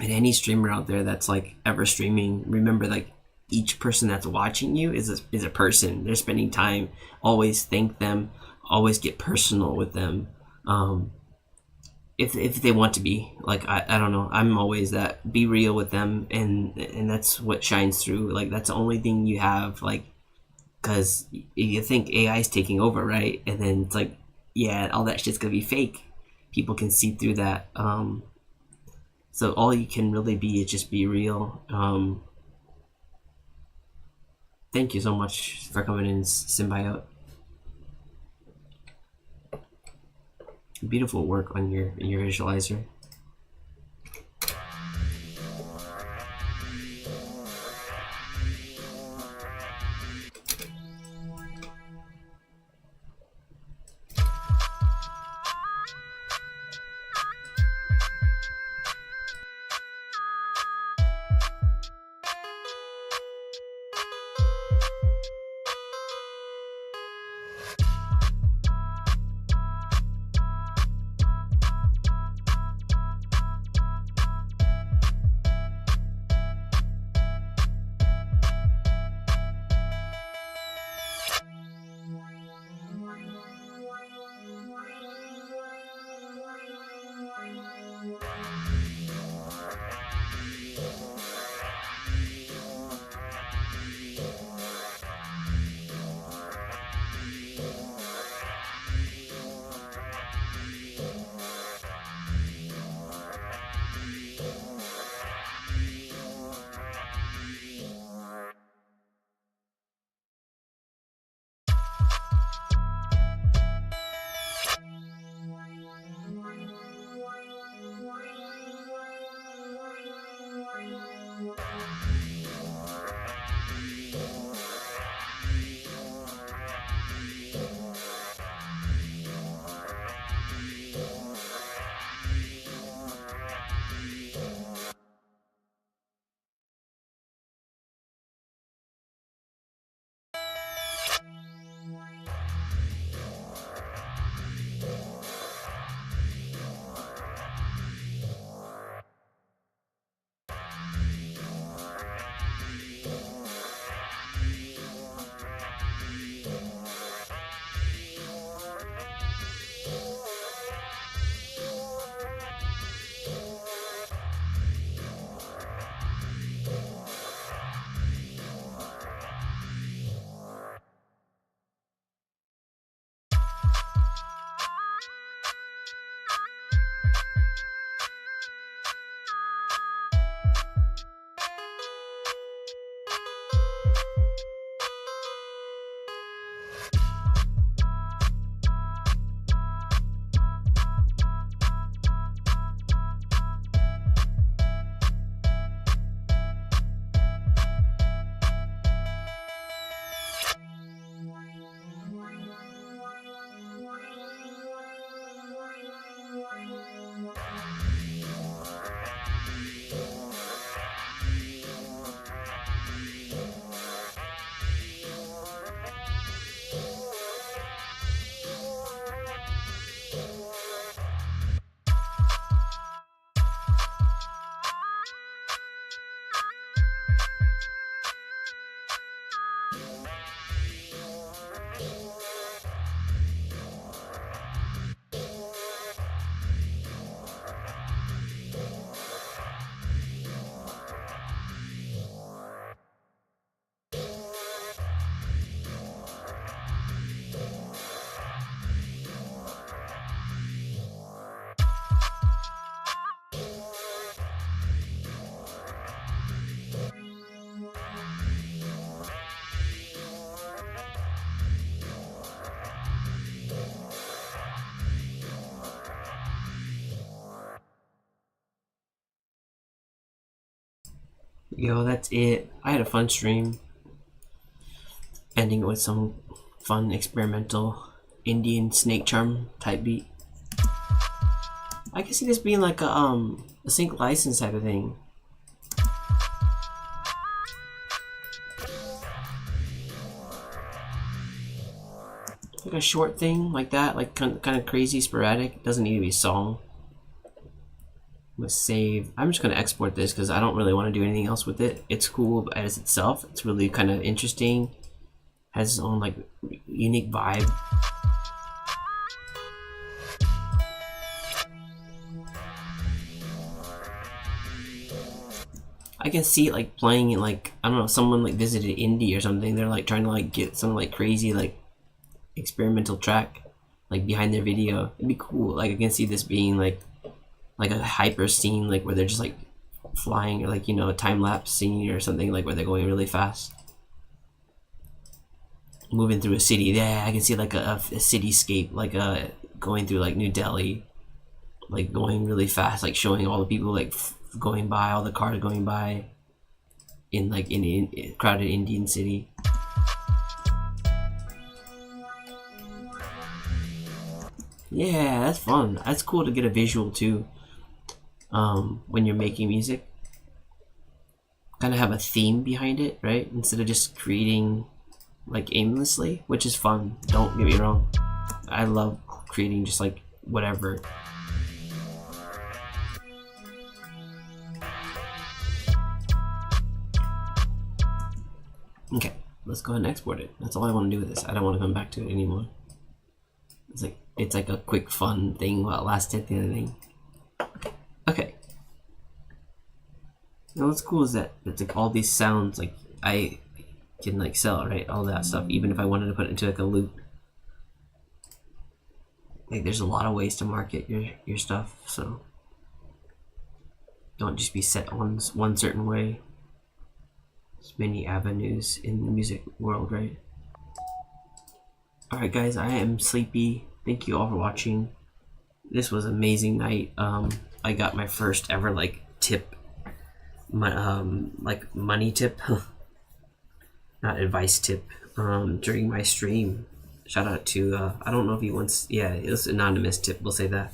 And any streamer out there that's like ever streaming, remember like each person that's watching you is a person. They're spending time. Always thank them. Always get personal with them. If they want to be like, I don't know. I'm always that. Be real with them, and that's what shines through. Like that's the only thing you have. Like, because you think AI is taking over, right? And then it's like, yeah, all that shit's gonna be fake. People can see through that. So all you can really be is just be real. Thank you so much for coming in, Symbiote. Beautiful work on your visualizer. Yo, that's it. I had a fun stream. Ending it with some fun experimental Indian snake charm type beat. I can see this being like a sync license type of thing. Like a short thing like that, like kind of crazy, sporadic. It doesn't need to be a song. I'm gonna save. I'm just gonna export this because I don't really want to do anything else with it. It's cool as itself. It's really kind of interesting. Has its own like unique vibe. I can see it like playing it like, I don't know, someone like visited Indie or something. They're like trying to like get some like crazy like experimental track like behind their video. It'd be cool. Like I can see this being like a hyper scene, like where they're just like flying, or like, you know, a time lapse scene or something, like where they're going really fast, moving through a city. Yeah, I can see like a cityscape, like going through like New Delhi, like going really fast, like showing all the people like going by, all the cars going by in like in crowded Indian city. Yeah, that's fun. That's cool to get a visual too. When you're making music, kind of have a theme behind it, right? Instead of just creating like aimlessly, which is fun. Don't get me wrong. I love creating just like whatever. Okay, let's go ahead and export it. That's all I want to do with this. I don't want to come back to it anymore. It's like a quick fun thing while it lasted the other thing. Okay. Now what's cool is that it's like all these sounds like I can like sell, right? All that stuff, even if I wanted to put it into like a loop. Like there's a lot of ways to market your stuff, so don't just be set on one certain way. There's many avenues in the music world, right? Alright guys, I am sleepy. Thank you all for watching. This was an amazing night. I got my first ever like tip, like money tip, not advice tip, during my stream. Shout out to I don't know if he wants, yeah, it was anonymous tip, we'll say that.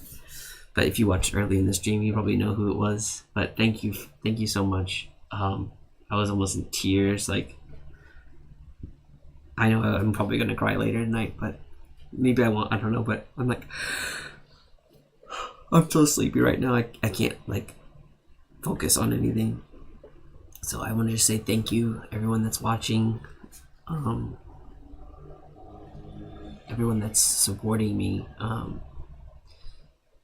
But if you watched early in the stream, you probably know who it was. But thank you so much. I was almost in tears. Like, I know I'm probably gonna cry later tonight, but maybe I won't. I don't know. But I'm like, I'm so sleepy right now. I can't like focus on anything. So I want to just say thank you, everyone that's watching, everyone that's supporting me.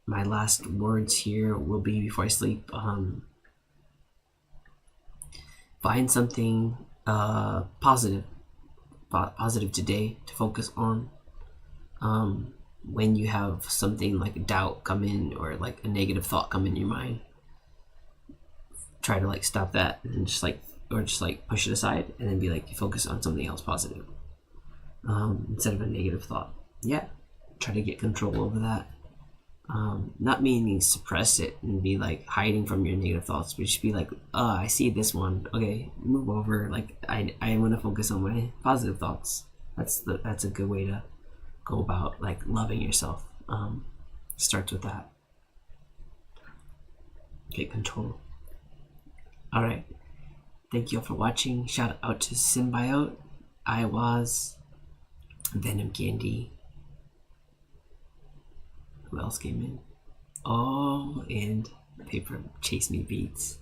My last words here will be before I sleep. Find something positive today to focus on. When you have something like doubt come in, or like a negative thought come in your mind, try to like stop that and just like push it aside, and then be like, focus on something else positive, instead of a negative thought. Yeah, try to get control over that. Not meaning suppress it and be like hiding from your negative thoughts, but just be like, I see this one, okay, move over. Like I want to focus on my positive thoughts. That's a good way to go about like loving yourself. Starts with that. Get control. All right, thank you all for watching. Shout out to Symbiote, I was Venom Candy. Who else came in? Oh, and Paper Chase Me Beats.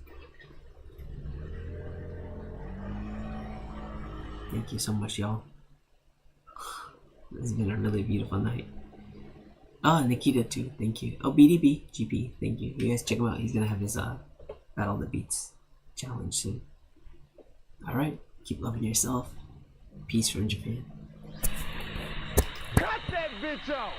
Thank you so much, y'all. This has been a really beautiful night. Oh, Nikita too. Thank you. Oh, BDB GP. Thank you. You guys check him out. He's gonna have his Battle the Beats challenge soon. All right. Keep loving yourself. Peace from Japan. Cut that bitch out!